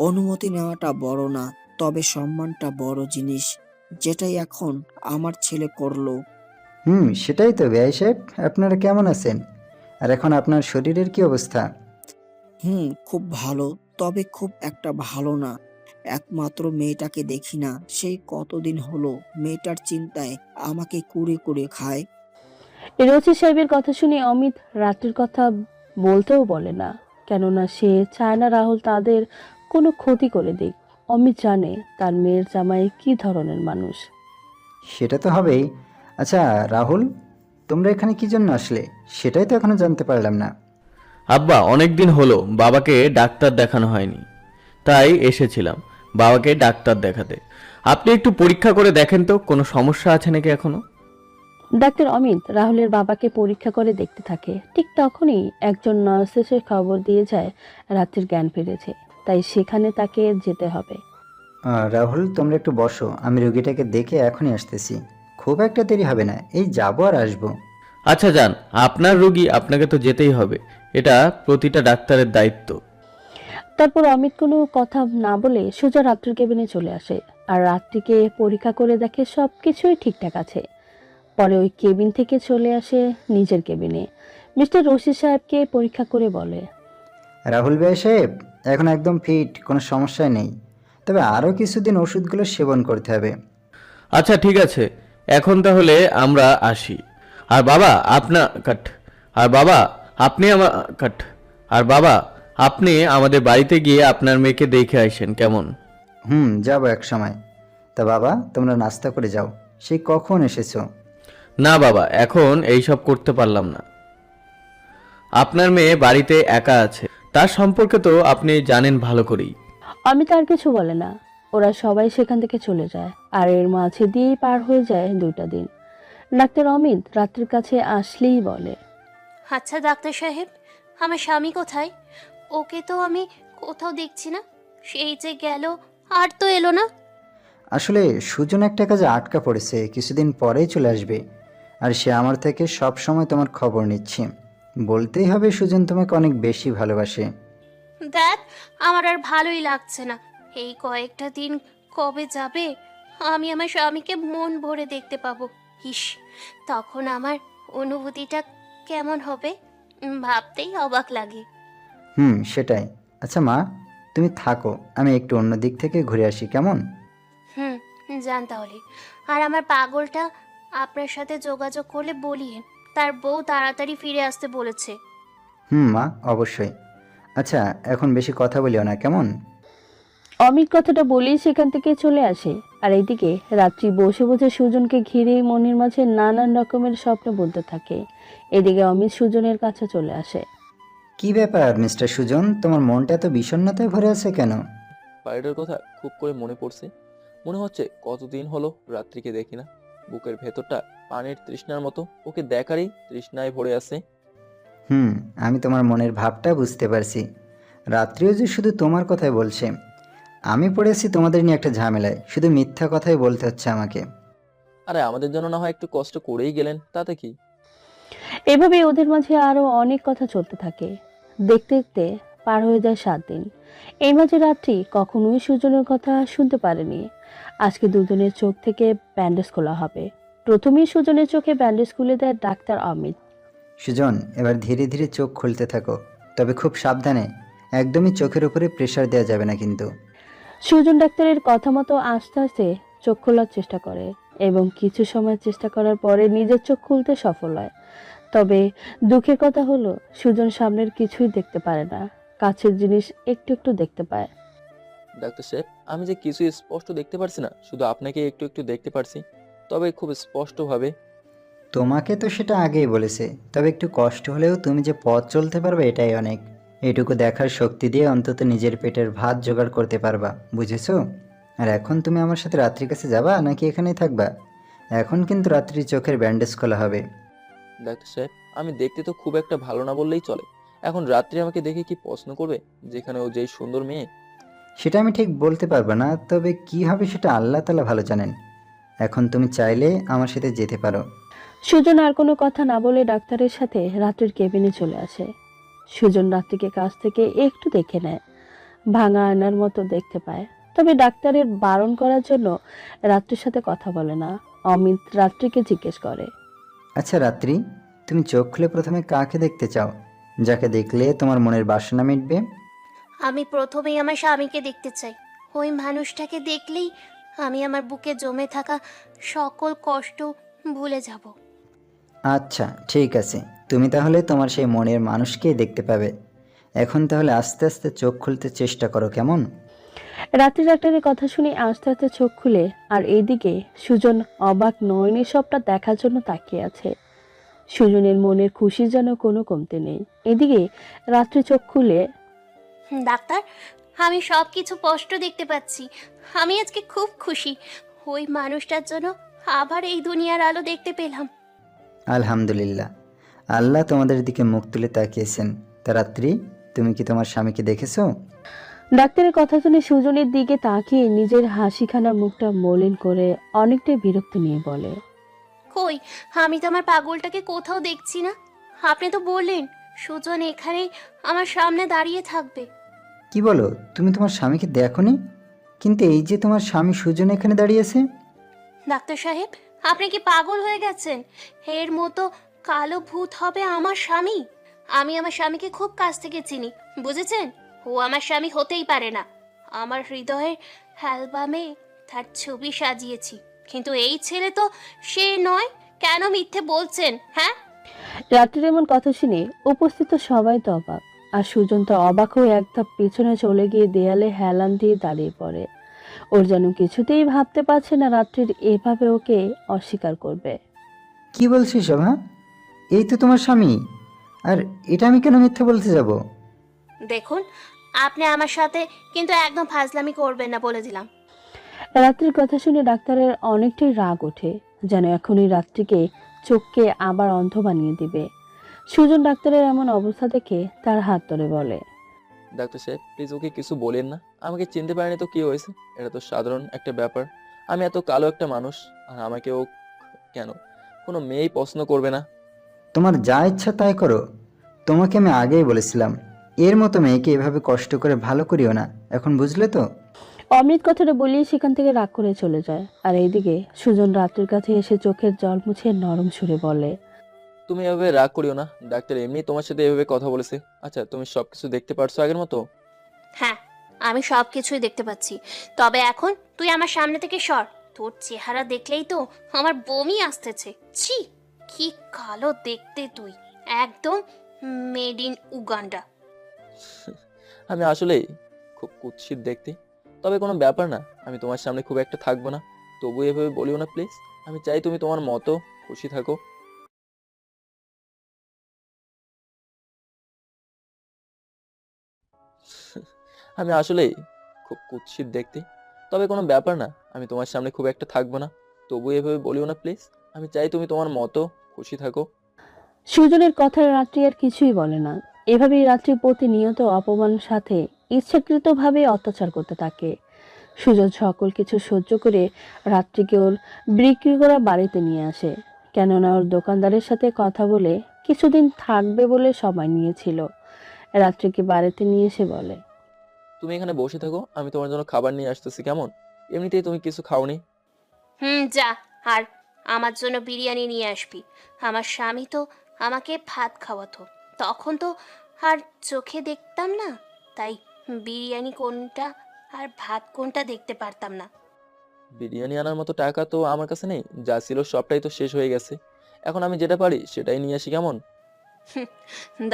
অনুমতি নেওয়াটা বড় না, তবে সম্মানটা বড় জিনিস, যেটাই এখন আমার ছেলে করলো। সেটাই তো বেয়াই সাহেব। আপনারা কেমন আছেন? আর এখন আপনার শরীরের কি অবস্থা? খুব ভালো, তবে খুব একটা ভালো না। একমাত্র মেয়েটাকে দেখি না, সেই কতদিন হলো। মেয়েটার চিন্তায় আমাকে কুরে কুরে খায়। রচি সাহেবের কথা শুনে অমিত রাত্রির কথা বলতেও বলে না, কেননা সে চায় না রাহুল তাদের কোনো ক্ষতি করে দিক। অমিত জানে তার মেয়ের জামাই কি ধরনের মানুষ। সেটা তো হবেই। আচ্ছা রাহুল, তোমরা এখানে কি জন্য আসলে সেটাই তো এখনো জানতে পারলাম না। আব্বা, অনেক দিন হলো বাবাকে ডাক্তার দেখানো হয়নি, তাই এসেছিলাম বাবাকে ডাক্তার দেখাতে। আপনি একটু পরীক্ষা করে দেখেন তো কোনো সমস্যা আছে নাকি এখনো। ডাক্তার অমিত রাহুলের বাবাকে পরীক্ষা করে দেখতে থাকে। ঠিক তখনই একজন নার্স এসে খবর দিয়ে যায় রাত্রির জ্ঞান ফিরেছে, তাই সেখানে তাকে যেতে হবে। রাহুল, তোমরা একটু বসো, আমি রোগীটাকে দেখে এখনই আসতেছি। খুব একটা দেরি হবে না, এই যাবো আর আসবো। আচ্ছা যান, আপনার রোগী, আপনাকে তো যেতেই হবে, এটা প্রতিটা ডাক্তারের দায়িত্ব। তারপর অমিত কোনো কথা না বলে সোজা রাত্রির কেবিনে চলে আসে। আর রাত্রিকে পরীক্ষা করে দেখে সবকিছুই ঠিকঠাক আছে। পরে ওই কেবিন থেকে চলে আসে নিজের কেবিনে। মিস্টার রশিদ সাহেবকে পরীক্ষা করে বলে, রাহুল ভাই সাহেব এখন একদম ফিট, কোনো সমস্যা নেই। তবে আরও কিছুদিন ওষুধগুলো সেবন করতে হবে। আচ্ছা ঠিক আছে, এখন তাহলে আমরা আসি। আর বাবা আপনার কাট আর বাবা আপনি আমার কাট আর বাবা আপনি আমাদের বাড়িতে গিয়ে আপনার মেয়েকে দেখে আসেন কেমন। যাবো এক সময়। তা বাবা, তোমরা নাস্তা করে যাও, সেই কখন এসেছো? না বাবা, এখন এইসব করতে পারলাম না। আপনার মেয়ে বাড়িতে একা আছে, তার সম্পর্কে তো আপনি জানেন ভালো করেই। অমিত আর কিছু বলে না। ওরা সবাই সেখান থেকে চলে যায়। আর এর মাঝে দিয়েই পার হয়ে যায় 2টা দিন। ডাক্তার অমিত রাত্রির কাছে আসলেই বলে, আচ্ছা ডাক্তার সাহেব, আমার স্বামী কোথায়? ওকে তো আমি কোথাও দেখছি না। সেই যে গেল, আর তো এলো না। আসলে সুজন একটা কাজে আটকা পড়েছে, কিছুদিন পরেই চলে আসবে। আর সে আমার থেকে সব সময় তোমার খবর নিচ্ছে। বলতেই হবে সুজন তোমাকে অনেক বেশি ভালোবাসে। দেখ, আমার আর ভালোই লাগছে না। এই কয়েকটা দিন কবে যাবে আমি আমার স্বামীকে মন ভরে দেখতে পাবো? ইস, তখন আমার অনুভূতিটা কেমন হবে ভাবতেই অবাক লাগে। সেটাই। আচ্ছা মা, তুমি থাকো, আমি একটু অন্য দিক থেকে ঘুরে আসি, কেমন? হুম, যান তাহলে। আর আমার পাগলটা আপনার সাথে যোগাযোগ করলে বলিয়ে, তার বউ তাড়াতাড়ি ফিরে আসতে বলেছে। মা, অবশ্যই। আচ্ছা এখন বেশি কথা বলিও না, কেমন? অমিত কথাটা বলেই সেখান থেকে চলে আসে। আর এইদিকে রাত্রি বসে বসে সুজনকে ঘিরে মনের মাঝে নানান রকমের স্বপ্ন বলতে থাকে। এদিকে অমিত সুজনের কাছে চলে আসে। কি ব্যাপার মিস্টার সুজন, তোমার মনটা এত বিষণ্ণতায় ভরে আছে কেন? বাড়িটার কথা খুব করে মনে পড়ছে। মনে হচ্ছে কতদিন হলো রাত্রিকে দেখি না। বুকের ভেতরটা পানির তৃষ্ণার মতো, ওকে দেখারই তৃষ্ণায় ভরে আছে। আমি তোমার মনের ভাবটা বুঝতে পারছি। রাত্রিও যে শুধু তোমার কথাই বলছে। আমি পড়েছি তোমাদের নিয়ে একটা ঝামেলায়, শুধু মিথ্যা কথাই বলতে হচ্ছে আমাকে। আরে আমাদের জন্য না হয় একটু কষ্ট করেই গেলেন, তাতে কি। এভাবে ওদের মাঝে আরো অনেক কথা চলতে থাকে। দেখতে দেখতে পার হয়ে যায় 7 দিন। এই মাঝে রাত্রি কখনোই সুজনের কথা শুনতে পারেনি। আজকে দুজনের চোখ থেকে ব্যান্ডেজ খোলা হবে। প্রথমেই সুজনের চোখে ব্যান্ডেজ খুলে দেয় ডাক্তার অমিত। সুজন, এবার ধীরে ধীরে চোখ খুলতে থাকো, তবে খুব সাবধানে। একদমই চোখের উপরে প্রেশার দেওয়া যাবে না কিন্তু। সুজন ডাক্তারের কথা মতো আস্তে আস্তে চোখ খোলার চেষ্টা করে এবং কিছু সময় চেষ্টা করার পরে নিজের চোখ খুলতে সফল হয়। তবে দুঃখের কথা হলো সুজন সামনের কিছুই দেখতে পারে না, কাছের জিনিস একটু একটু দেখতে পায়। ডাক্তার সাহেব, আমি যে কিছু স্পষ্ট দেখতে পারছি না, শুধু আপনাকে একটু একটু দেখতে পারছি, তবে খুব স্পষ্টভাবে। তোমাকে তো সেটা আগেই বলেছে, তবে একটু কষ্ট হলেও তুমি যে পথ চলতে পারবে এটাই অনেক। এটুকু দেখার শক্তি দিয়ে অন্তত নিজের পেটের ভাত জোগাড় করতে পারবা, বুঝেছো? আর এখন তুমি আমার সাথে রাত্রির কাছে যাবা নাকি এখানেই থাকবা? এখন কিন্তু রাত্রির চোখের ব্যান্ডেজ খোলা হবে। ডাক্তার সাহেব, আমি দেখতে তো খুব একটা ভালো না বললেই চলে। এখন রাত্রে আমাকে দেখে কি প্রশ্ন করবে, যেখানে ও যেই সুন্দর মেয়ে? সেটা আমি ঠিক বলতে পারবো না, তবে কি হবে সেটা আল্লাহ তাআলা ভালো জানেন। এখন তুমি চাইলে আমার সাথে যেতে পারো। সুজন আর কোনো কথা না বলে ডাক্তারের সাথে রাত্রির কেবিনে চলে আসে। সুজন রাত্রিকে কাছ থেকে একটু দেখে নেয়, ভাঙা আয়নার মতো দেখতে পায়। তবে ডাক্তারের বারণ করার জন্য রাত্রির সাথে কথা বলে না। অমিত রাত্রিকে জিজ্ঞেস করে, আচ্ছা রাত্রি, তুমি চোখ খুলে প্রথমে কাকে দেখতে চাও, যাকে দেখলে তোমার মনের বাসনা মিটবে? আমি প্রথমেই আমার স্বামীকে দেখতে চাই। ওই মানুষটাকে দেখলেই আমি আমার বুকে জমে থাকা সকল কষ্ট ভুলে যাব। আচ্ছা ঠিক আছে, তুমি তাহলে তোমার সেই মনের মানুষকেই দেখতে পাবে। এখন তাহলে আস্তে আস্তে চোখ খুলতে চেষ্টা করো, কেমন? রাত্রি ডাক্তারের কথা শুনে আস্তে আস্তে চোখ খুলে, আর এইদিকে সুজন অবাক নয়নে সবটা দেখার জন্য তাকিয়ে আছে। সুজনের মনের খুশি যেন কোনো কমতে নেই। এদিকে রাত্রি চোখ খুলে, ডাক্তার, আমি সব কিছু স্পষ্ট দেখতে পাচ্ছি। আমি আজকে খুব খুশি। ওই মানুষটার জন্য আবার এই দুনিয়ার আলো দেখতে পেলাম। আলহামদুলিল্লাহ, আল্লাহ তোমাদের দিকে মুখ তুলে তাকিয়েছেন। তা রাত্রি, তুমি কি তোমার স্বামীকে দেখেছো? ডাক্তারের কথা শুনে সুজনের দিকে তাকিয়ে নিজের হাসিখানা মুখটা মলিন করে অনেকটাই বিরক্তি নিয়ে বলে, কই, আমি তো আমার পাগলটাকে কোথাও দেখছি না। আপনি তো বললেন সুজন এখানেই আমার সামনে দাঁড়িয়ে থাকবে। কি বলো, তুমি তোমার স্বামীকে দেখোনি? কিন্তু এই যে তোমার স্বামী সুজন এখানে দাঁড়িয়েছে। ডাক্তার সাহেব, আপনি কি পাগল হয়ে গেছেন? এর মতো কালো ভূত হবে আমার স্বামী? আমি আমার স্বামীকে খুব কাছ থেকে চিনি, বুঝেছেন? ও আমার স্বামী হতেই পারে না। আমার হৃদয়ের অ্যালবামে তার ছবি সাজিয়েছি, কিন্তু এই ছেলে তো সে নয়। কেন মিথ্যে বলছেন, হ্যাঁ? রাত্রির এমন কথা শুনে উপস্থিত সবাই তো অবাক, আর সুজন তো অবাক হয়ে এক ধাপ পিছনে চলে গিয়ে দেয়ালে হেলান দিয়ে দাঁড়িয়ে পড়ে। ওর যেন কিছুতেই ভাবতে পারছে না রাত্রির এভাবে ওকে অস্বীকার করবে। কি বলছিস শোভা? এই তো তোমার স্বামী। আর এটা আমি কেন মিথ্যা বলতে যাব? দেখুন, আপনি আমার সাথে কিন্তু একদম ফাজলামি করবেন না, বলে দিলাম। রাত্রির কথা শুনে ডাক্তারের অনেকটাই রাগ ওঠে, যেন এখনই রাত্রিকে চোখকে আবার অন্ধ বানিয়ে দিবে। সুজন ডাক্তারের এমন অবস্থা দেখে তার হাত ধরে বলে, ডাক্তার সাহেব, প্লিজ ওকে কিছু বলেন না। আমাকে চিনতে পারেনি তো কি হয়েছে? এটা তো সাধারণ একটা ব্যাপার। আমি এত কালো একটা মানুষ, আর আমাকে ও কেন কোনো মেয়েই পছন্দ করবে না? তোমার যা ইচ্ছা তাই করো। তোমাকে আমি আগেই বলেছিলাম, এর মতো মেয়েকে এভাবে কষ্ট করে ভালো করিও না। এখন বুঝলে তো? অমৃত কথাটা বলিয়ে সেখান থেকে রাগ করে চলে যায়। আর এইদিকে সুজন রাত্রির কাছে এসে চোখের জল মুছে নরম সুরে বলে, তুমি এভাবে রাগ করিও না। ডাক্তার এমনি তোমার সাথে এভাবে কথা বলেছে। আচ্ছা, তুমি সবকিছু দেখতে পারছো আগের মতো? হ্যাঁ, আমি সব কিছুই দেখতে পাচ্ছি। তবে এখন তুই আমার সামনে থেকে সর। তোর চেহারা দেখলেই তো আমার বমি আসতেছে। ছি, কি কালো দেখতে তুই, একদম মেড ইন উগান্ডা। আমি আসলেই খুব কুৎসিত দেখতে, তবে কোনো ব্যাপার না। আমি তোমার সামনে খুব একটা থাকবো না, তবু এভাবে বলিও না প্লিজ। আমি চাই তুমি তোমার মতো খুশি থাকো। আমি আসলেই খুব কুৎসিত দেখতে, তবে কোনো ব্যাপার না। আমি তোমার সামনে খুব একটা থাকবো না, তবু এভাবে বলিও না প্লিজ। আমি চাই তুমি তোমার মতো খুশি থাকো। সুজনের কথায় রাত্রি আর কিছুই বলে না। এভাবেই রাত্রি প্রতিনিয়ত অপমানের সাথে ইচ্ছাকৃতভাবে অত্যাচার করতে থাকে। সুজন সকল কিছু সহ্য করে রাত্রিকে ওর বিক্রি করা বাড়িতে নিয়ে আসে, কেননা ওর দোকানদারের সাথে কথা বলে কিছুদিন থাকবে বলে সময় নিয়েছিল। রাত্রিকে বাড়িতে নিয়ে এসে বলে, তুমি এখানে বসে থাকো, আমি তোমার জন্য খাবার নিয়ে আসতেছি, কেমন? এমনিতেই তুমি কিছু খাওনি। যা, আর আমার জন্য বিরিয়ানি নিয়ে আসবি। আমার স্বামী তো আমাকে ভাত খাওয়াতো, তখন তো আর চোখে দেখতাম না। তাই বিরিয়ানি কোনটা আর ভাত কোনটা দেখতে পারতাম না। বিরিয়ানি আনার মতো টাকা তো আমার কাছে নেই, যা ছিল সবটাই তো শেষ হয়ে গেছে। এখন আমি যেটা পারি সেটাই নিয়ে আসি, কেমন? হুম,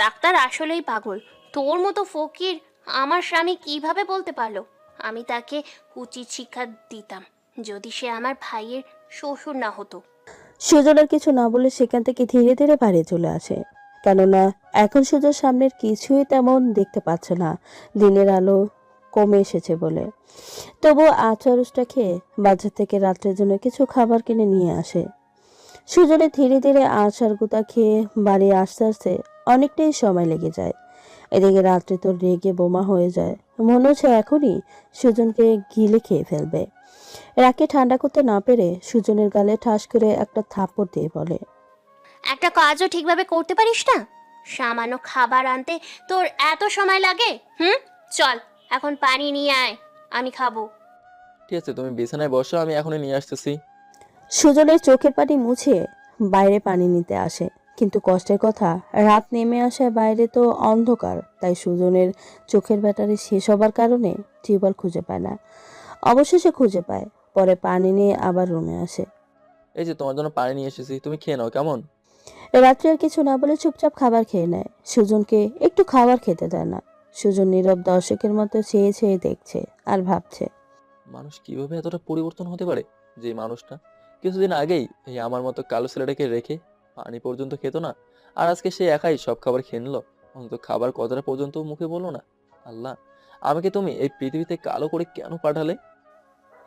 ডাক্তার আসলেই পাগল। তোর মতো ফকির আমার স্বামী কিভাবে বলতে পারলো? আমি তাকে উচিত শিক্ষা দিতাম যদি সে আমার ভাইয়ের শ্বশুর না হতো। সুজন আর কিছু না বলে সেখান থেকে ধীরে ধীরে বাড়ি চলে আসে, কেননা এখন সুজন সামনের কিছুই তেমন দেখতে পাচ্ছে না, দিনের আলো কমে এসেছে বলে। তবুও আচারসটা খেয়ে বাজার থেকে রাত্রের জন্য কিছু খাবার কিনে নিয়ে আসে। সুজনের ধীরে ধীরে আচার গুতা খেয়ে বাড়ি আসতে আসতে অনেকটাই সময় লেগে যায়। এদিকে রাত্রে তো রেগে বোমা হয়ে যায়, মনে হচ্ছে এখনই সুজনকে গিলে খেয়ে ফেলবে। রাকে ঠান্ডা করতে না পেরে সুজনের গালে ঠাস করে একটা থাপ্পড় দিয়ে বলে, একটা কাজও ঠিকভাবে করতে পারিস না? সামান্য খাবার আনতে তোর এত সময় লাগে? চল এখন পানি নিয়ে আয়, আমি খাবো। ঠিক আছে, তুমি বিছানায় বসো, আমি এখনই নিয়ে আসতেছি। সুজনের চোখের পানি মুছে বাইরে পানি নিতে আসে, কিন্তু কষ্টের কথা, রাত নেমে আসায় বাইরে তো অন্ধকার, তাই সুজনের চোখের ব্যাটারি শেষ হবার কারণে টিউবওয়েল খুঁজে পায় না। অবশেষে খুঁজে পায়, পরে পানি নিয়ে আবার রুমে আসে। এই যে তোমার জন্য পানি নিয়ে এসেছি, তুমি খেয়ে নাও, কেমন? রাত্রে আর কিছু না বলে চুপচাপ খাবার খেয়ে নেয়, সুজনকে একটু খাবার খেতে দেয় না। সুজন নীরব দর্শকের মতো চেয়ে চেয়ে দেখছে আর ভাবছে, মানুষ কিভাবে এতটা পরিবর্তন হতে পারে? যে মানুষটা কিছুদিন আগেই এই আমার মতো কালো ছেলেটাকে রেখে পানি পর্যন্ত খেত না, আর আজকে সে একাই সব খাবার খেয়ে নিল, অন্তত খাবার কথাটা পর্যন্ত মুখে বললো না। আল্লাহ, আমাকে তুমি এই পৃথিবীতে কালো করে কেন পাঠালে?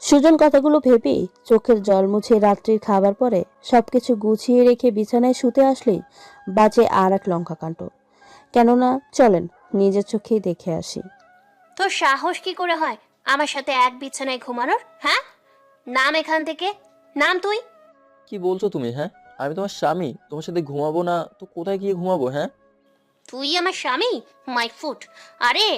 সুজন কথাগুলো ভেবেই চোখের জল মুছে রাত্রির খাবার পরে সবকিছু গুছিয়ে রেখে বিছানায় শুতে আসলেই বাজে আর এক লঙ্কা কাণ্ড। কেননা চলেন নিজের চোখেই দেখে আসি। তোর সাহস কি করে হয় আমার সাথে এক বিছানায় ঘুমানোর? হ্যাঁ, নাম এখান থেকে, নাম তুই। কি বলছো তুমি? হ্যাঁ, আমি তোমার স্বামী, তোমার সাথে ঘুমাবো না তো কোথায় গিয়ে ঘুমাবো? হ্যাঁ, তুই আমার স্বামী? My foot. আরে,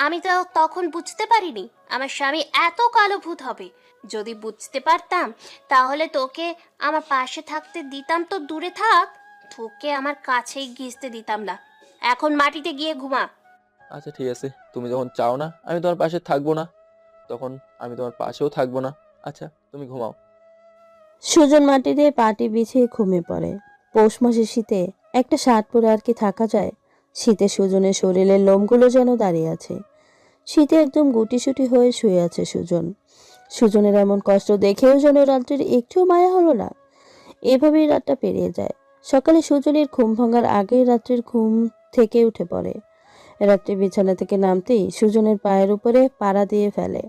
আমি তো তখন বুঝতে পারিনি আমার স্বামী এত কালো ভূত হবে। যদি বুঝতে পারতাম তাহলে তোকে আমার পাশে থাকতে দিতাম তো দূরে থাক, তোকে আমার কাছেই ঘিসতে দিতাম না। এখন মাটিতে গিয়ে ঘুমা। আচ্ছা ঠিক আছে, তুমি যখন চাও না আমি তোমার পাশে থাকবো না, তখন আমি তোমার পাশেও থাকবো না। আচ্ছা, তুমি ঘুমাও। সুজন মাটি দিয়ে পাটি বিছিয়ে ঘুমিয়ে পড়ে। পৌষ মাসের শীতে একটা শার্ট পরে আর কি থাকা যায়? শীতে সুজনের শরীরের লোমগুলো যেন দাঁড়িয়ে আছে। শীতে একদম গুটিসুটি হয়ে শুয়ে আছে সুজন। সুজনের এমন কষ্ট দেখেও যেন রাত্রির একটু মায়া হলো না। এভাবেই রাতটা পেরিয়ে যায়। সকালে সুজনের ঘুম ভাঙার আগেই রাত্রির ঘুম থেকে উঠে পড়ে। রাত্রি বিছানা থেকে নামতেই সুজনের পায়ের উপরে পাড়া দিয়ে ফেলে।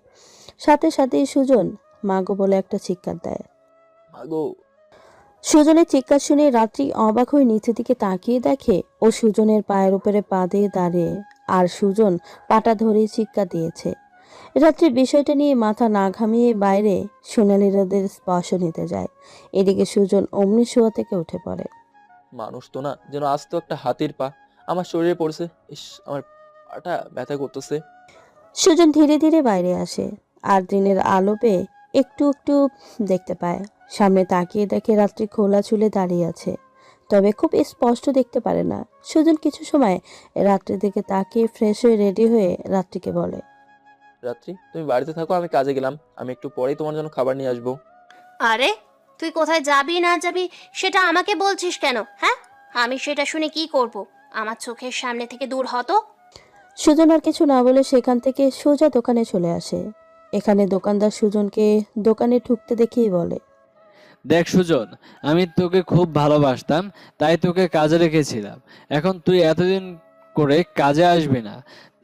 সাথে সাথেই সুজন মাগো বলে একটা চিৎকার দেয়। মাগো! সুজনের চিৎকার শুনে রাত্রি অবাক হয়ে নিচের দিকে তাকিয়ে দেখে ও সুজনের পায়ের উপরে পা দিয়ে দাঁড়িয়ে, আর সুজন পাটা ধরে চিৎকার দিয়েছে। রাত্রি বিষয়টা নিয়ে মাথা না ঘামিয়ে বাইরে সোনালি রোদের স্পর্শ নিতে যায়। এদিকে সুজন অমনি শোয়া থেকে উঠে পড়ে। মানুষ তো না, যেন আজ তো একটা হাতির পা আমার শরীরে পড়ছে। ইস, আমার পাটা ব্যথা করতেছে। সুজন ধীরে ধীরে বাইরে আসে আর দিনের আলো পেয়ে একটু একটু দেখতে পায়। সামনে তাকিয়ে দেখে রাত্রি খোলা চুলে দাঁড়িয়ে আছে, তবে খুব স্পষ্ট দেখতে পারে না। সুজন কিছু সময় রাত্রির দিকে তাকিয়ে ফ্রেশ হয়ে রেডি হয়ে রাত্রিকে বলে, রাত্রি, তুমি বাড়িতে থাকো, আমি কাজে গেলাম, আমি একটু পরেই তোমার জন্য খাবার নিয়ে আসবো। আরে, তুই কোথায় যাবি না যাবি সেটা আমাকে বলছিস কেন? হ্যাঁ, আমি সেটা শুনে কি করব? আমার চোখের সামনে থেকে দূর হতো। সুজন আর কিছু না বলে সেখান থেকে সোজা দোকানে চলে আসে। এখানে দোকানদার সুজনকে দোকানে ঢুকতে দেখেই বলে, দেখ সুজন, আমি তোকে খুব ভালোবাসতাম, তাই তোকে কাজে রেখেছিলাম। এখন তুই এতদিন করে কাজে আসবি না,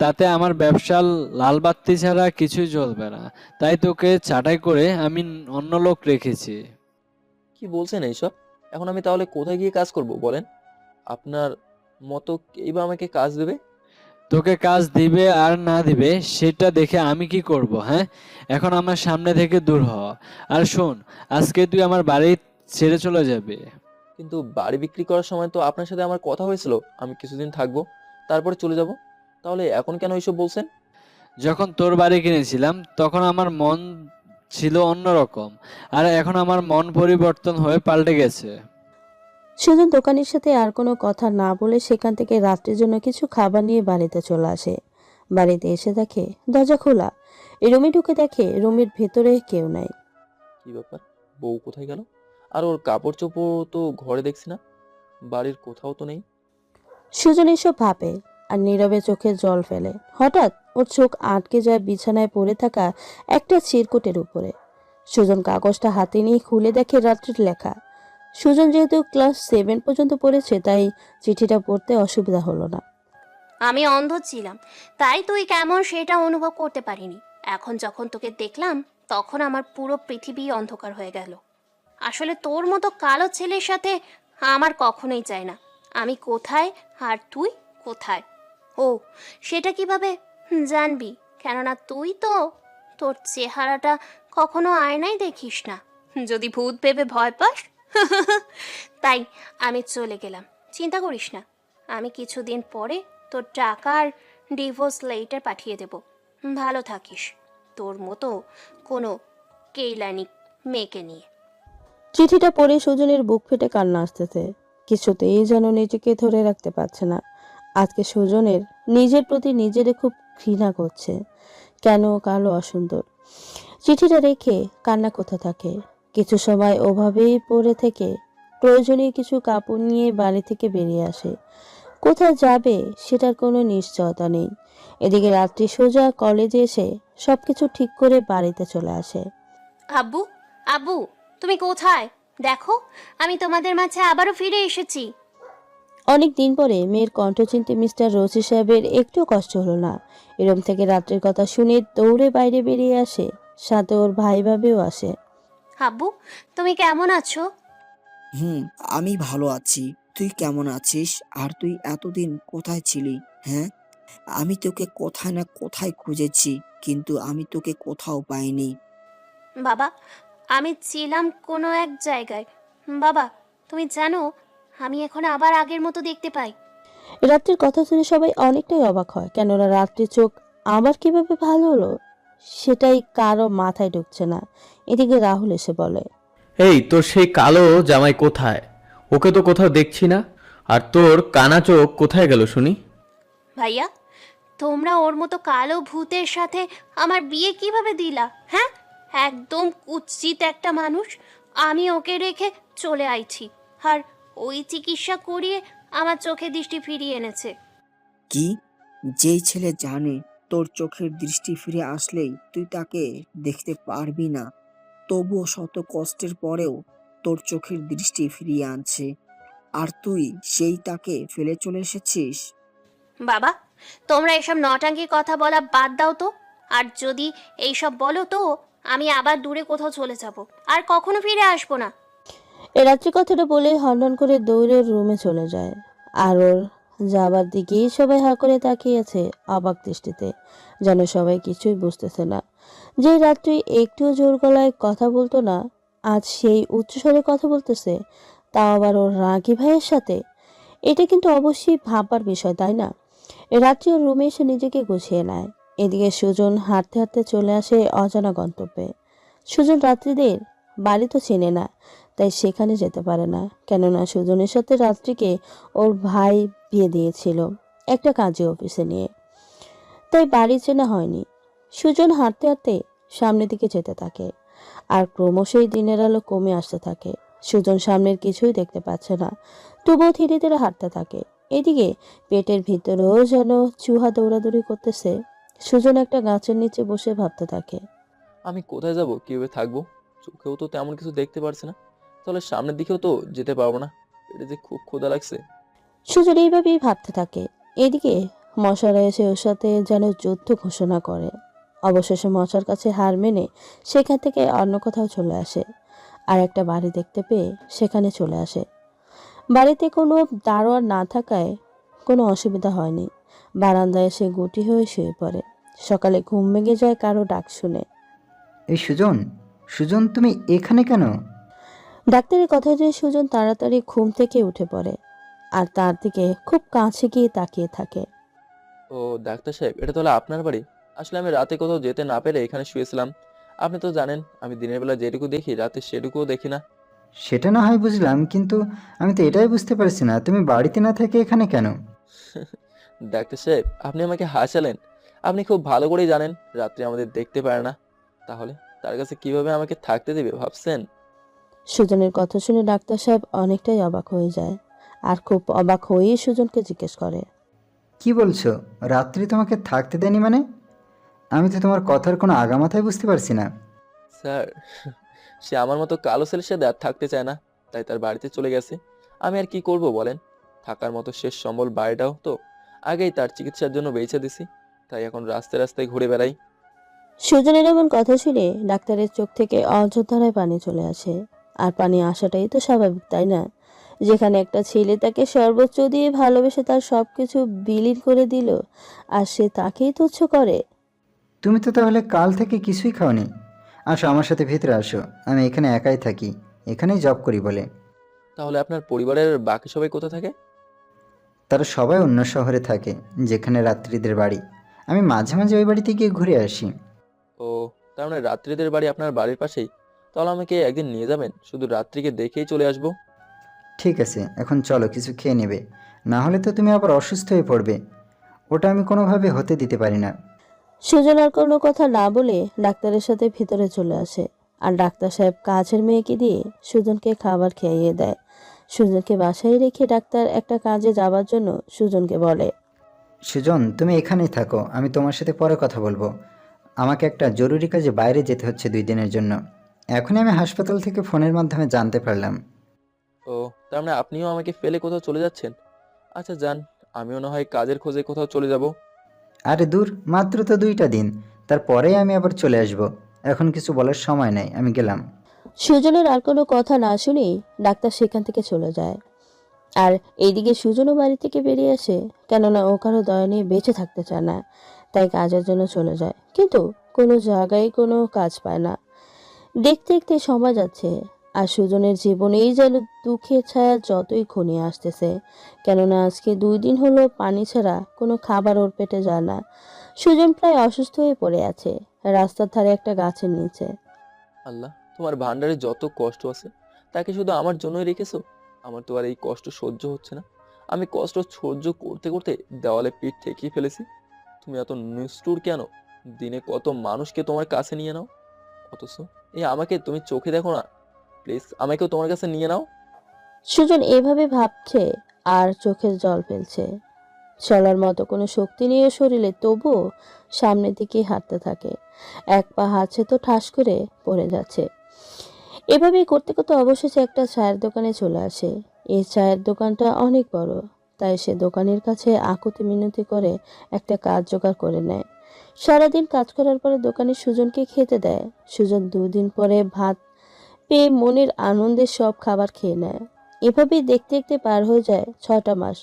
তাতে আমার ব্যবসা লাল বাত্তি ছাড়া কিছুই চলবে না। তাই তোকে ছাঁটাই করে আমি অন্য লোক রেখেছি। কি বলছেন এইসব? এখন আমি তাহলে কোথায় গিয়ে কাজ করব বলেন? আপনার মতো কেই বা আমাকে কাজ দেবে? তোকে কাজ দিবে আর না দিবে সেটা দেখে আমি কি করব? হ্যাঁ, এখন আমার সামনে থেকে দূর হ। আর শোন, আজকে তুই আমার বাড়ি ছেড়ে চলে যাবে। কিন্তু বাড়ি বিক্রি করার সময় তো আপনার সাথে আমার কথা হয়েছিল আমি কিছুদিন থাকবো, তারপরে চলে যাব। তাহলে এখন কেন এইসব বলছেন? যখন তোর বাড়ি কিনেছিলাম তখন আমার মন ছিল অন্যরকম, আর এখন আমার মন পরিবর্তন হয়ে পাল্টে গেছে। সুজন দোকানের সাথে আর কোনো কথা না বলে সেখান থেকে রাত্রির জন্য কিছু খাবার নিয়ে বাড়িতে চলে আসে। বাড়িতে এসে দেখে দরজা খোলা। রুমে ঢুকে দেখে রুমের ভেতরে কেউ নাই। কি ব্যাপার, বউ কোথায় গেল? আর ওর কাপড় চোপড় তো ঘরে দেখছি না, বাড়ির কোথাও তো নেই। সুজন এসব ভাবে আর নীরবে চোখে জল ফেলে। হঠাৎ ওর চোখ আটকে যায় বিছানায় পড়ে থাকা একটা চিরকুটের উপরে। সুজন কাগজটা হাতে নিয়ে খুলে দেখে রাত্রির লেখা। সুজন যেহেতু ক্লাস 7 পর্যন্ত পড়েছে, তাই চিঠিটা পড়তে অসুবিধা হলো না। আমি অন্ধ ছিলাম, তাই তুই কেমন সেটা অনুভব করতে পারিনি। এখন যখন তোকে দেখলাম, তখন আমার পুরো পৃথিবী অন্ধকার হয়ে গেল। আসলে তোর মতো কালো ছেলের সাথে আমার কখনোই চাই না। আমি কোথায় আর তুই কোথায়, ও সেটা কিভাবে জানবি? কেননা তুই তো তোর চেহারাটা কখনো আয়নায় দেখিস না, যদি ভূত ভেবে ভয় পাস। তাই আমি চলে গেলাম, চিন্তা করিস না। আমি কিছুদিন পরে তোর টাকা আর ডিভোর্স লেটার পাঠিয়ে দেব। ভালো থাকিস, তোর মতো কোনো কেইলানি মেয়েকে নিয়ে। চিঠিটা পড়ে সুজনের বুক ফেটে কান্না আসতেছে। কিছুতেই যেন নিজেকে ধরে রাখতে পারছে না। আজকে সুজনের নিজের প্রতি নিজেরে খুব ঘৃণা করছে। কেন কালো অসুন্দর। চিঠিটা রেখে কান্না কোথা থাকে। কিছু সময় ওভাবেই পড়ে থেকে প্রয়োজনীয় কিছু কাপড় নিয়ে বাড়ি থেকে বেরিয়ে আসে। কোথায় যাবে সেটার কোনো নিশ্চয়তা নেই। এদিকে রাত্রি সোজা কলেজে এসে সবকিছু ঠিক করে বাড়িতে চলে আসে। আব্বু, আব্বু, তুমি কোথায়? দেখো, আমি তোমাদের মাঝে আবারও ফিরে এসেছি। অনেক দিন পরে মেয়ের কণ্ঠ চিনতে মিস্টার রশি সাহেবের একটু কষ্ট হলো না। এরম থেকে রাত্রের কথা শুনে দৌড়ে বাইরে বেরিয়ে আসে। সাথে ওর ভাই ভাবেও আসে। আব্বু, তুমি কেমন আছো? আমি ভালো আছি। তুই কেমন আছিস? আর তুই এতদিন কোথায় ছিলি? হ্যাঁ, আমি তোকে কোথায় না কোথায় খুঁজেছি, কিন্তু আমি তোকে কোথাও পাইনি। বাবা, আমি ছিলাম কোনো এক জায়গায়। বাবা, তুমি জানো, আমি এখন আবার আগের মতো দেখতে পাই। রাত্রির কথা শুনে সবাই অনেকটাই অবাক হয়। কেননা রাত্রির চোখ আবার কিভাবে ভালো হলো সেটাই কারো মাথায় ঢুকছে না। এদিকে রাহুল এসে বলে, এই তোর সেই কালো জামাই কোথায়? ওকে তো কোথাও দেখছি না। আর তোর কানা চোখ কোথায় গেল শুনি? ভাইয়া, তোমরা ওর মতো কালো ভূতের সাথে আমার বিয়ে কিভাবে দিলা? হ্যাঁ, একদম কুৎসিত একটা মানুষ। আমি ওকে রেখে চলে আইছি, আর ওই চিকিৎসা করিয়ে আমার চোখে দৃষ্টি ফিরিয়ে এনেছে। কি? যেই ছেলে জানে তোর চোখের দৃষ্টি ফিরে আসলেই তুই তাকে দেখতে পারবি না, তবুও শত কষ্টের পরেও তোর চোখের দৃষ্টি ফিরিয়ে আনছে, আর তুই সেই তাকে ফেলে চলে এসেছিস? বাবা, তোমরা এসব নটাঙ্গির কথা বলা বাদ দাও তো। আর যদি এইসব বলো তো আমি আবার দূরে কোথাও চলে যাব, আর কখনো ফিরে আসবো না। এ রাত্রি কথাটা বলে হনহন করে দৌড়ে রুমে চলে যায়। আর ওর যাবার দিকেই সবাই হা করে তাকিয়েছে অবাক দৃষ্টিতে, যেন সবাই কিছুই বুঝতেছে না। যে রাত্রি একটুও জোর গলায় কথা বলতো না, আজ সেই উচ্চস্বরে কথা বলতেছে, তাও আবার ওর রাগী ভাইয়ের সাথে। এটা কিন্তু অবশ্যই ভাববার বিষয়, তাই না? রাত্রি ওর রুমে এসে নিজেকে গুছিয়ে নেয়। এদিকে সুজন হাঁটতে হাঁটতে চলে আসে অজানা গন্তব্যে। সুজন রাত্রিদের বাড়ি তো চেনে না, তাই সেখানে যেতে পারে না। কেননা সুজনের সাথে রাত্রিকে ওর ভাই বিয়ে দিয়েছিল একটা কাজে অফিসে নিয়ে, তাই বাড়ি চেনা হয়নি। সুজন হাঁটতে হাঁটতে সামনের দিকে যেতে থাকে, আর ক্রমশই দিনের আলো কমে আসতে থাকে। সুজন সামনের কিছুই দেখতে পাচ্ছে না, তবুও ধীরে ধীরে হাঁটতে থাকে। এদিকে পেটের ভিতরেও যেন চুহা দৌড়াদৌড়ি করতেছে। সুজন একটা গাছের নিচে বসে ভাবতে থাকে। আমি কোথায় যাব, কিভাবে থাকবো? চোখেও তো তেমন কিছু দেখতে পারছি না, তাহলে সামনের দিকেও তো যেতে পারবো না। এটা যে খুব ক্ষুধা লাগছে। সুজন এইভাবেই ভাবতে থাকে। এদিকে মশারা এসে ওর সাথে যেন যুদ্ধ ঘোষণা করে। অবশেষে মশার কাছে হার মেনে সেখান থেকে অন্য কোথাও চলে আসে, আর একটা বাড়ি দেখতে পেয়ে সেখানে চলে আসে। বাড়িতে কোনো দারোয়ান না থাকায় কোনো অসুবিধা হয়নি। বারান্দায় এসে গুটি হয়ে শুয়ে পড়ে। সকালে ঘুম ভেঙে যায় কারো ডাক শুনে। এই সুজন, সুজন তুমি এখানে কেন? ডাক্তারের কথা যে সুজন তাড়াতাড়ি ঘুম থেকে উঠে পড়ে, আর তার দিকে খুব কাছে গিয়ে তাকিয়ে থাকে। ও ডাক্তার সাহেব, এটা তাহলে আপনার বাড়ি? আসলে আমি রাতে কোথাও যেতে না পেরে এখানে শুয়েছিলাম। আপনি তো জানেন আমি দিনের বেলা যেটুকু দেখি রাতে সেটুকুও দেখি না। সেটা না হয় বুঝলাম, কিন্তু আমি তো এটাই বুঝতে পারছি না তুমি বাড়িতে না থেকে এখানে কেন? ডাক্তার সাহেব, আপনি আমাকে হাসালেন। আপনি খুব ভালো করেই জানেন রাত্রি আমাদের দেখতে পারে না, তাহলে তার কাছে কিভাবে আমাকে থাকতে দেবে ভাবছেন? সুজনের কথা শুনে ডাক্তার সাহেব অনেকটাই অবাক হয়ে যায়, আর খুব অবাক হয়েই সুজনকে জিজ্ঞেস করে। কি বলছো? রাত্রি তোমাকে থাকতে দেয়নি মানে? আমি তো তোমার কথার কোনো আগামাথায় বুঝতে পারছি না। স্যার, সে আমার মতো কালো ছেলের সাথে আর থাকতে চায় না, তাই তার বাড়িতে চলে গেছে। আমি আর কি করব বলেন? থাকার মতো শেষ সম্বল বাড়িটাও তো আগেই তার চিকিৎসার জন্য বেঁচে দিছি, তাই এখন রাস্তায় রাস্তায় ঘুরে বেড়াই। সুজনের এমন কথা শুনে ডাক্তারের চোখ থেকে অঝোরধারায় পানি চলে আসে। আর পানি আসাটাই তো স্বাভাবিক, তাই না? যেখানে একটা ছেলে তাকে সর্বোচ্চ দিয়ে ভালোবেসে তার সবকিছু বিলীন করে দিল, আর সে তাকেই তুচ্ছ করে। তুমি তো তাহলে কাল থেকে কিছুই খাওনি। আসো আমার সাথে ভিতরে আসো, আমি এখানে একাই থাকি, এখানেই জব করি বলে। তাহলে আপনার পরিবারের বাকি সবাই কোথা থাকে? তারা সবাই অন্য শহরে থাকে, যেখানে রাত্রিদের বাড়ি। আমি মাঝে মাঝে ওই বাড়িতে গিয়ে ঘুরে আসি। ও, তার মানে রাত্রিদের বাড়ি আপনার বাড়ির পাশেই। তাহলে আমাকে একদিন নিয়ে যাবেন, শুধু রাত্রিকে দেখেই চলে আসবো। ঠিক আছে, এখন চলো কিছু খেয়ে নেবে, না হলে তো তুমি আবার অসুস্থ হয়ে পড়বে। ওটা আমি কোনোভাবে হতে দিতে পারি না। সুজন আর কোনো কথা না বলে ডাক্তারের সাথে ভিতরে চলে আসে। আর ডাক্তার সাহেব কাজের মেয়েকে দিয়ে সুজনকে খাবার খাইয়ে দেয়। সুজনকে বাসায় রেখে ডাক্তার একটা কাজে যাবার জন্য সুজনকে বলে। সুজন, তুমি এখানেই থাকো, আমি তোমার সাথে পরে কথা বলবো। আমাকে একটা জরুরি কাজে বাইরে যেতে হচ্ছে 2 দিনের জন্য। এখনই আমি হাসপাতাল থেকে ফোনের মাধ্যমে জানতে পারলাম। ও, তার মানে আপনিও আমাকে ফেলে কোথাও চলে যাচ্ছেন? আচ্ছা যান, আমিও না হয় কাজের খোঁজে কোথাও চলে যাব। আরে দূর, মাত্র তো 2টা দিন, তারপরেই আমি আবার চলে আসব। এখন কিছু বলার সময় নাই, আমি গেলাম। সুজনের আর কোনো কথা না শুনেই ডাক্তার সেখান থেকে চলে যায়। আর এইদিকে সুজনও বাড়ি থেকে বেরিয়ে আসে, কেননা ও কারো দয়া নিয়ে বেঁচে থাকতে চায় না, তাই কাজের জন্য চলে যায়। কিন্তু কোনো জায়গায় কোনো কাজ পায় না। দেখতে দেখতে সময় যাচ্ছে, আর সুজনের জীবনেই যেন দুঃখের ছায়া যতই ঘনিয়ে আসতেছে। কেননা আজকে 2 দিন হলো পানি ছাড়া কোনো খাবার ওর পেটে যায় না। সুজন প্রায় অসুস্থ হয়ে পড়ে আছে রাস্তার ধারে একটা গাছের নিচে। আল্লাহ, তোমার ভান্ডারে যত কষ্ট আছে তাকে শুধু আমার জন্যই রেখেছো। আমার তো আর এই কষ্ট সহ্য হচ্ছে না। আমি কষ্ট সহ্য করতে করতে দেওয়ালে পিঠ ঠেকিয়ে ফেলেছি। তুমি এত নিষ্ঠুর কেন? দিনে কত মানুষকে তোমার কাছে নিয়ে নাও, অথচ এই আমাকে তুমি চোখে দেখো না। প্লিজ আমাকেও তোমার কাছে নিয়ে নাও। সুজন এভাবে ভাবছে আর চোখের জল ফেলছে। চলার মতো কোনো শক্তি নেই ওর শরীরে, তবুও সামনের দিকে হাঁটতে থাকে। এক পা হাঁটছে তো ঠাস করে পড়ে যাচ্ছে। এভাবেই করতে করতে অবশেষে একটা চায়ের দোকানে চলে আসে। এই চায়ের দোকানটা অনেক বড়, তাই সে দোকানের কাছে আকুতি মিনতি করে একটা কাজ জোগাড় করে নেয়। সারাদিন কাজ করার পরে দোকানে সুজনকে খেতে দেয়। সুজন 2 দিন পরে ভাত পেয়ে মনের আনন্দে সব খাবার খেয়ে নেয়। এভাবেই দেখতে দেখতে পার হয়ে যায় 6টা মাস।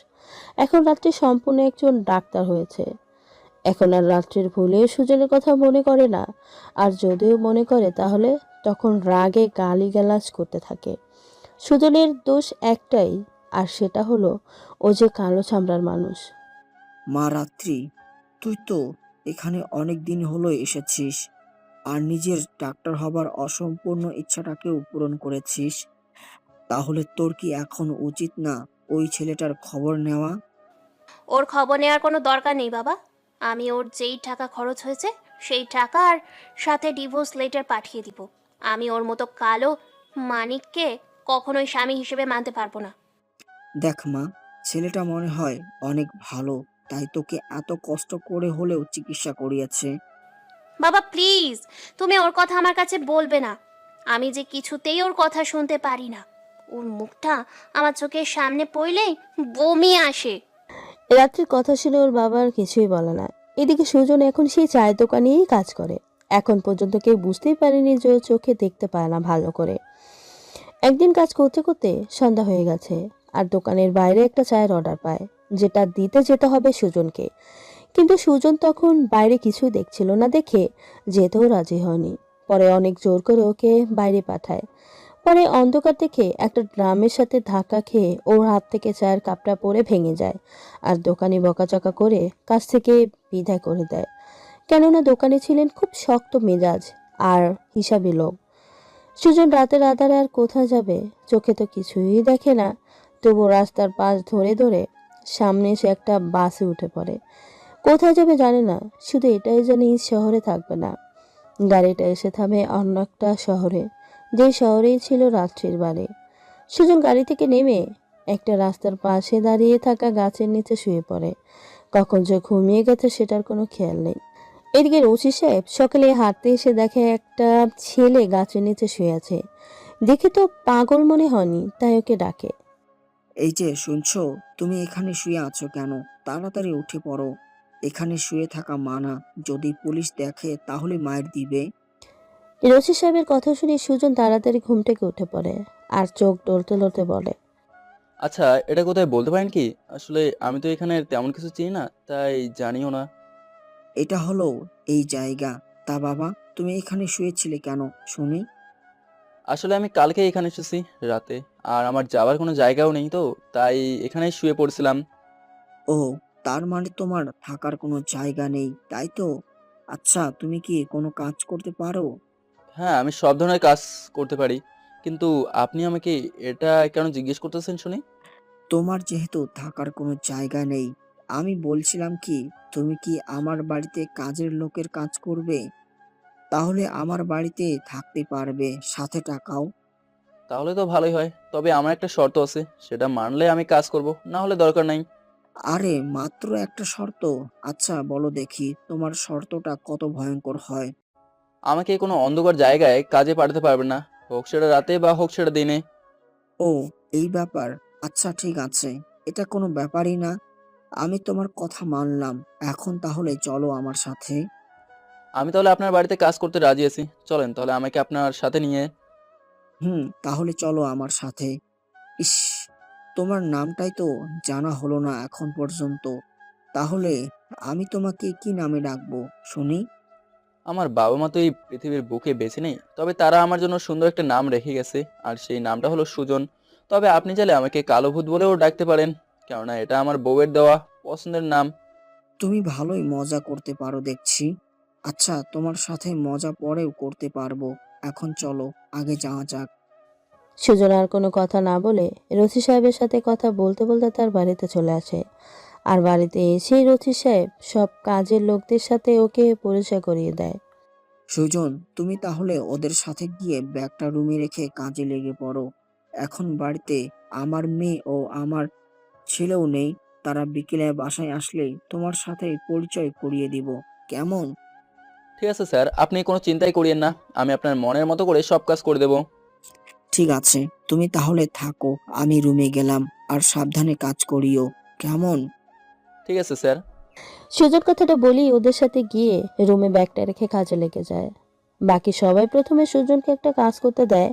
এখন রাত্রে সম্পূর্ণ একজন ডাক্তার হয়েছে। এখন আর রাত্রির ভুলেও সুজনের কথা মনে করে না। আর যদিও মনে করে তাহলে তখন রাগে গালিগালাজ করতে থাকে। সুজনের দোষ একটাই, আর সেটা হলো ও যে কালো চামড়ার মানুষ। মা রাত্রি, তুই তো এখানে অনেক দিন হলো এসেছিস, আর নিজের ডাক্তার হবার অসম্পূর্ণ ইচ্ছাটাকেও পূরণ করেছিস। তাহলে তোর কি এখন উচিত না ওই ছেলেটার খবর নেওয়া? ওর খবর নেওয়ার কোনো দরকার নেই বাবা। আমি ওর যেই টাকা খরচ হয়েছে সেই টাকা আর সাথে ডিভোর্স লেটার পাঠিয়ে দিব। আমি ওর মতো কালো মানিককে কখনোই স্বামী হিসেবে মানতে পারবো না। দেখ মা, ছেলেটা মনে হয় অনেক ভালো, তাই তোকে এত কষ্ট করে হলেও চিকিৎসা করিয়েছে। বাবা প্লিজ, তুমি ওর কথা আমার কাছে বলবে না। আমি যে কিছুতেই ওর কথা শুনতে পারি না। ওর মুখটা আমার চোখের সামনে পড়লেই বমি আসে। রাত্রির কথা শুনে ওর বাবা আর কিছুই বলে না। এদিকে সুজন এখন সেই চায়ের দোকানেই কাজ করে। এখন পর্যন্ত কেউ বুঝতেই পারেনি যে ও চোখে দেখতে পায় না ভালো করে। একদিন কাজ করতে করতে সন্ধ্যা হয়ে গেছে, আর দোকানের বাইরে একটা চায়ের অর্ডার পায়, যেটা দিতে যেতে হবে সুজনকে। কিন্তু সুজন তখন বাইরে কিছুই দেখছিল না দেখে যেতেও রাজি হয়নি। পরে অনেক জোর করে ওকে বাইরে পাঠায়। পরে অন্ধকার দেখে একটা ড্রামের সাথে ধাক্কা খেয়ে ওর হাত থেকে চায়ের কাপটা পড়ে ভেঙে যায়। আর দোকানি বকাচকা করে কাছ থেকে বিদায় করে দেয়। কেননা দোকানে ছিলেন খুব শক্ত মেজাজ আর হিসাবি লোক। সুজন রাতের আধারে আর কোথায় যাবে, চোখে তো কিছুই দেখে না। তবু রাস্তার পাশ ধরে ধরে সামনে এসে একটা বাসে উঠে পড়ে। কোথায় যাবে জানে না, শুধু এটাই জানি শহরে থাকবে না। গাড়িটা এসে থামে অন্য একটা শহরে, যে শহরেই ছিল রাত্রির বাড়ি। সুজন গাড়ি থেকে নেমে একটা রাস্তার পাশে দাঁড়িয়ে থাকা গাছের নিচে শুয়ে পড়ে। কখন যে ঘুমিয়ে গেছে সেটার কোনো খেয়াল নেই। এদিকে রশি সাহেব সকালে হাঁটতে এসে দেখে একটা ছেলে গাছের নিচে শুয়ে আছে। দেখে তো পাগল মনে হয়নি, তাই ওকে ডাকে। এই যে শুনছো, তুমি এখানে শুয়ে আছো কেন? তাড়াতাড়ি উঠে পড়ো। এখানে শুয়ে থাকা মানা, যদি পুলিশ দেখে তাহলে মায়ের দিবে। রশি সাহেবের কথা শুনে সুজন তাড়াতাড়ি ঘুম থেকে উঠে পড়ে আর চোখ টলতে টলতে বলে, আচ্ছা, এটা কোথায় বলতে পারেন কি? আসলে আমি তো এখানে তেমন কিছু চিনি না, তাই জানিও না। এটা হলো এই জায়গা। তা বাবা, তুমি এখানে শুয়েছিলে কেন শুনি? আসলে আমি কালকে এখানে এসেছি রাতে, আর আমার যাওয়ার কোনো জায়গাও নেই, তো তাই এখানেই শুয়ে পড়ছিলাম। ও, তার মানে তোমার থাকার কোনো জায়গা নেই, তাই তো? আচ্ছা, তুমি কি কোনো কাজ করতে পারো? হ্যাঁ, আমি সব ধরনের কাজ করতে পারি, কিন্তু আপনি আমাকে এটা কেন জিজ্ঞেস করতেছেন শুনি? তোমার যেহেতু থাকার কোনো জায়গা নেই, আমি বলছিলাম কি, তুমি কি আমার বাড়িতে কাজের লোকের কাজ করবে? তাহলে আমার বাড়িতে থাকতে পারবে, সাথে টাকাও। তাহলে তো ভালোই হয়, তবে আমার একটা শর্ত আছে, সেটা মানলে আমি কাজ করব, না হলে দরকার নাই। আরে মাত্র একটা শর্ত? আচ্ছা বলো দেখি, তোমার শর্তটা কত ভয়ঙ্কর হয়। আমাকে কোনো অন্ধকার জায়গায় কাজে পাঠাতে পারবেন না, হোক সেটা রাতে বা হোক সেটা দিনে। ও, এই ব্যাপার। আচ্ছা ঠিক আছে, এটা কোনো ব্যাপারই না। আমি তোমার কথা মানলাম। এখন তাহলে চলো আমার সাথে। আমি তাহলে আপনার বাড়িতে কাজ করতে রাজি আছি, চলেন তাহলে আমাকে আপনার সাথে নিয়ে। তাহলে চলো আমার সাথে। ইস, তোমার নামটাই তো জানা হলো না এখন পর্যন্ত। তাহলে আমি তোমাকে কি নামে ডাকবো শুনি? আমার বাবা মা তো এই পৃথিবীর বুকে বেঁচে নেই, তবে তারা আমার জন্য সুন্দর একটা নাম রেখে গেছে, আর সেই নামটা হলো সুজন। তবে আপনি চাইলে আমাকে কালো ভূত বলেও ডাকতে পারেন, কেননা এটা আমার বউয়ের দেওয়া পছন্দের নাম। তুমি ভালোই মজা করতে পারো দেখছি। আচ্ছা, তোমার সাথে মজা পরেও করতে পারবো। এখন চলো, আগে যাওয়া যাক। সুজন আর কোনো কথা না বলে রথি সাহেবের সাথে কথা বলতে বলতে তার বাড়িতে চলে আসে। আর বাড়িতে এসেই রথি সাহেব সব কাজের লোকদের সাথে ওকে পরিচয় করিয়ে দেয়। সুজন, তুমি তাহলে ওদের সাথে গিয়ে ব্যাগটা রুমে রেখে কাজে লেগে পড়ো। এখন বাড়িতে আমার মেয়ে ও আমার ছেলেও নেই। তারা বিকেলে বাসায় আসলেই তোমার সাথে পরিচয় করিয়ে দিব। কেমন? ঠিক আছে স্যার, আপনি কোনো চিন্তাই করিয়েন না, আমি আপনার মনের মতো করে সব কাজ করে দেব। ঠিক আছে, তুমি তাহলে থাকো, আমি রুমে গেলাম। আর সাবধানে কাজ করিও। কেমন? ঠিক আছে স্যার। সুজন কথাটা বলি ওদের সাথে গিয়ে রুমে ব্যাগটা রেখে কাজে লেগে যায়। বাকি সবাই প্রথমে সুজনকে একটা কাজ করতে দেয়,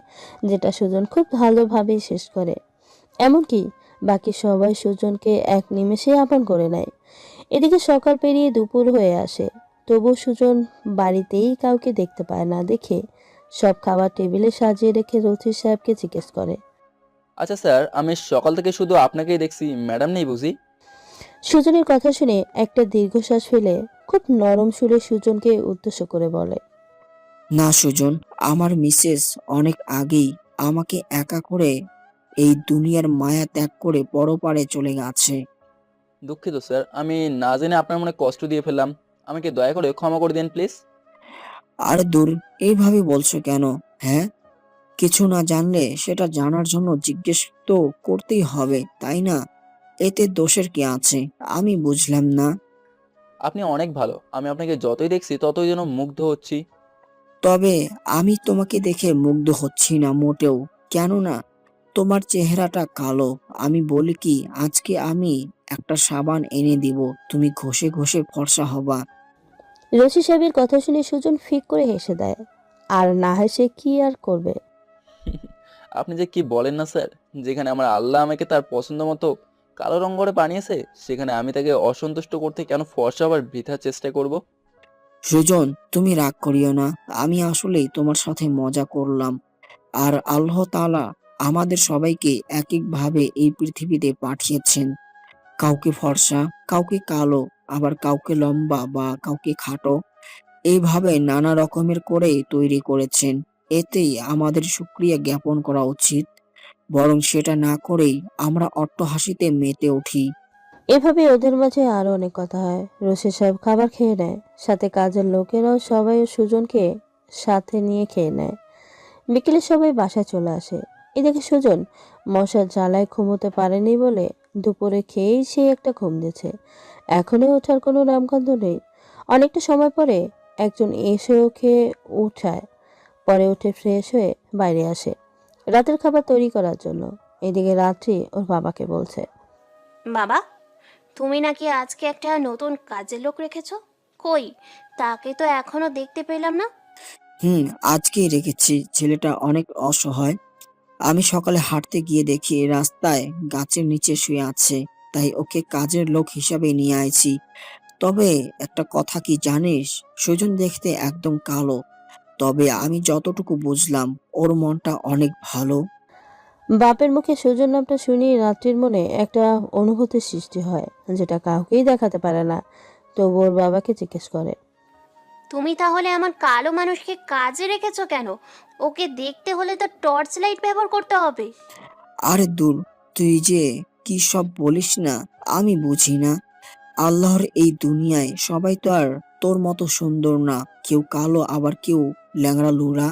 যেটা সুজন খুব ভালোভাবেই শেষ করে। এমনকি বাকি সবাই সুজনকে এক নিমেষে আপন করে নেয়। এদিকে সকাল পেরিয়ে দুপুর হয়ে আসে, তবু সুজন বাড়িতেই কাউকে দেখতে পায় না দেখে সব খাবার টেবিলে সাজিয়ে রেখে রথির সাহেবকে জিজ্ঞেস করে। আচ্ছা স্যার, আমি সকাল থেকে শুধু আপনাকেই দেখছি, ম্যাডাম নেই বুঝি? সুজনের কথা শুনে একটা দীর্ঘশ্বাস ফেলে খুব নরম সুরে সুজনকে উদ্দেশ্য করে বলে, না সুজন, আমার মিসেস অনেক আগেই আমাকে একা করে এই দুনিয়ার মায়া ত্যাগ করে পরপারে চলে গেছে। দুঃখিত স্যার, আমি না জেনে আপনার মনে কষ্ট দিয়ে ফেললাম, আমাকে দয়া করে ক্ষমা করে দিন প্লিজ। আর দূর, এইভাবে বলছো কেন? হ্যাঁ, কিছু না জানলে সেটা জানার জন্য জিজ্ঞেস তো করতেই হবে, তাই না? এতে দোষের কি আছে? আমি বুঝলাম না। আপনি অনেক ভালো, আমি আপনাকে যতই দেখছি ততই যেন মুগ্ধ হচ্ছি। তবে আমি তোমাকে দেখে মুগ্ধ হচ্ছি না মোটেও। কেননা তোমার চেহারাটা কালো। আমি বলি কি, আজকে আমি একটা সাবান এনে দিব, তুমি ঘষে ঘষে ফর্সা হবা। রশি সাহেবের কথা শুনে সুজন ফিক করে হেসে দেয়। আর না হেসে কি আর করবে। আপনি যে কি বলেন না স্যার, যেখানে আমার আল্লাহ আমাকে তার পছন্দ মতো কালো রঙ করে বানিয়েছে, সেখানে আমি তাকে অসন্তুষ্ট করতে কেন ফর্সা আবার বৃথা চেষ্টা করব? সুজন, তুমি রাগ করিও না। আমি আসলেই তোমার সাথে মজা করলাম। আর আল্লাহ তাআলা আমাদের সবাইকে এক একভাবে এই পৃথিবীতে পাঠিয়েছেন। কাউকে ফর্সা, কাউকে কালো, আবার কাউকে লম্বা বা কাউকে খাটো। এইভাবে নানা রকমের করে তৈরি করেছেন। এতেই আমাদের শুকরিয়া জ্ঞাপন করা উচিত। বরং সেটা না করেই আমরা অট্টহাসিতে মেতে উঠি। এভাবে ওদের মাঝে আরো অনেক কথা হয়। রশিদ সাহেব খাবার খেয়ে নেয়, সাথে কাজের লোকেরাও সবাই সুজনকে সাথে নিয়ে খেয়ে নেয়। বিকেলে সবাই বাসায় চলে আসে। এদিকে সুজন মশার জ্বালায় ঘুমোতে পারেনি বলে দুপুরে খেয়েই সে একটা ঘুম দিয়েছে। এখনো ওঠার কোনো নামগন্ধ নেই। অনেকটা সময় পরে একজন এসে ওকে উঠায়, পরে উঠে ফ্রেশ হয়ে বাইরে আসে রাতের খাবার তৈরি করার জন্য। এদিকে রাত্রি ওর বাবাকে বলছে, বাবা, তুমি নাকি আজকে একটা নতুন কাজের লোক রেখেছো? কই, তাকে তো এখনো দেখতে পেলাম না। আজকেই রেখেছি। ছেলেটা অনেক অসহায়। আমি সকালে হাঁটতে গিয়ে দেখি রাস্তায় গাছের নিচে শুয়ে আছে, তাই ওকে কাজের লোক হিসাবে নিয়ে আইছি। তবে একটা কথা কি জানিস, সুজন দেখতে একদম কালো, তবে আমি যতটুকু বুঝলাম ওর মনটা অনেক ভালো। বাপের মুখে সুজন নামটা শুনিয়ে রাত্রির মনে একটা অনুভূতির সৃষ্টি হয়, যেটা কাউকেই দেখাতে পারে না। তবু ওর বাবাকে জিজ্ঞেস করে, তুমি তাহলে এমন কালো মানুষকে কাজে রেখেছো কেন? ওকে দেখতে হলে তো টর্চ লাইট ব্যবহার করতে হবে। আরে দূর, তুই যে কি সব বলিস না, আমি বুঝি না। আল্লাহর এই দুনিয়ায় সবাই তো আর তোর মতো সুন্দর না, কেউ কালো আবার কেউ ল্যাংড়া লুলা।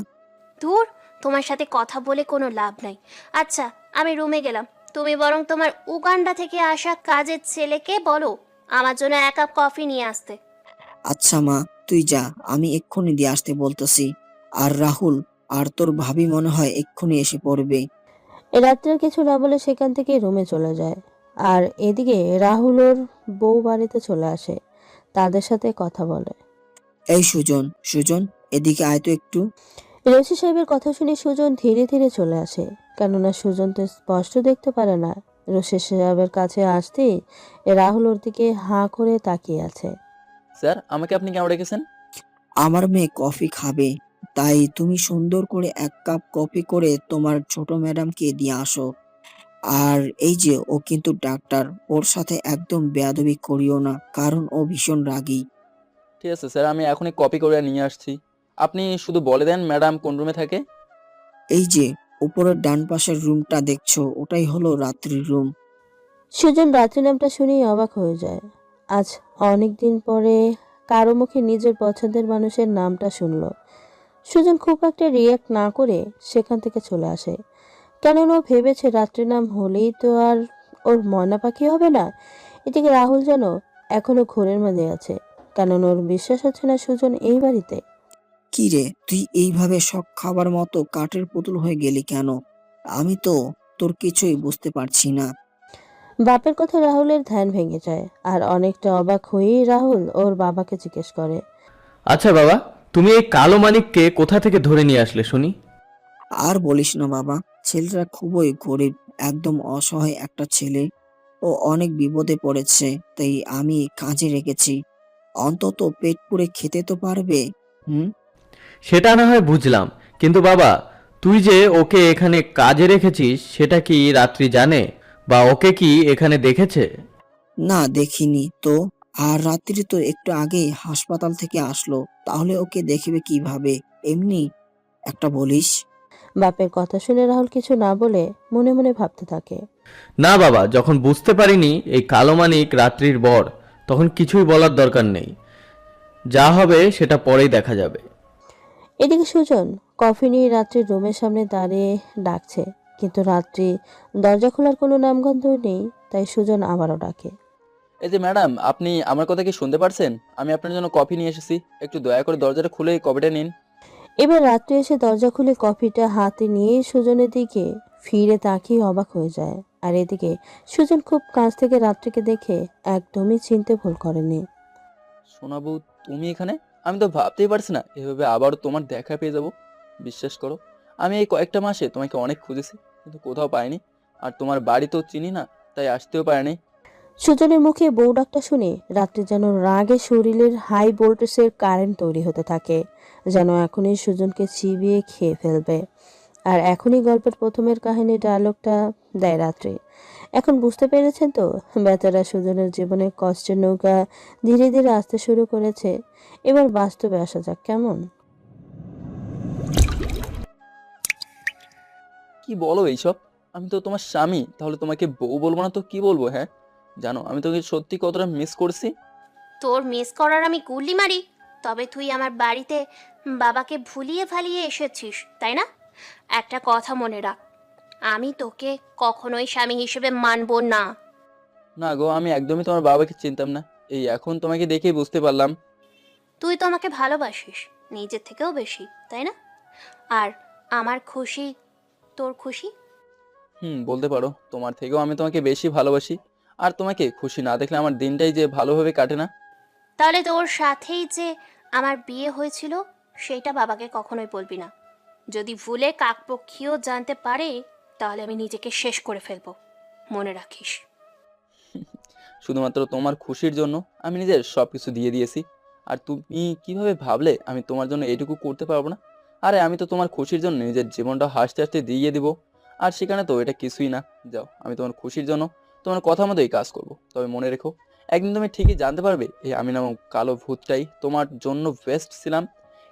দূর, তোমার সাথে কথা বলে কোনো লাভ নাই। আচ্ছা, আমি রুমে গেলাম। তুমি বরং তোমার উগান্ডা থেকে আসা কাজের ছেলেকে বলো আমার জন্য 1 কাপ কফি নিয়ে আসতে। আচ্ছা মা, তুই যা, আমি এক্ষুনি দিয়ে আসতে বলতেছি। আর রাহুল আর তোর ভাবি মনে হয় এক্ষুনি এসে পড়বে। এ রাত্রে কিছু না বলে সেখান থেকে রুমে চলে যায়। আর এদিকে রাহুল ওর বউ বাড়িতে চলে আসে, তাদের সাথে কথা বলে। এই সুজন, সুজন, এদিকে আয় তো একটু। রশি সাহেবের কথা শুনে সুজন ধীরে ধীরে চলে আসে, কেননা সুজন তো স্পষ্ট দেখতে পারে না। রশি সাহেবের কাছে আসতেই রাহুল ওর দিকে হাঁ করে তাকিয়ে আছে। স্যার, আমাকে আপনি কেন রেখেছেন? আমার মেয়ে কফি খাবে, তাই তুমি সুন্দর করে 1 কাপ কফি করে তোমার ছোট ম্যাডামকে দিয়ে আসো। আর এই যে ও কিন্তু ডাক্তার, ওর সাথে একদম বেয়াদবি করিও না, কারণ ও ভীষণ রাগী। ঠিক আছে স্যার, আমি এখনই কপি করে নিয়ে আসছি। আপনি শুধু বলে দেন ম্যাডাম কোন রুমে থাকে। এই যে উপরের ডান পাশের রুমটা দেখছো, ওটাই হলো রাত্রির রুম। সুজন রাত্রি নামটা শুনেই অবাক হয়ে যায়। আজ অনেক দিন পরে কারো মুখে নিজের পছন্দের মানুষের নামটা শুনলো। সুজন খুব একটা রিয়াক্ট না করে সেখান থেকে চলে আসে, কেননা ও ভেবেছে রাত্রি নাম হলেই তো আর ওর ময়না পাখি হবে না। এদিকে রাহুল যেন এখনো ঘোরের মধ্যে আছে, কেননা ওর বিশ্বাস হচ্ছে না সুজন এই বাড়িতে। কি রে, তুই এইভাবে শখ খাবার মতো কাঠের পুতুল হয়ে গেলি কেন? আমি তো তোর কিছুই বুঝতে পারছি না। বাপের কথা রাহুলের ধ্যান ভেঙে যায়, আর অনেকটা অবাক হয়েই রাহুল ওর বাবাকে জিজ্ঞেস করে, আচ্ছা বাবা, তুমি এই কালো মানিককে কোথা থেকে ধরে নিয়ে আসলে শুনি? আর বলিস না বাবা, ছেলেটা খুবই গরিব, একদম অসহায় একটা ছেলে। ও অনেক বিপদে পড়েছে, তাই আমি কাজে রেখেছি। অন্তত পেট পুড়ে খেতে তো পারবে। হুম। সেটা না হয় বুঝলাম, কিন্তু বাবা, তুই যে ওকে এখানে কাজে রেখেছিস সেটা কি রাত্রি জানে, বা ওকে কি এখানে দেখেছে? না, দেখিনি তো। আর রাত্রি তো একটু আগেই হাসপাতাল থেকে আসলো, তাহলে ওকে দেখবে কিভাবে? এমনি একটা বলিস। বাপের কথা শুনে রাহুল কিছু না বলে মনে মনে ভাবতে থাকে। না বাবা, যখন বুঝতে পারিনি এই কালো মানিক রাত্রির বর, তখন কিছুই বলার দরকার নেই। যা হবে সেটা পরেই দেখা যাবে। এদিকে সুজন কফি নিয়ে রাত্রির রুমের সামনে দাঁড়িয়ে ডাকছে, কিন্তু রাত্রি দরজা খোলার কোনো নামগন্ধ নেই। তাই সুজন আবারও ডাকে। এই যে ম্যাডাম, আপনি আমার কথা কি শুনতে পারছেন? আমি আপনার জন্য কফি নিয়ে এসেছি, একটু দয়া করে দরজাটা খুলে কফিটা নিন। এবার রাত্রি এসে দরজা খুলে কফিটা হাতে নিয়ে সুজনের দিকে ফিরে তাকিয়ে অবাক হয়ে যায়। আর এদিকে সুজন খুব কাছ থেকে রাত্রিকে দেখে একদমই চিনতে ভুল করেনি। সোনা বউ, তুমি এখানে? আমি তো ভাবতেই পারছি না এভাবে আবারও তোমার দেখা পেয়ে যাব। বিশ্বাস করো, আমি এই কয়েকটা মাসে তোমাকে অনেক খুঁজেছি, কিন্তু কোথাও পাইনি। আর তোমার বাড়ি তো চিনি না, তাই আসতেও পারিনি। সুজনের মুখে বউ ডাকটা শুনে রাত্রি যেন রাগে শরীরের হাই ভোল্টেজের কারেন্ট তৈরি হতে থাকে, যেন এখনই সুজনকে চিবিয়ে খেয়ে ফেলবে। আর এখনই গল্পের প্রথমের কাহিনী ডায়লগটা দেয় রাত্রি। এখন বুঝতে পেরেছেন তো, বেচারা সুজনের জীবনে কষ্টের নৌকা ধীরে ধীরে আসতে শুরু করেছে। এবার বাস্তবে আসা যাক কেমন। কি বলো এইসব? আমি তো তোমার স্বামী, তাহলে তোমাকে বউ বলবো না তো কি বলবো? হ্যাঁ, জানো আমি তোকে সত্যি কতটা মিস করছি। তোর মিস করার আমি গুল্লি মারি, তবে তুই আমার বাড়িতে বাবাকে ভুলিয়ে ভালিয়ে এসেছিস, তাই না? একটা কথা মনে রাখ, আমি তোকে কখনোই স্বামী হিসেবে মানব না। না গো, আমি একদমই তোমার বাবাকে চিনতাম না, এই এখন তোমাকে দেখেই বুঝতে পারলাম। তুই তো আমাকে ভালোবাসিস নিজের থেকেও বেশি, তাই না? আর আমার খুশি তোর খুশি। বলতে পারো তোমার থেকেও আমি তোমাকে বেশি ভালোবাসি। আর তোমাকে খুশি না দেখলে আমার দিনটাই যে ভালোভাবে কাটে না। তাহলে তোর সাথেই যে আমার বিয়ে হয়েছিল সেটা বাবাকে কখনোই বলবি না। যদি ভুলে কাকপক্ষীও জানতে পারে তাহলে আমি নিজেকে শেষ করে ফেলবো, মনে রাখিস। শুধুমাত্র তোমার খুশির জন্য আমি নিজের সব কিছু দিয়ে দিয়েছি। আর তুমি কিভাবে ভাবলে আমি তোমার জন্য এইটুকু করতে পারবো না? আরে আমি তো তোমার খুশির জন্য নিজের জীবনটা হাসতে হাসতে দিয়ে দিব। আর সেখানে তো এটা কিছুই না। যাও, আমি তোমার খুশির জন্য তোমার কথা মতোই কাজ করব। তবে মনে রেখো, একদিন তুমি ঠিকই জানতে পারবে এই আমি নামক কালো ভূতটাই তোমার জন্য বেস্ট ছিলাম।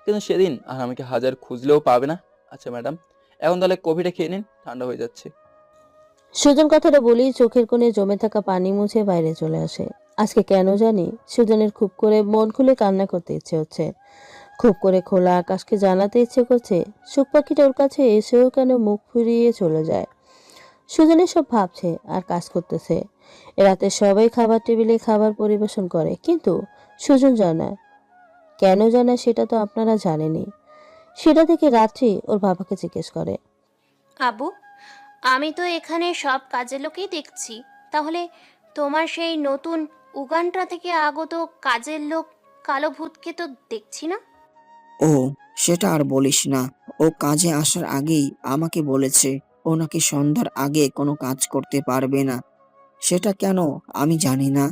কিন্তু সেদিন আর আমাকে হাজার খুঁজলেও পাবে না। আচ্ছা ম্যাডাম, এখন তাহলে কফিটা খেয়ে নিন, ঠান্ডা হয়ে যাচ্ছে। সুজন কথাটা বলেই চোখের কোণে জমে থাকা পানি মুছে বাইরে চলে আসে। আজকে কেন জানি সুজনের খুব করে মন খুলে কান্না করতে ইচ্ছে হচ্ছে। খুব করে খোলা আকাশকে জানাতে ইচ্ছে করছে সুখ পাখিটা ওর কাছে এসেও কেন মুখ ফিরিয়ে চলে যায়। সুজন সব ভাবছে আর কাজ করতেছে। এ রাতে সবাই খাবার টেবিলে খাবার পরিবেশন করে, কিন্তু সুজন জানা কেন জানা সেটা তো আপনারা জানেনই। সেটা থেকে রাত্রি ওর বাবাকে জিজ্ঞেস করে। আব্বু, আমি তো এখানে সব কাজের লোকই দেখছি, তাহলে তোমার সেই নতুন উগানটা থেকে আগত কাজের লোক কালো ভূতকে তো দেখছি না। ও, সেটা আর বলিস না। ও কাজে আসার আগেই আমাকে বলেছে ও নাকি সন্ধ্যার আগে কোনো কাজ করতে পারবে না। সেটা কেন আমি জানি না।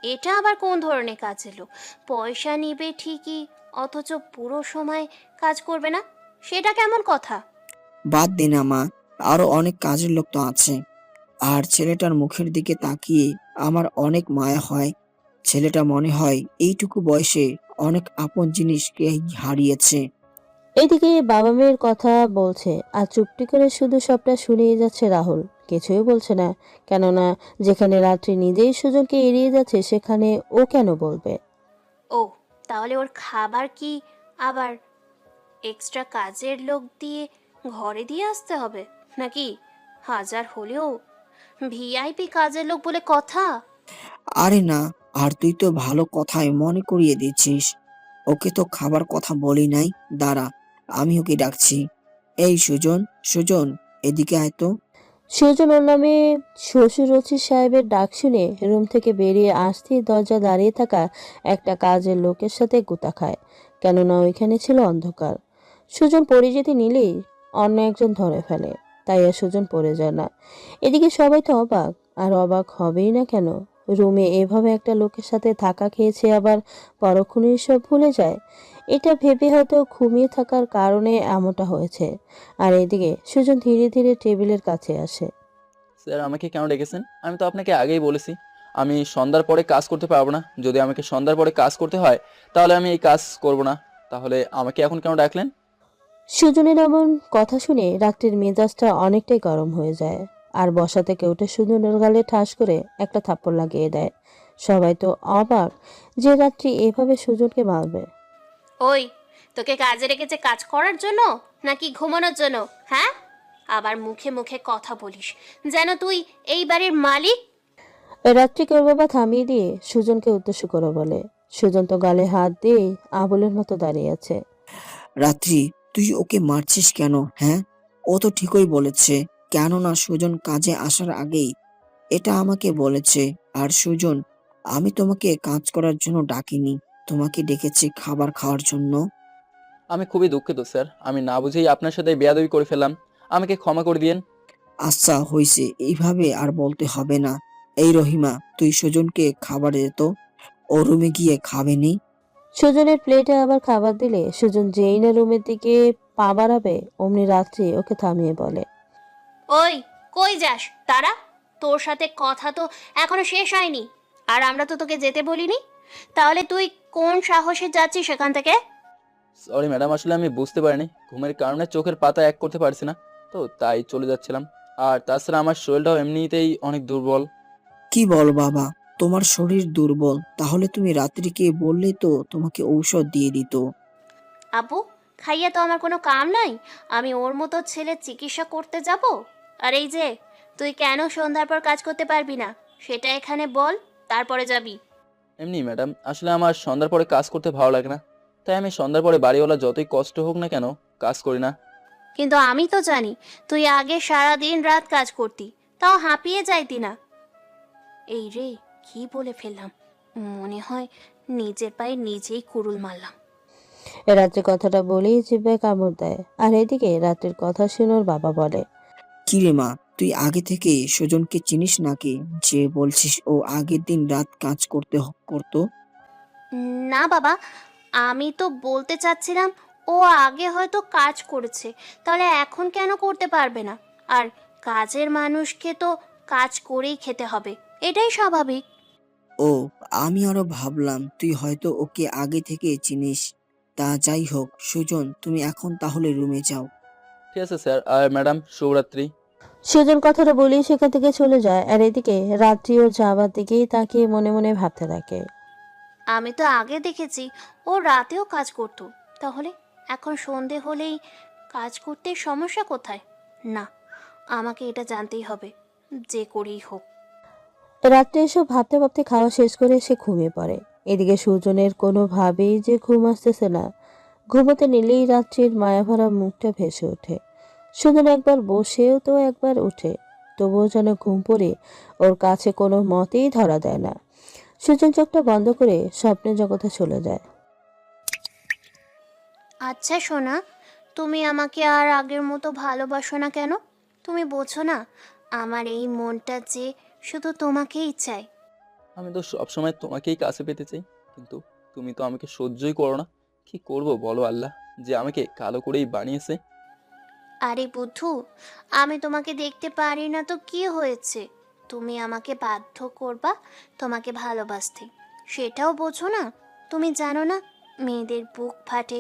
এটা আবার কোন ধরনের কাজের লোক? পয়সা নিবে ঠিকই, অথচ পুরো সময় কাজ করবে না, সেটা কেমন কথা? বাদ দে না মা, আরো অনেক কাজের লোক তো আছে। আর ছেলেটার মুখের দিকে তাকিয়ে আমার অনেক মায়া হয়। ছেলেটা মনে হয় এইটুকু বয়সে অনেক আপন জিনিসকে হারিয়েছে। এদিকে বাবা মেয়ের কথা বলছে আর চুপটি করে শুধু সবটা শুনিয়ে যাচ্ছে রাহুল। কিছুই বলছে না, কেননা যেখানে রাত্রি নিজেই সুজনকে এড়িয়ে যাচ্ছে সেখানে ও কেন বলবে। ও, তাহলে ওর খাবার কি আবার এক্সট্রা কাজের লোক দিয়ে ঘরে দিয়ে আসতে হবে নাকি? হাজার হলেও ভিআইপি কাজের লোক বলে কথা। আরে না, আর তুই তো ভালো কথাই মনে করিয়ে দিচ্ছিস। ওকে তো খাবার কথা বলি নাই। দাঁড়া, আমি ওকে ডাকছি। এই সুজন, সুজন, এদিকে আয় তো। সুজন ওর নামে শ্বশুর রচির সাহেবের ডাক শুনে রুম থেকে বেরিয়ে আসতেই দরজা দাঁড়িয়ে থাকা একটা কাজের লোকের সাথে গুতা খায়, কেননা ওইখানে ছিল অন্ধকার। সুজন পড়ে যেতে নিলেই অন্য একজন ধরে ফেলে, তাই আর সুজন পড়ে যায় না। এদিকে সবাই তো অবাক, আর অবাক হবেই না কেন? রুমে এভাবে একটা লোকের সাথে থাকা খেয়েছে, আবার পরক্ষণেই সব ভুলে যায়। এটা ভেবে হয়তো ঘুমিয়ে থাকার কারণে এমনটা হয়েছে। আর এদিকে সুজন ধীরে ধীরে টেবিলের কাছে আসে। স্যার, আমাকে কেন ডেকেছেন? আমি তো আপনাকে আগেই বলেছি আমি সন্ধ্যার পরে কাজ করতে পারবো না। যদি আমাকে সন্ধ্যার পরে কাজ করতে হয় তাহলে আমি এই কাজ করব না। তাহলে আমাকে এখন কেন ডাকলেন? সুজনের এমন কথা শুনে রাত্রির মেজাজটা অনেকটাই গরম হয়ে যায়, আর বসা থেকে উঠে সুজনের গালে ঠাস করে একটা থাপ্পড় লাগিয়ে দেয়। সবাই তো অবাক যে রাত্রি এভাবে সুজনকে মারবে। ওই, তোকে কাজে রেখেছে কাজ করার জন্য নাকি ঘুমানোর জন্য? হ্যাঁ, আবার মুখে মুখে কথা বলিস যেন তুই এই বাড়ির মালিক। রাত্রিকে ওর বাবা থামিয়ে দিয়ে সুজনকে উদ্দেশ্য করে বলে। সুজন তো গালে হাত দিয়ে আবুলের মতো দাঁড়িয়ে আছে। রাত্রি, তুই ওকে মারছিস কেন? হ্যাঁ, ও তো ঠিকই বলেছে। কেননা সুজন কাজে আসার আগেই এটা আমাকে বলেছে। আর সুজন, আমি তোমাকে কাজ করার জন্য ডাকিনি, তোমাকে ডেকেছি খাবার খাওয়ার জন্য। আমি খুবই দুঃখিত স্যার, আমি না বুঝেই আপনার সাথে বেয়াদবি করে ফেললাম। আমাকে ক্ষমা করে দিয়েন। আচ্ছা হইছে, এইভাবে আর বলতে হবে না। এই রহিমা, তুই সুজনকে খাবার দে তো, ও রুমে গিয়ে খাবে নি। সুজনের প্লেটে আবার খাবার দিলে সুজন যেই না রুমের দিকে পা বাড়াবে অমনি রাত্রি ওকে থামিয়ে বলে। ওই, কই যাস তারা? তোর সাথে কথা তো এখনো শেষ হয়নি, আর আমরা তো তোকে যেতে বলিনি। তাহলে তুই কোন সাহসে যাচ্ছিস সেখান থেকে? সরি ম্যাডাম, আসলে আমি বুঝতে পারিনি, ঘুমের কারণে চোখের পাতা এক করতে পারছি না, তো তাই চলে যাচ্ছিলাম। আর তাছাড়া আমার শরীরটাও এমনিতেই অনেক দুর্বল। কি বল বাবা, তোমার শরীর দুর্বল, তাহলে তুমি রাত্রিকে বললেই তো তোমাকে ঔষধ দিয়ে দিত। আব্বু, খাইয়া তো আমার কোনো কাম নাই। আমি ওর মতো ছেলে চিকিৎসা করতে যাব? আর এই যে, তুই কেন সন্ধ্যার পর কাজ করতে পারবি না সেটা এখানে বল, তারপরে যাবি। এমনি ম্যাডাম, আসলে আমার সন্ধ্যার পরে কাজ করতে ভালো লাগে না, তাই আমি সন্ধ্যার পরে বাড়িওয়ালা যতই কষ্ট হোক না কেন কাজ করি না। কিন্তু আমি তো জানি তুই আগে সারা দিন রাত কাজ করতি, তাও হাঁপিয়ে যাইতি না। এই রে, কি বলে ফেললাম, মনে হয় নিজের পায়ে নিজেই কুড়ুল মারলাম। রাত্রে কথাটা বলেই জিভে কামড় দেয়। আর এদিকে রাত্রের কথা শুনে ওর বাবা বলে, কি রে মা, তুই আগে থেকে সুজনকে চিনিস নাকি, যে বলছিস ও আগের দিন রাত কাজ করতো? না বাবা, আমি তো বলতে চাচ্ছিলাম ও আগে হয়তো কাজ করেছে, তাহলে এখন কেন করতে পারবে না? আর কাজের মানুষকে তো কাজ করেই খেতে হবে, এটাই স্বাভাবিক। ও, আমি আরো ভাবলাম তুই হয়তো ওকে আগে থেকে চিনিস। তা যাই হোক সুজন, তুমি এখন তাহলে রুমে যাও। ঠিক আছে স্যার, আর ম্যাডাম শুভরাত্রি। সুজন কথাটা বলেই সেখান থেকে চলে যায়। আর এদিকে রাত্রি ওর যাবার দিকেই তাকিয়ে মনে মনে ভাবতে থাকে। আমি তো আগে দেখেছি ও রাতেও কাজ করতো, তাহলে এখন সন্ধে হলেই কাজ করতে সমস্যা কোথায়? না, আমাকে এটা জানতেই হবে, যে করেই হোক। রাত্রে এসব ভাবতে ভাবতে খাওয়া শেষ করে সে ঘুমিয়ে পড়ে। এদিকে সুজনের কোনোভাবেই যে ঘুম আসতেছে না। ঘুমোতে নিলেই রাত্রির মায়াভরা মুখটা ভেসে ওঠে। সুজন একবার বসেও তো একবার উঠে, তবুও যেন ঘুম পড়ে ওর কাছে কোনো মতেই ধরা দেয় না। সুজন চোখটা বন্ধ করে স্বপ্নের জগতে চলে যায়। আচ্ছা সোনা, তুমি আমাকে আর আগের মতো ভালোবাসো না কেন? তুমি বোঝো না আমার এই মনটা যে শুধু তোমাকেই চাই। আমি তো সবসময় তোমাকেই কাছে পেতে চাই, কিন্তু তুমি তো আমাকে সহ্যই করো না। কি করব বলো, আল্লাহ যে আমাকে কালো করেই বানিয়েছে। আরে বুদ্ধু, আমি তোমাকে দেখতে পারি না তো কি হয়েছে? তুমি আমাকে বাধ্য করবা তোমাকে ভালোবাসতে, সেটাও বোঝো না? তুমি জানো না মেয়েদের বুক ফাটে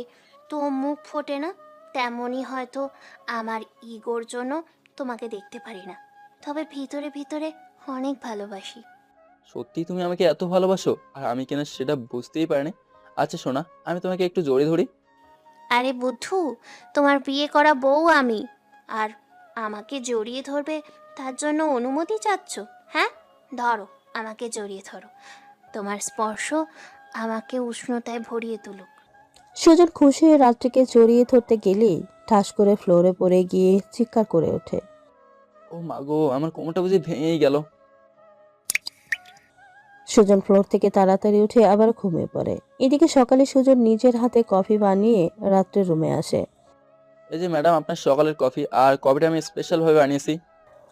তো মুখ ফোটে না? তেমনই হয়তো আমার ইগোর জন্য তোমাকে দেখতে পারি না, তবে ভিতরে ভিতরে অনেক ভালোবাসি। সত্যি তুমি আমাকে এত ভালোবাসো, আর আমি কিনা সেটা বুঝতেই পারিনি। আচ্ছা শোনা, আমি তোমাকে একটু জড়িয়ে ধরি। আরে বুদ্ধু, তোমার বিয়ে করা বউ আমি, আর আমাকে জড়িয়ে ধরবে তার জন্য অনুমতি চাচ্ছ? হ্যাঁ, ধরো, আমাকে জড়িয়ে ধরো। তোমার স্পর্শ আমাকে উষ্ণতায় ভরিয়ে তুলুক। সুজন খুশি হয়ে রাত্রিকে জড়িয়ে ধরতে গেলেই ঠাস করে ফ্লোরে পড়ে গিয়ে চিৎকার করে ওঠে। ও মা গো, আমার কোমরটা বুঝি ভেঙেই গেল। সুজন ফ্লোর থেকে তাড়াতাড়ি উঠে আবার ঘুমিয়ে পড়ে। এদিকে সকালে সুজন নিজের হাতে কফি বানিয়ে রাত্রে রুমে আসে। এই যে ম্যাডাম, আপনার সকালের কফি, আর কফিটা আমি স্পেশালভাবে বানিয়েছি।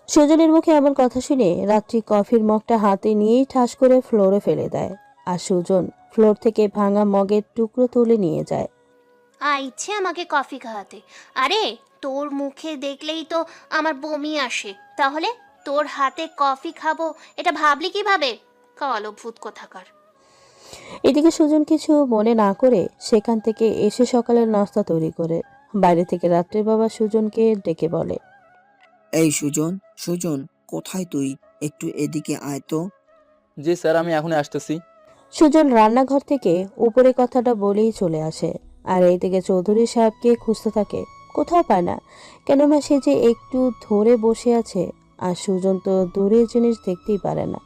সুজনের মুখে এমন কথা শুনে রাত্রি কফির মগটা হাতে নিয়েই ঠাস করে ফ্লোরে ফেলে দেয়। আর সুজন ফ্লোর থেকে ভাঙা মগের টুকরো তুলে নিয়ে যায়। ইচ্ছে আমাকে কফি খাওয়াতে? আরে, তোর মুখে দেখলেই তো আমার বমি আসে, তাহলে তোর হাতে কফি খাবো এটা ভাবলি কিভাবে? কালো ভূত কোথাকার। এদিকে সুজন কিছু মনে না করে সেখান থেকে এসে সকালের নাস্তা তৈরি করে বাইরে থেকে রাত্রির বাবা সুজনকে ডেকে বলে, এই সুজন, সুজন, কোথায় তুই? একটু এদিকে আয় তো। জি স্যার, আমি এখনই আসতেছি। সুজন রান্নাঘর থেকে উপরে কথাটা বলেই চলে আসে। আর এইদিকে চৌধুরী সাহেবকে খুঁজতে থাকে, কোথাও পায় না। কেননা সে যে একটু ধরে বসে আছে, আর সুজন তো দূরের জিনিস দেখতেই পারে না।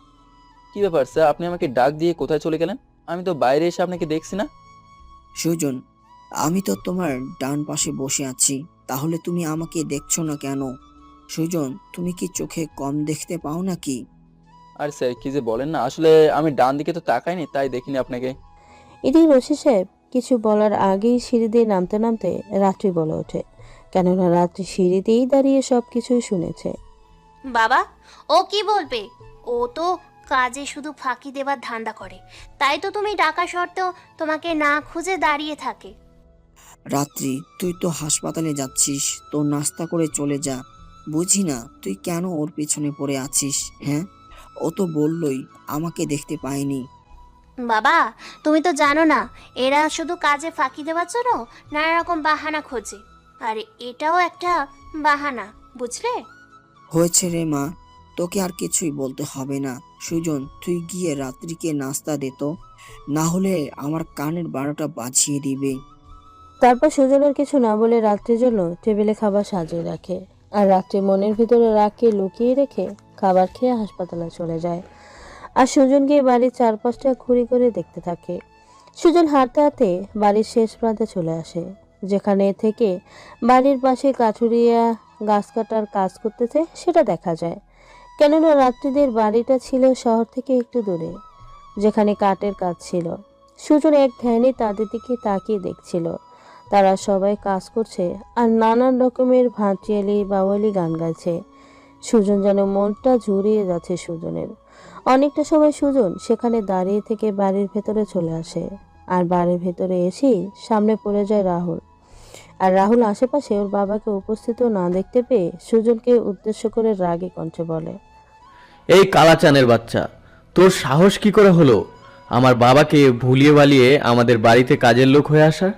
কি ব্যাপার স্যার, আপনি আমাকে ডাক দিয়ে কোথায় চলে গেলেন? আমি তো বাইরে এসে আপনাকে দেখছি না। সুজন, আমি তো তোমার ডান পাশে বসে আছি, তাহলে তুমি আমাকে দেখছো না কেন? সুজন, তুমি কি চোখে কম দেখতে পাও নাকি? আর স্যার কি যে বলেন না, আসলে আমি ডান দিকে তো তাকাইনি, তাই দেখিনি আপনাকে। এদিকে রশি সাহেব কিছু বলার আগেই সিঁড়ি দিয়ে নামতে নামতে রাত্রি বলে ওঠে, কেননা রাত্রি সিঁড়িতেই দাঁড়িয়ে সবকিছুই শুনেছে। বাবা, ও কি বলবে? ও তো কাজে শুধু ফাঁকি দেবার ধান্দা করে, তাই তো তুমি ডাকা সত্ত্বেও তোমাকে না খুঁজে দাঁড়িয়ে থাকে। রাত্রি, তুই তো হাসপাতালে যাচ্ছিস, তো নাস্তা করে চলে যা। বুঝি না তুই কেন ওর পিছনে পড়ে আছিস। হ্যাঁ, ও তো বললই আমাকে দেখতে পায়নি। বাবা, তুমি তো জানো না এরা শুধু কাজে ফাঁকি দেওয়ার জন্য নানা রকম বাহানা খোঁজে, আর এটাও একটা বাহানা, বুঝলে? হয়েছে রে মা, তোকে আর কিছুই বলতে হবে না। সুজন, তুই গিয়ে রাত্রিকে নাস্তা দে তো, না হলে আমার কানের 12টা বাজিয়ে দিবে। তারপর সুজনের কিছু না বলে রাত্রির জন্য টেবিলে খাবার সাজিয়ে রাখে। আর রাত্রি মনের ভিতরে রাগকে লুকিয়ে রেখে খাবার খেয়ে হাসপাতালে চলে যায়। আর সুজন গিয়ে বাড়ির চারপাশটা ঘুরে ঘুরে দেখতে থাকে। সুজন হাঁটতে হাঁটতে বাড়ির শেষ প্রান্তে চলে আসে, যেখানে থেকে বাড়ির পাশে কাঠুরিয়া গাছ কাটার কাজ করতেছে সেটা দেখা যায়। কেননা রাত্রিদের বাড়িটা ছিল শহর থেকে একটু দূরে, যেখানে কাঠের কাজ ছিল। সুজন এক ধ্যানে তাদের দিকে তাকিয়ে দেখছিল। তারা সবাই কাজ করছে আর নানান রকমের ভাটিয়ালি বাওয়ালি গান গাইছে। সুজন যেন মনটা জুড়িয়ে যাচ্ছে সুজনের। অনেকটা সময় সুজন সেখানে দাঁড়িয়ে থেকে বাড়ির ভেতরে চলে আসে। আর বাড়ির ভেতরে এসেই সামনে পড়ে যায় রাহুল। আর রাহুল আশেপাশে ওর বাবাকে উপস্থিত না দেখতে পেয়ে সুজনকে উদ্দেশ্য করে রাগী কণ্ঠে বলে, এই কালাচানের বাচ্চা, তোর সাহস কি করে হলো আমার বাবাকে ভুলিয়ে বালিয়ে আমাদের বাড়িতে কাজের লোক হয়ে আসার?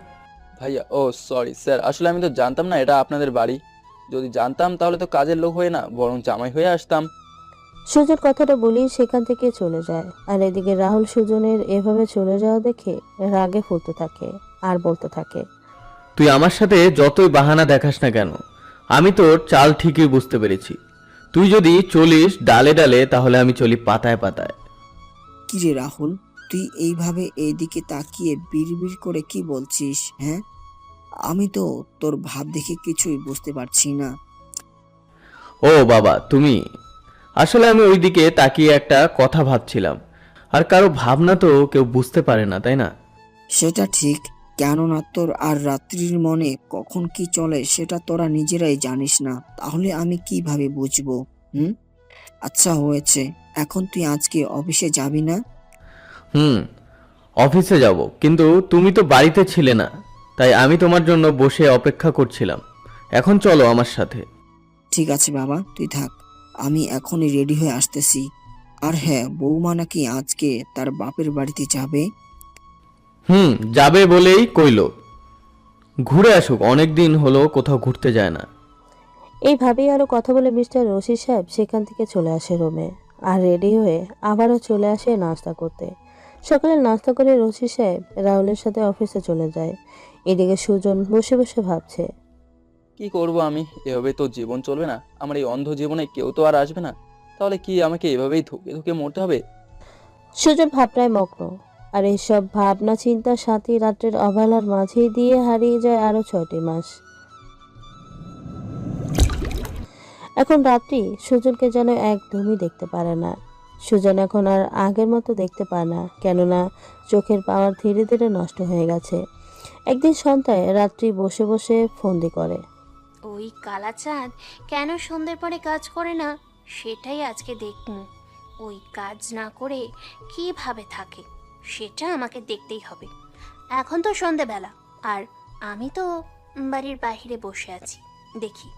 ভাইয়া, ও সরি স্যার, আসলে আমি তো জানতাম না এটা আপনাদের বাড়ি। যদি জানতাম তাহলে তো কাজের লোক হয়ে না বরং জামাই হয়ে আসতাম। সুজন কথাটা বলেই সেখান থেকে চলে যায়। আর এদিকে রাহুল সুজনের এভাবে চলে যাওয়া দেখে রাগে ফুটতে থাকে আর বলতে থাকে, তুই আমার সাথে যতই বাহানা দেখাস না কেন, আমি তোর চাল ঠিকই বুঝতে পেরেছি। তুই যদি চলিস ডালে ডালে, তাহলে আমি চলি পাতায় পাতায়। কিরে রাহুল, তুই এইভাবে এইদিকে তাকিয়ে বিড়বিড় করে কি বলছিস? হ্যাঁ, আমি তো তোর ভাব দেখে কিছুই বুঝতে পারছি না। ও বাবা, তুমি? আসলে আমি ওইদিকে তাকিয়ে একটা কথা ভাবছিলাম। আর কারো ভাবনা তো কেউ বুঝতে পারে না, তাই না? সেটা ঠিক, কেননা তোর আর রাত্রির মনে কখন কি চলে সেটা তোরা নিজেরাই জানিস না, তাহলে আমি কিভাবে বুঝবো? হুম, আচ্ছা হয়েছে, এখন তুই আজকে অফিসে যাবি না? হুম, অফিসে যাব, কিন্তু তুমি তো বাড়িতে ছিলে না, তাই আমি তোমার জন্য বসে অপেক্ষা করছিলাম। এখন চলো আমার সাথে। ঠিক আছে বাবা, তুই থাক, আমি এখনই রেডি হয়ে আসতেছি। আর হ্যাঁ, বৌমা নাকি আজকে তার বাপের বাড়িতে যাবে। যাবে বলেই কইলো। ঘুরে আসুক, অনেক দিন হলো কোথাও ঘুরতে যায় না। এইভাবেই আরো কথা বলে মিস্টার রশিদ সাহেব সেখান থেকে চলে আসে রুমে। আর রেডি হয়ে আবারও চলে আসে নাস্তা করতে। সকালে নাস্তা করে রশিদ সাহেব রাহুলের সাথে অফিসে চলে যায়। এদিকে সুজন বসে বসে ভাবছে, কি করব আমি? এভাবে তো জীবন চলবে না। আমার এই অন্ধ জীবনে কেউ তো আর আসবে না। তাহলে কি আমাকে এভাবেই ধুকে ধুকে মরতে হবে? সুজন ভাবনায় মগ্ন। আর এইসব ভাবনা চিন্তার সাথে রাত্রের অবহেলার মাঝে দিয়ে হারিয়ে যায় আরো 6টি মাস। এখন রাত্রি সুজনকে যেন একদমই দেখতে পারে না। সুজন এখন আর আগের মতো দেখতে পায় না, কেননা চোখের পাওয়ার ধীরে ধীরে নষ্ট হয়ে গেছে। একদিন সন্ধ্যায় রাত্রি বসে বসে ফন্দি করে। ওই কালাচাঁদ কেন সন্ধ্যের পরে কাজ করে না সেটাই আজকে দেখব। ওই কাজ না করে কিভাবে থাকে সেটা আমাকে দেখতেই হবে। এখন তো সন্ধেবেলা আর আমি তো বাড়ির বাইরে বসে আছি। দেখি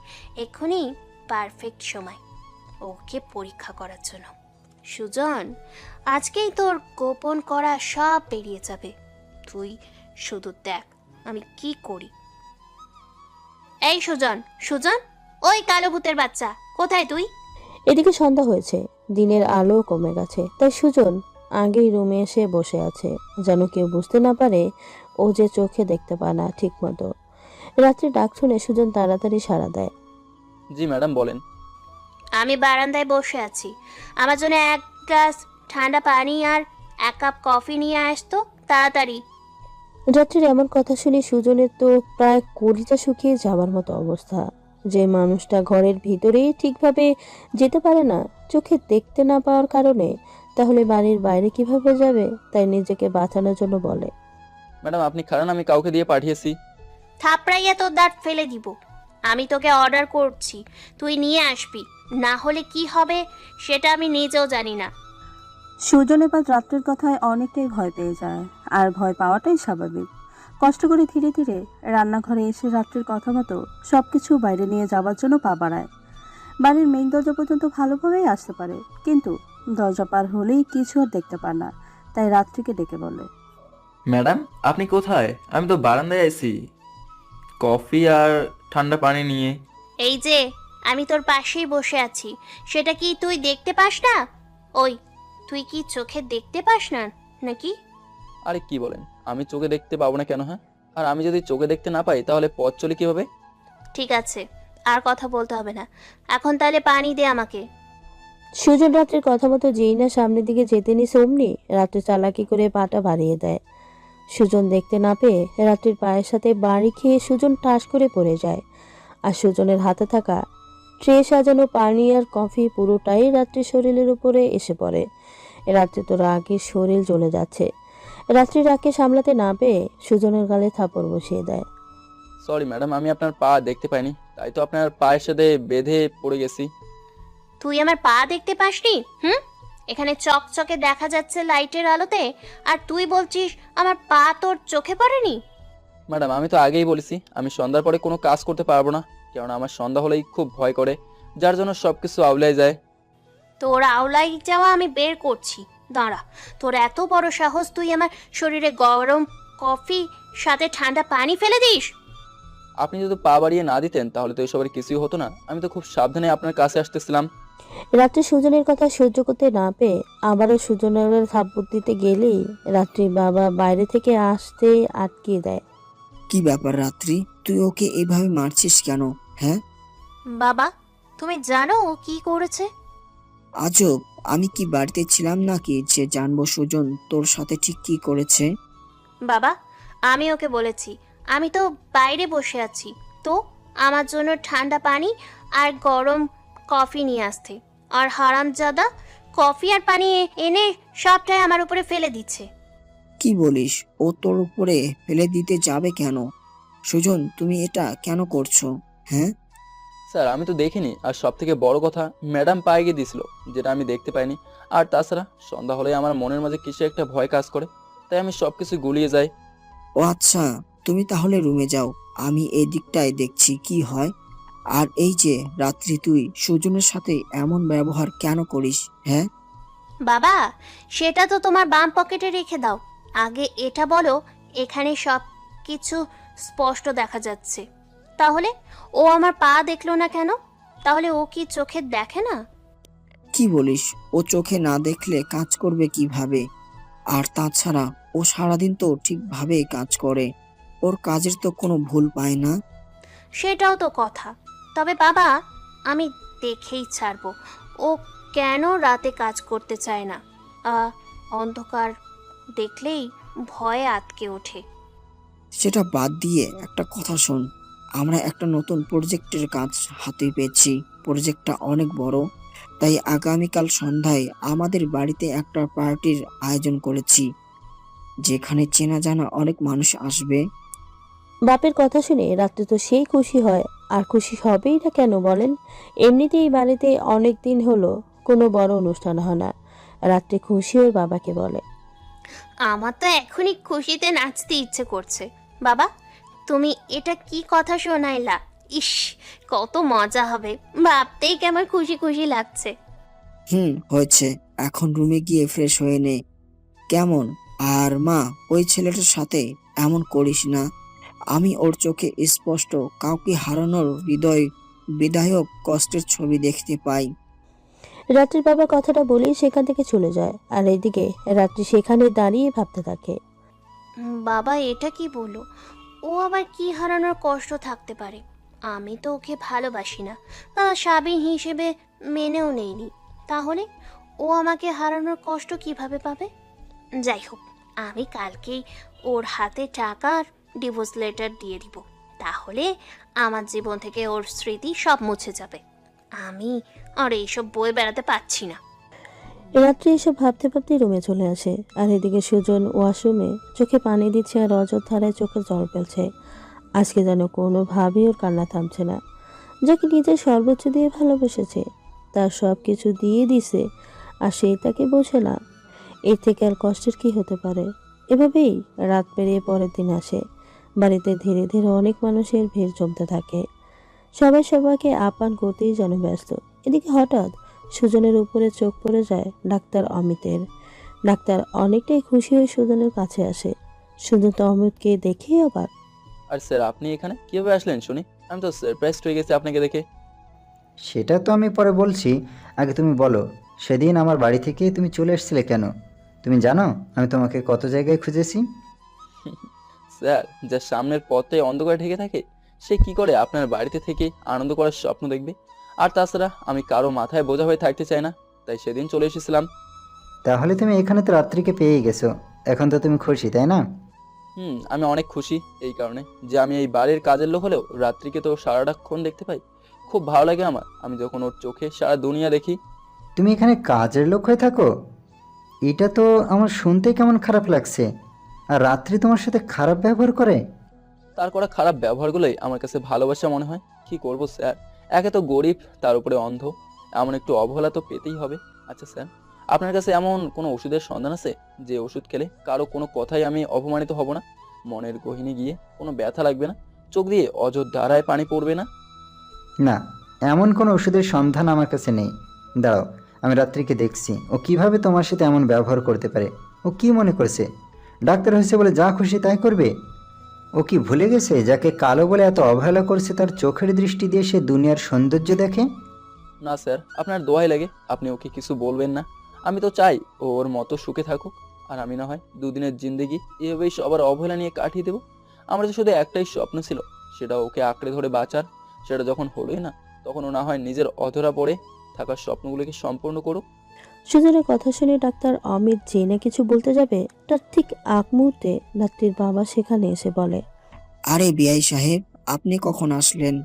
এক্ষুনি পারফেক্ট সময় ওকে পরীক্ষা করার জন্য। সুজন, আজকেই তোর গোপন করা সব বেরিয়ে যাবে। তুই শুধু দেখ আমি কি করি। এই সুজন, সুজন, ওই কালো ভূতের বাচ্চা, কোথায় তুই? এদিকে সন্ধ্যা হয়েছে, দিনের আলো কমে গেছে, তাই সুজন আগেই রুমে এসে বসে আছে, যেন কেউ বুঝতে না পারে ও যে চোখে দেখতে পায় না ঠিক মতো। রাত্রে ডাক শুনে সুজন তাড়াতাড়ি সাড়া দেয়। জি ম্যাডাম, বলেন। আমি বারান্দায় বসে আছি, আমার জন্য এক গ্লাস ঠান্ডা পানি আর 1 কাপ কফি নিয়ে আসতো তাড়াতাড়ি। রাত্রির এমন কথা শুনে সুজনের তো প্রায় কলিজা শুকিয়ে যাবার মতো অবস্থা। যে মানুষটা ঘরের ভিতরেই ঠিকভাবে যেতে পারে না চোখে দেখতে না পাওয়ার কারণে, তাহলে বাড়ির বাইরে কিভাবে যাবে? তাই নিজেকে বাঁচানোর জন্য বলে, ম্যাডাম আপনি খারান, আমি কাউকে দিয়ে পাঠিয়েছি। থাপড়াইয়া তোর দাঁত ফেলে দিব। আমি তোকে অর্ডার করছি, তুই নিয়ে আসবি, না হলে কি হবে সেটা আমি নিজেও জানি না। সুজন এবার রাত্রের কথায় অনেকটাই ভয় পেয়ে যায়। আর ভয় পাওয়াটাই স্বাভাবিক। কষ্ট করে ধীরে ধীরে রান্নাঘরে এসে রাত্রের কথা মতো সবকিছু বাইরে নিয়ে যাওয়ার জন্য পা বাড়ায়। বাড়ির মেইন দরজা পর্যন্ত ভালোভাবেই আসতে পারে, কিন্তু দরজা পার হলেই কিছু আর দেখতে পায় না। তাই রাত্রিকে ডেকে বলে, ম্যাডাম আপনি কোথায়? আমি তো বারান্দায় আছি কফি আর ঠান্ডা পানি নিয়ে। এই যে আমি তোর পাশেই বসে আছি, সেটা কি তুই দেখতে পাস না? ওই, তুই কি চোখে দেখতে পাস না নাকি? আরে কি বলেন, আমি চোখে দেখতে পাবো না কেন? হ্যাঁ, আর আমি যদি চোখে দেখতে না পাই তাহলে পথ চলি কিভাবে? ঠিক আছে, আর কথা বলতে হবে না, এখন তাহলে পানি দে আমাকে। সুজন রাত্রির কথা মতো যেই না সামনের দিকে যেতে নিছে অমনি রাত্রি চালাকি করে পাটা বাড়িয়ে দেয়। সুজন দেখতে না পেয়ে রাত্রির পায়ের সাথে বাড়ি খেয়ে সুজন ঠাস করে পড়ে যায়। আর সুজনের হাতে থাকা ট্রে সাজানো পানি আর কফি পুরোটাই রাত্রির শরীরের উপরে এসে পড়ে। রাত্রি তো রাগে শরীর জ্বলে যাচ্ছে। রাত্রি রাগকে সামলাতে না পেয়ে সুজনের গালে থাপড় বসিয়ে দেয়। সরি ম্যাডাম, আমি আপনার পা দেখতে পাইনি, তাই তো আপনার পায়ের সাথে বেঁধে পড়ে গেছি। তুই আমার পা দেখতে পাসনি? হুম, এখানে চকচকে দেখা যাচ্ছে লাইটের আলোতে, আর তুই বলছিস আমার পা তোর চোখে পড়েনি? ম্যাডাম, আমি তো আগেই বলেছি আমি সন্ধ্যার পরে কোনো কাজ করতে পারবো না, কারণ আমার সন্ধ্যা হলেই খুব ভয় করে, যার জন্য সবকিছু আউলাই যায়। তোর আওলাই যাওয়া আমি বের করছি, দাঁড়া। তোর এত বড় সাহস, তুই আমার শরীরে গরম কফি সাথে ঠান্ডা পানি ফেলে দিস? আপনি যদি পা বাড়িয়ে না দিতেন তাহলে তো এসবের কিছুই হতো না। আমি তো খুব সাবধানে আপনার কাছে আসতেছিলাম। রাত্রি সুজনের কথা সহ্য করতে না পেয়ে আবারও সুজনের থাপ্পড় দিতে গেলেই রাত্রির বাবা বাইরে থেকে আসতে আটকিয়ে দেয়। কি ব্যাপার রাত্রি, তুই ওকে এভাবে মারছিস কেন? হ্যাঁ, বাবা, তুমি জানো ও কি করেছে? আজব, আমি কি বাড়িতে ছিলাম নাকি যে জানবো সুজন তোর সাথে ঠিক কি করেছে? বাবা, আমি ওকে বলেছি আমি তো বাইরে বসে আছি, তো আমার জন্য ঠান্ডা পানি আর গরম কফি নিয়ে আসতে, আর হারামজাদা কফি আর পানি এনে সবটাই আমার উপরে ফেলে দিচ্ছে। কি বলিস? ও তোর উপরে ফেলে দিতে যাবে কেন? সুজন, তুমি এটা কেন করছো? হ্যাঁ, স্যার, আমি তো দেখিনি, আর সব থেকে বড় কথা ম্যাডাম পায়ে গিয়ে দিছিল, যেটা আমি দেখতে পাইনি। আর তাছাড়া সন্ধ্যা হলে আমার মনের মাঝে কিছু একটা ভয় কাজ করে, তাই আমি সবকিছু গুলিয়ে যাই। ও আচ্ছা, তুমি তাহলে রুমে যাও, আমি এই দিকটায় দেখছি কি হয়। আর এই যে রাত্রি, তুই সুজনের সাথে এমন ব্যবহার কেন করিস? হ্যাঁ, বাবা, সেটা তো তোমার বাম পকেটে রেখে দাও। আগে এটা বলো, এখানে সব কিছু স্পষ্ট দেখা যাচ্ছে, তাহলে ও আমার পা দেখলো না কেন? তাহলে ও কি চোখে দেখে না? কি বলিস? ও চোখে না দেখলে কাজ করবে কিভাবে? আর তাছাড়া ও সারাদিন তো ঠিকভাবে কাজ করে, ওর কাজের তো কোনো ভুল পায় না। সেটাও তো কথা। তবে বাবা, আমি দেখেই ছাড়বো ও কেন রাতে কাজ করতে চায় না। অন্ধকার দেখলেই ভয়ে আটকে ওঠে। সেটা বাদ দিয়ে একটা কথা শোন, আমরা একটা নতুন প্রজেক্টের কাজ হাতে পেয়েছি। প্রজেক্টটা অনেক বড়, তাই আগামীকাল সন্ধ্যায় আমাদের বাড়িতে একটা পার্টির আয়োজন করেছি, যেখানে চেনা জানা অনেক মানুষ আসবে। বাপের কথা শুনে রাত্রি তো সেই খুশি হয়, আর খুশি হবেই না কেন বলেন? এমনিতেই বাড়িতে অনেক দিন হলো কোনো বড় অনুষ্ঠান হয় না। রাত্রি খুশি ওর বাবাকে বলে। আমার তো এখনই খুশিতে নাচতে ইচ্ছে করছে। বাবা, তুমি এটা কি কথা শোনাইলা? ইস, কত মজা হবে, ভাবতেই কেমন খুশি খুশি লাগছে। হয়েছে, এখন রুমে গিয়ে ফ্রেশ হয়ে নে, কেমন? আর মা, ওই ছেলেটার সাথে এমন করিস না। আমি ওর চোখে স্পষ্ট কাউকে হারানোর বিদায়ক কষ্টের ছবি দেখতে পাই। রাত্রির বাবা কথাটা বলেই সেখান থেকে চলে যায়, আর এদিকে রাত্রি সেখানে দাঁড়িয়ে ভাবতে থাকে। বাবা, এটা কি বলো? ও আবার কি হারানোর কষ্ট থাকতে পারে? আমি তো ওকে ভালোবাসি না, স্বামী হিসেবে মেনেও নেইনি, তাহলে ও আমাকে হারানোর কষ্ট কিভাবে পাবে? যাই হোক, আমি কালকেই ওর হাতে টাকা আর ডিভোর্স লেটার দিয়ে দিব, তাহলে আমার জীবন থেকে ওর স্মৃতি সব মুছে যাবে। আমি আর এইসব বয়ে বেড়াতে পারছি না। রাত্রি এসব ভাবতে ভাবতে রুমে চলে আসে, আর এদিকে সুজন ওয়াশরুমে চোখে পানি দিচ্ছে আর অযোধ্যারায় চোখে জল ফেলছে। আজকে যেন কোনোভাবেই ওর কান্না থামছে না। যাকে নিজের সর্বোচ্চ দিয়ে ভালোবেসেছে, তার সব কিছু দিয়ে দিছে, আর সেই তাকে বোঝে না। এর থেকে আর কষ্টের কি হতে পারে? এভাবেই রাত পেরিয়ে পরের দিন আসে। বাড়িতে ধীরে ধীরে অনেক মানুষের ভিড় জমতে থাকে। সবাই সবাইকে আপ্যায়ন করতেই যেন ব্যস্ত। এদিকে হঠাৎ সুজনের উপরে চোখ পড়ে যায় ডাক্তার অমিতের। ডাক্তার অনেকটাই খুশি হয়ে সুজনের কাছে আসে। সুজন তো অমিতকে দেখেই অবাক। আর স্যার, আপনি এখানে কিভাবে আসলেন শুনি? আমি তো সারপ্রাইজড হয়ে গেছি আপনাকে দেখে। সেটা তো আমি পরে বলছি, আগে তুমি বলো, সেদিন আমার বাড়ি থেকে তুমি চলে এসেছিলে কেন? তুমি জানো আমি তোমাকে কত জায়গায় খুঁজেছি? স্যার, যার সামনের পথটাই অন্ধকারে ঢেকে থাকে সে কি করে আপনার বাড়িতে থেকে আনন্দ করার স্বপ্ন দেখবে? আর তাছাড়া আমি কারো মাথায় বোঝা হয়ে থাকতে চাই না, তাই সেদিন চলে এসেছিলাম। তাহলে তুমি এখানে তো রাত্রিকে পেয়েই গেছো, এখন তো তুমি খুশি তাই না? আমি অনেক খুশি এই কারণে যে আমি এই বাড়ির কাজের লোক হলেও রাত্রিকে তো সারাটাক্ষণ দেখতে পাই। খুব ভালো লাগে আমার, আমি যখন ওর চোখে সারা দুনিয়া দেখি। তুমি এখানে কাজের লোক হয়ে থাকো? এটা তো আমার শুনতে কেমন খারাপ লাগছে। আর রাত্রি তোমার সাথে খারাপ ব্যবহার করে? তার করা খারাপ ব্যবহারগুলোই আমার কাছে ভালোবাসা মনে হয়। কি করব স্যার, একে তো গরিব, তার উপরে অন্ধ, এমন একটু অবহেলা তো পেতেই হবে। আচ্ছা স্যার, আপনার কাছে এমন কোনো ওষুধের সন্ধান আছে যে ওষুধ খেলে কারো কোনো কথাই আমি অপমানিত হব না, মনের গহীনে গিয়ে কোনো ব্যথা লাগবে না, চোখ দিয়ে অযোধ্যারায় পানি পড়বে না? না, এমন কোনো ওষুধের সন্ধান আমার কাছে নেই। দাঁড়াও, আমি রাত্রিকে দেখছি ও কিভাবে তোমার সাথে এমন ব্যবহার করতে পারে। ও কি মনে করছে ডাক্তার হয়েছে বলে যা খুশি তাই করবে? ও কি ভুলে গেছে যাকে কালো বলে এত অবহেলা করছে তার চোখের দৃষ্টি দিয়ে সে দুনিয়ার সৌন্দর্য দেখে? না স্যার, আপনার দোহাই লাগে, আপনি ওকে কিছু বলবেন না। আমি তো চাই ও ওর মতো সুখে থাকুক, আর আমি না হয় দুদিনের জিন্দেগি এভাবেই সবার অবহেলা নিয়ে কাটিয়ে দেবো। আমার তো শুধু একটাই স্বপ্ন ছিল, সেটা ওকে আঁকড়ে ধরে বাঁচার। সেটা যখন হলোই না, তখন ও না হয় নিজের অধরা পড়ে থাকা স্বপ্নগুলোকে সম্পূর্ণ করুক। সুজনের কথা শুনে ডাক্তার অমিত জেনে কিছু বলতে যাবে, তার ঠিক আগ মুহূর্তে রাত্রির বাবা সেখানে এসে বলে, আরে বিআই সাহেব, আপনি কখন আসলেন?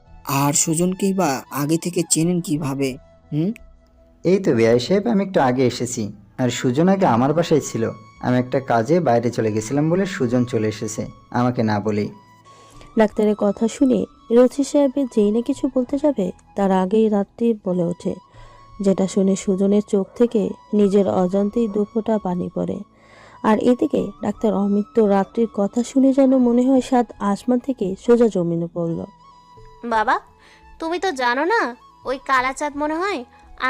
আর সুজনকেই বা আগে থেকে চেনেন কিভাবে? হুম? এই তো বেআই সাহেব, আমি একটু আগে এসেছি। আর সুজন আগে আমার বাসায় ছিল। আমি একটা কাজে বাইরে চলে গেছিলাম বলে সুজন চলে এসেছে আমাকে না বলেই। ডাক্তারের কথা শুনে রথি সাহেবের যেই না কিছু বলতে যাবে তার আগেই রাত্রি বলে ওঠে, যেটা শুনে সুজনের চোখ থেকে নিজের অজান্তেই দুফোঁটা পানি পড়ে। আর এদিকে ডাক্তার অমিত তো রাত্রির কথা শুনে যেন মনে হয় সাত আসমান থেকে সোজা জমিনে পড়ল। বাবা, তুমি তো জানো না, ওই কালাচাঁদ মনে হয়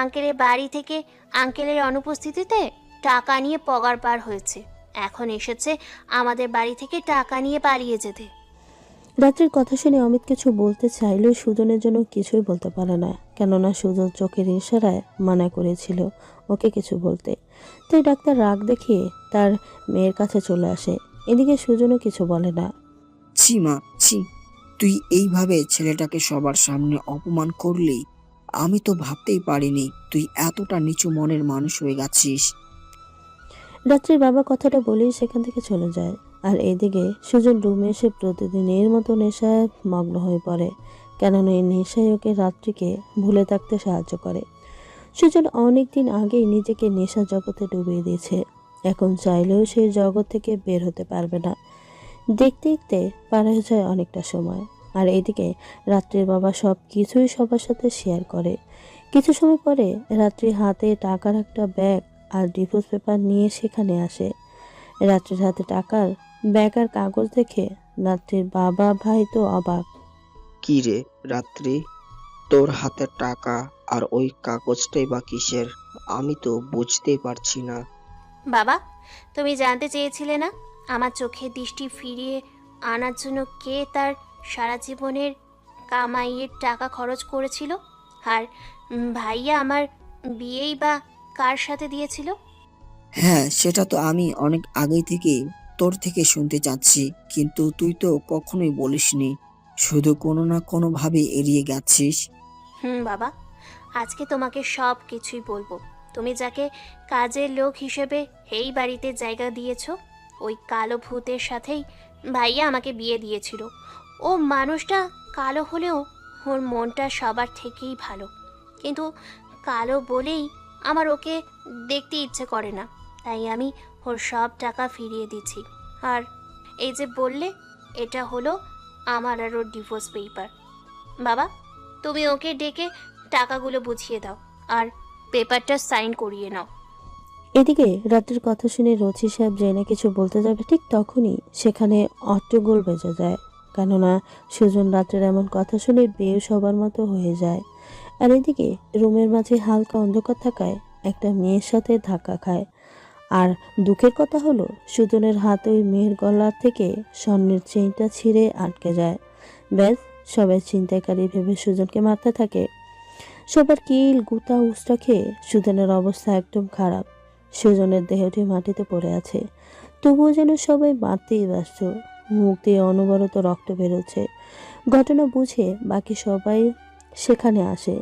আঙ্কেলের বাড়ি থেকে আঙ্কেলের অনুপস্থিতিতে টাকা নিয়ে পগার পার হয়েছে। এখন এসেছে আমাদের বাড়ি থেকে টাকা নিয়ে পালিয়ে যেতে। রাত্রির কথা শুনে অমিত কিছু বলতে চাইলেও সুজনের জন্য কিছুই বলতে পারে না, কেননা সুজন চোখের ইশারায় মানা করেছিল ওকে কিছু বলতে। তাই ডাক্তার রাগ দেখিয়ে তার মেয়ের কাছে চলে আসে। এদিকে সুজনও কিছু বলে না। ছি মা, ছি, তুই এইভাবে ছেলেটাকে সবার সামনে অপমান করলি। আমি তো ভাবতেই পারিনি তুই এতটা নিচু মনের মানুষ হয়ে গেছিস। রাত্রির বাবা কথাটা বলেই সেখান থেকে চলে যায়। আর এদিকে সুজন রুমে এসে প্রতিদিনের মতো নেশায় মগ্ন হয়ে পড়ে, কেননা এই নেশায় ওকে রাত্রিকে ভুলে থাকতে সাহায্য করে। সুজন অনেকদিন আগেই নিজেকে নেশা জগতে ডুবিয়ে দিয়েছে, এখন চাইলেও সেই জগৎ থেকে বের হতে পারবে না। দেখতে দেখতে পার হয়ে যায় অনেকটা সময়। আর এদিকে রাত্রির বাবা সব কিছুই সবার সাথে শেয়ার করে। কিছু সময় পরে রাত্রির হাতে টাকার একটা ব্যাগ আর ডিভোর্স পেপার নিয়ে সেখানে আসে। রাত্রির হাতে টাকার ব্যাগ আর কাগজ দেখে রাত্রির বাবা ভাই তো অবাক। কি রে রাত্রি, তোর হাতে টাকা আর ওই কাগজটাই বা কিসের? আমি তো বুঝতেই পারছি না। বাবা, তুমি জানতে চেয়েছিলে না আমার চোখের দৃষ্টি ফিরিয়ে আনার জন্য কে তার সারা জীবনের কামাইয়ের টাকা খরচ করেছিল? আর ভাইয়া আমার বিয়েই বা কার সাথে দিয়েছিল? হ্যাঁ, সেটা তো আমি অনেক আগে থেকে তোর থেকে শুনতে চাচ্ছি, কিন্তু তুই তো কখনোই বলিসনি, শুধু কোনো না কোনো ভাবে এড়িয়ে গেছিস। বাবা, আজকে তোমাকে সব কিছুই বলবো। তুমি যাকে কাজের লোক হিসেবে এই বাড়িতে জায়গা দিয়েছো, ওই কালো ভূতের সাথেই ভাইয়া আমাকে বিয়ে দিয়েছিল। ও মানুষটা কালো হলেও ওর মনটা সবার থেকেই ভালো, কিন্তু কালো বলেই আমার ওকে দেখতে ইচ্ছে করে না, তাই আমি ওর সব টাকা ফিরিয়ে দিচ্ছি। আর এই যে বললে, এটা হলো আমার আর ওর ডিভোর্স পেপার। বাবা, তুমি ওকে ডেকে টাকাগুলো বুঝিয়ে দাও আর পেপারটা সাইন করিয়ে নাও। এদিকে রাত্রির কথা শুনে রচি সাহেব জেনে কিছু বলতে যাবে, ঠিক তখনই সেখানে অট্টগোল বেজে যায়, কেননা সুজন রাত্রের এমন কথা শুনে বেউ সবার মতো হয়ে যায়। আর এদিকে রুমের মাঝে হালকা অন্ধকার থাকায় একটা মেয়ের সাথে ধাক্কা খায়। আর দুঃখের কথা হলো সুজনের হাতে ওই মেয়ের গলার থেকে স্বর্ণের চেইনটা ছিঁড়ে আটকে যায়। ব্যাস, সবাই ছিনতাইকারী ভেবে সুজনকে মারতে থাকে। সবার কিল গুতা উস্তা খেয়ে সুজনের অবস্থা একদম খারাপ। সুজনের দেহটি মাটিতে পড়ে আছে, তবুও যেন সবাই মারতেই ব্যস্ত। মুখ দিয়ে অনবরত রক্ত বেরোচ্ছে। ঘটনা বুঝে বাকি সবাই সেখানে আসে।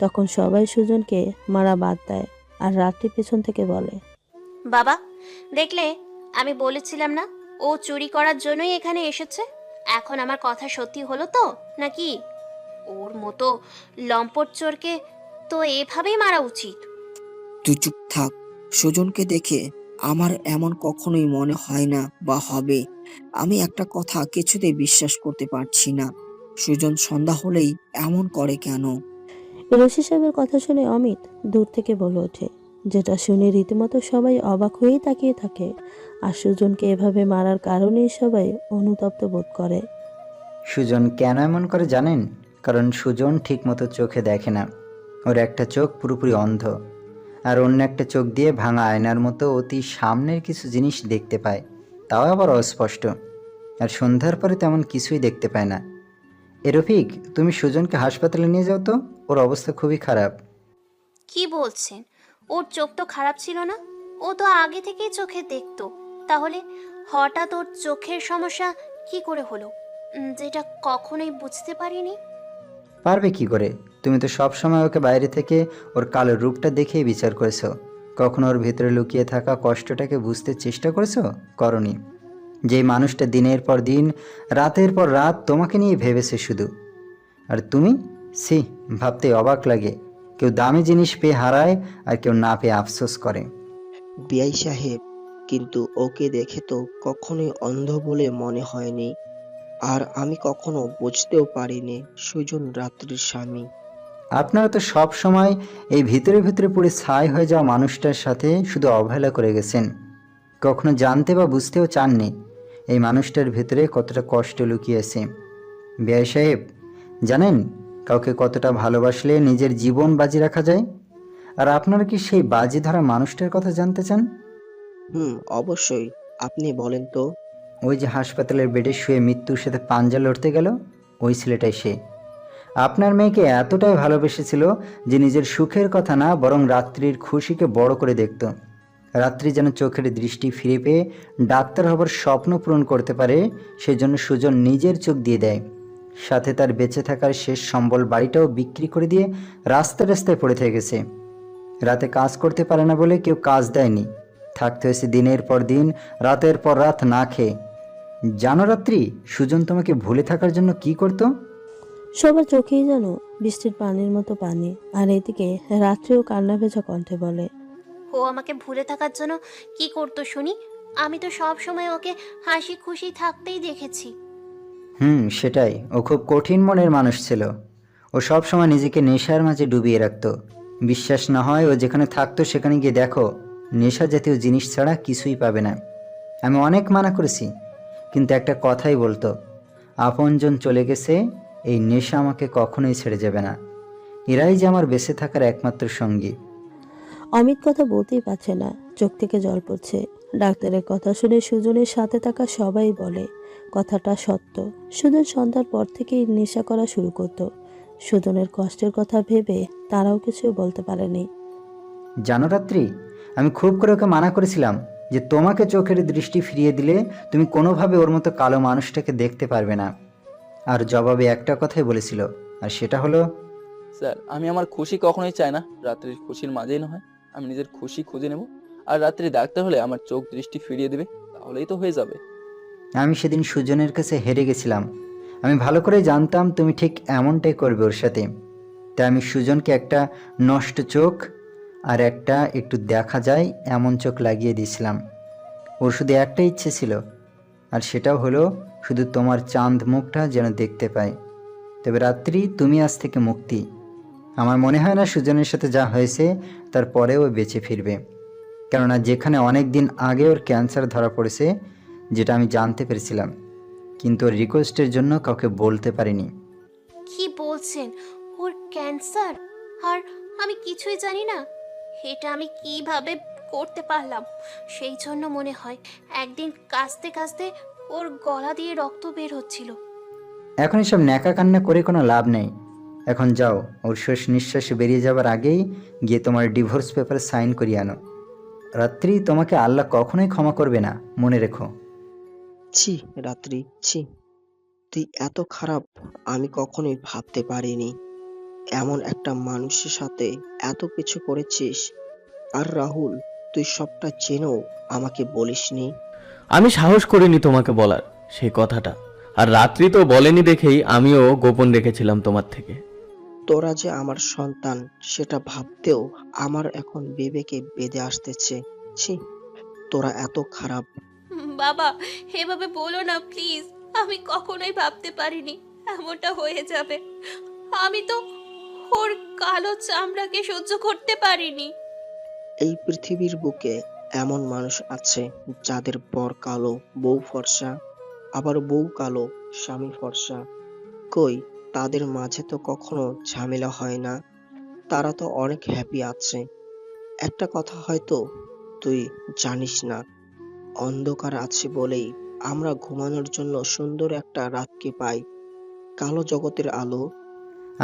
তখন সবাই সুজনকে মারা বাদ দেয় আর রাত্রি পেছন থেকে বলে, বাবা, দেখলে আমি বলেছিলাম না ও চুরি করার জন্যই এখানে এসেছে। এখন আমার কথা সত্যি হলো তো নাকি? ওর মতো লম্পট চোরকে তো এভাবেই মারা উচিত। তুই চুপ থাক। সুজনকে দেখে আমার এমন কখনোই মনে হয় না বা হবে। আমি একটা কথা কিছুতেই বিশ্বাস করতে পারছি না। সুজন সন্ধ্যা হলেই এমন করে কেন? রশি সাহেবের কথা শুনে অমিত দূর থেকে বলে ওঠে, যেটা শুনে রীতিমতো সবাই অবাক হয়েই তাকিয়ে থাকে। আর সুজনকে এভাবে মারার কারণেই সবাই অনুতপ্ত বোধ করে। সুজন কেন এমন করে জানেন? কারণ সুজন ঠিকমতো চোখে দেখে না। ওর একটা চোখ পুরোপুরি অন্ধ, আর অন্য একটা চোখ দিয়ে ভাঙা আয়নার মতো অতি সামনের কিছু জিনিস দেখতে পায়, তাও আবার অস্পষ্ট। আর সন্ধ্যার পরে তেমন কিছুই দেখতে পায় না। রফিক, তুমি সুজনকে হাসপাতালে নিয়ে যাও তো, ওর অবস্থা খুবই খারাপ। কি বলছেন? ওর চোখ তো খারাপ ছিল না। ও তো আগে থেকেই চোখে দেখতো। তাহলে হঠাৎ ওর চোখের সমস্যা কি করে হলো, যেটা কখনোই বুঝতে পারিনি। পারবে কি করে? তুমি তো সব সময় ওকে বাইরে থেকে ওর কালো রূপটা দেখেই বিচার করেছো। কখনো ওর ভেতরে লুকিয়ে থাকা কষ্টটাকে বুঝতে চেষ্টা করেছো? করনি। যেই মানুষটা দিনের পর দিন, রাতের পর রাত তোমাকে নিয়ে ভেবেছে শুধু। আর তুমি, সি, ভাবতে অবাক লাগে। কেউ দামি জিনিস পেয়ে হারায়, আর কেউ না পেয়ে আফসোস করে। বিআই সাহেব, কিন্তু ওকে দেখে তো কখনোই অন্ধ বলে মনে হয়নি। আর আমি কখনো বুঝতেও পারিনি সুজন রাত্রির স্বামী। আপনারা তো সব সময় এই ভিতরে ভিতরে পুড়ে ছাই হয়ে যাওয়া মানুষটার সাথে শুধু অবহেলা করে গেছেন। কখনো জানতে বা বুঝতেও চাননি এই মানুষটার ভেতরে কতটা কষ্ট লুকিয়েছে। বিআই সাহেব, জানেন কাউকে কতটা ভালোবাসলে নিজের জীবন বাজি রাখা যায়? আর আপনারা কি সেই বাজি ধরা মানুষটার কথা জানতে চান? অবশ্যই। আপনি বলেন তো। ওই যে হাসপাতালের বেডে শুয়ে মৃত্যুর সাথে পাঞ্জা লড়তে গেল, ওই ছেলেটাই সে। আপনার মেয়েকে এতটাই ভালোবেসেছিল যে নিজের সুখের কথা না, বরং রাত্রির খুশিকে বড় করে দেখত। রাত্রি যেন চোখের দৃষ্টি ফিরে পেয়ে ডাক্তার হবার স্বপ্ন পূরণ করতে পারে, সেজন্য সুজন নিজের চোখ দিয়ে দেয়। সাথে তার বেঁচে থাকার শেষ সম্বল বাড়িটাও বিক্রি করে দিয়ে রাস্তায় রাস্তায় পড়ে থেকেছে। রাতে কাজ করতে পারে না বলে কেউ কাজ দেয়নি, থাকতে হয়েছে দিনের পর দিন, রাতের পর রাত না খেয়ে। জানো রাত্রি, সুজন তোমাকে ভুলে থাকার জন্য কি করতো? সবার চোখেই যেন বৃষ্টির পানির মতো পানি। আর এদিকে রাত্রিও কান্না ভেজা কণ্ঠে বলে, ও আমাকে ভুলে থাকার জন্য কি করতো শুনি? আমি তো সব সময় ওকে হাসি খুশি থাকতেই দেখেছি। সেটাই। ও খুব কঠিন মনের মানুষ ছিল। ও সব সময় নিজেকে নেশার মাঝে ডুবিয়ে রাখত। বিশ্বাস না হয়, ও যেখানে থাকতো সেখানে গিয়ে দেখো, নেশা জাতীয় জিনিস ছাড়া কিছুই পাবে না। আমি অনেক মানা করেছি, কিন্তু একটা কথাই বলতো, আপনজন চলে গেছে, এই নেশা আমাকে কখনোই ছেড়ে যাবে না। এরাই যে আমার বেঁচে থাকার একমাত্র সঙ্গী। অমিত কথা বলতেই পারছে না, চোখ থেকে জল পড়ছে। ডাক্তারের কথা শুনে সুজনের সাথে থাকা সবাই বলে কথাটা সত্য। সুজন সন্ধ্যার পর থেকেই নেশা করা শুরু করত। সুজনের কষ্টের কথা ভেবে তারাও কিছু বলতে পারেনি। জানো রাত্রি, আমি খুব করে ওকে মানা করেছিলাম যে তোমাকে চোখের দৃষ্টি ফিরিয়ে দিলে তুমি কোনোভাবে ওর মতো কালো মানুষটাকে দেখতে পারবে না। আর জবাবে একটা কথাই বলেছিল, আর সেটা হলো, স্যার, আমি আমার খুশি কখনোই চাই না রাত্রির খুশির মাঝেই নয়, আমি নিজের খুশি খুঁজে নেব। আর রাত্রি ডাক্তার হলে আমার চোখ দৃষ্টি ফিরিয়ে দেবে, তাহলেই তো হয়ে যাবে। আমি সেদিন সুজনের কাছে হেরে গেছিলাম। আমি ভালো করে জানতাম তুমি ঠিক এমনটাই করবে ওর সাথে। তাই আমি সুজনকে একটা নষ্ট চোখ আর একটা একটু দেখা যায় এমন চোখ লাগিয়ে দিয়েছিলাম। ওর শুধু একটা ইচ্ছে ছিল, আর সেটাও হলো শুধু তোমার চাঁদ মুখটা যেন দেখতে পায়। তবে রাত্রি, তুমি আজ থেকে মুক্তি। আমার মনে হয় না সুজনের সাথে যা হয়েছে তারপরেও বেঁচে ফিরবে। কেননা যেখানে অনেক দিন আগে ওর ক্যান্সার ধরা পড়েছে, যেটা আমি জানতে পেরেছিলাম, কিন্তু ওর রিকোয়েস্টের জন্য কাউকে বলতে পারিনি। কি বলছেন? ওর ক্যান্সার? আর আমি কিছুই জানি না? এটা আমি কিভাবে করতে পারলাম? সেই জন্য মনে হয় একদিন কাঁচতে কাঁচতে ওর গলা দিয়ে রক্ত বের হচ্ছিল। এখন এসব ন্যাকা কান্না করে কোনো লাভ নেই। এখন যাও, ওর শেষ নিঃশ্বাস বেরিয়ে যাবার আগেই গিয়ে তোমার ডিভোর্স পেপারে সাইন করিয়ে আনো। রাত্রি, তোমাকে আল্লাহ কখনোই ক্ষমা করবে না, মনে রেখো। ছি রাত্রি, ছি। তুই এত খারাপ আমি কখনোই ভাবতে পারিনি। এমন একটা মানুষের সাথে এত কিছু করেছিস। আর রাহুল, তুই সবটা জেনেও আমাকে বলিসনি। আমি সাহস করিনি তোমাকে বলার সেই কথাটা, আর রাত্রি তো বলেনি দেখেই আমিও গোপন রেখেছিলাম তোমার থেকে। তোরা যে আমার সন্তান সেটা ভাবতেও আমার এখন বিবেকে বেঁধে আসতেছে। ছি, তোরা এত খারাপ। বাবা, এভাবে বলো না প্লিজ। আমি কখনোই ভাবতে পারিনি এমনটা হয়ে যাবে। আমি তো ওর কালো চামড়াকে সহ্য করতে পারিনি। এই পৃথিবীর বুকে এমন মানুষ আছে যাদের বর কালো, বউ ফর্সা, আবার বউ কালো, স্বামী ফর্সা। কই, তাদের মাঝে তো কখনো ঝামেলা হয় না। তারা তো অনেক হ্যাপি আছে। একটা কথা হয়তো তুই জানিস না, অন্ধকার আছে বলেই আমরা ঘুমানোর জন্য সুন্দর একটা রাতকে পাই। কালো জগতের আলো।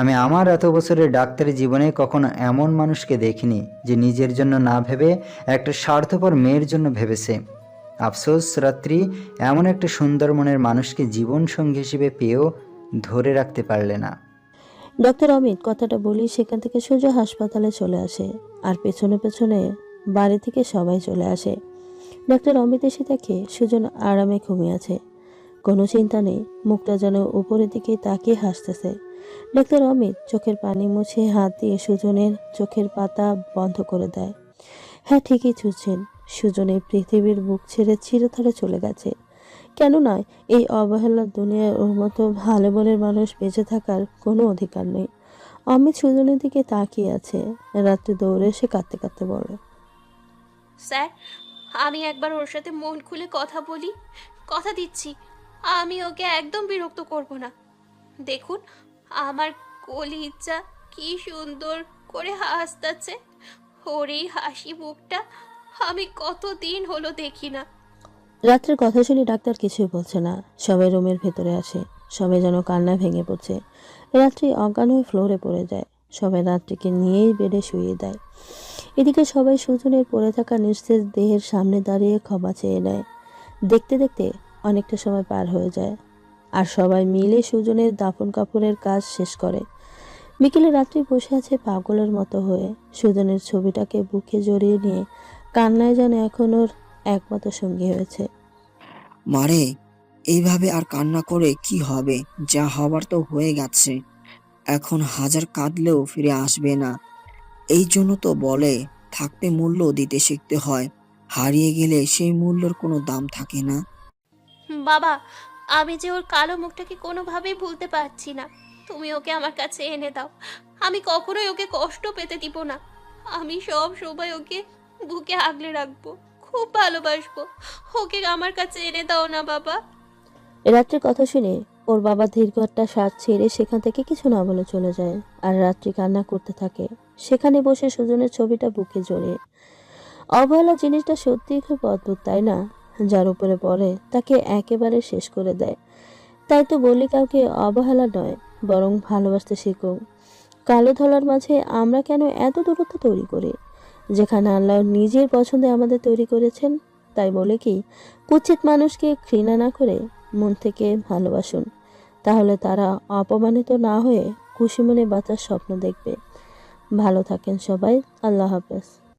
আমি আমার এত বছরের ডাক্তারি জীবনে কখনো এমন মানুষকে দেখিনি যে নিজের জন্য না ভেবে একটা স্বার্থপর মেয়ের জন্য ভেবেছে। আফসোস রাত্রি, এমন একটা সুন্দর মনের মানুষকে জীবন সঙ্গী হিসেবে পেয়েও ধরে রাখতে পারলে না। ডক্টর অমিত কথাটা বলি সেখান থেকে সোজা হাসপাতালে চলে আসে, আর পেছনে পেছনে বাড়ি থেকে সবাই চলে আসে। ডক্টর অমিত এসে দেখে সুজন আরামে ঘুমিয়ে আছে, কোনো চিন্তা নেই, মুখটা যেন উপরের দিকে তাকিয়ে হাসতেছে। ডাক্তার অমিত চোখের পানি মুছে হাত দিয়ে সুজনের চোখের পাতা বন্ধ করে দেয়। হ্যাঁ, ঠিকই ছুঁচ্ছেন, সুজনের পৃথিবীর বুক ছেড়ে চিরতরে চলে গেছে। কেন নয়, এই অবহেলার দুনিয়ায় ওর মতো ভালো মনের মানুষ বেঁচে থাকার কোনো অধিকার নেই। অমিত সুজনের দিকে তাকিয়ে আছে। রাত্রে দৌড়ে এসে কাঁদতে কাঁদতে বলে, স্যার, আমি একবার ওর সাথে মন খুলে কথা বলি। কথা দিচ্ছি, আমি ওকে একদম বিরক্ত করব না। দেখুন, আমার কলিজা কি সুন্দর করে হাসতাছে। ওর এই হাসি মুখটা আমি কতদিন হলো দেখি না। রাত্রের কথা শুনে ডাক্তার কিছুই বলছে না। সবাই রুমের ভেতরে আসে, সবাই যেন কান্নায় ভেঙে পড়ছে। রাত্রি অজ্ঞান হয়ে ফ্লোরে পড়ে যায়। সবাই রাত্রিকে নিয়েই বেডে শুইয়ে দেয়। এদিকে সবাই সুজনের পড়ে থাকা নিস্তেজ দেহের সামনে দাঁড়িয়ে ক্ষমা চেয়ে নেয়। দেখতে দেখতে অনেকটা সময় পার হয়ে যায়, আর সবাই মিলে সুজনের দাফন কাপড়ের কাজ শেষ করে। বিকেলে রাত্রি বসে আছে পাগলের মতো হয়ে, সুজনের ছবিটাকে বুকে জড়িয়ে নিয়ে কান্নায় যেন এখন ওর একমাত্র সঙ্গী হয়েছে। মারে, এইভাবে আর কান্না করে কি হবে? যা হবার তো হয়ে গেছে। এখন হাজার কাঁদলেও ফিরে আসবে না। এই জন্য তো বলে, থাকতে মূল্য দিতে শিখতে হয়, হারিয়ে গেলে সেই মূল্যর কোনো দাম থাকে না। বাবা, আমি যে ওর কালো মুখটাকে কোনোভাবেই ভুলতে পারছি না। তুমি ওকে আমার কাছে এনে দাও। আমি কখনোই ওকে কষ্ট পেতে দিব না। আমি সব সময় ওকে বুকে আগলে রাখবো, খুব ভালোবাসবো। ওকে আমার কাছে এনে দাও না বাবা। রাত্রির কথা শুনে ওর বাবা দীর্ঘ একটা শ্বাস ছেড়ে সেখান থেকে কিছু না বলে চলে যায়, আর রাত্রি কান্না করতে থাকে সেখানে বসে সুজনের ছবিটা বুকে জড়িয়ে। অবহেলা জিনিসটা সত্যিই খুব অদ্ভুত, তাই না? যার উপরে পড়ে তাকে একেবারে শেষ করে দেয়। তাই তো বলি, কাউকে অবহেলা নয়, বরং ভালোবাসতে শিখো। কালো ধলার মাঝে আমরা কেন এত দূরত্ব তৈরি করি, যেখানে আল্লাহ নিজের পছন্দে আমাদের তৈরি করেছেন? তাই বলে কি, কুৎসিত মানুষকে ঘৃণা না করে মন থেকে ভালোবাসুন, তাহলে তারা অপমানিত না হয়ে খুশি মনে বাঁচার স্বপ্ন দেখবে। ভালো থাকেন সবাই, আল্লাহ হাফেজ।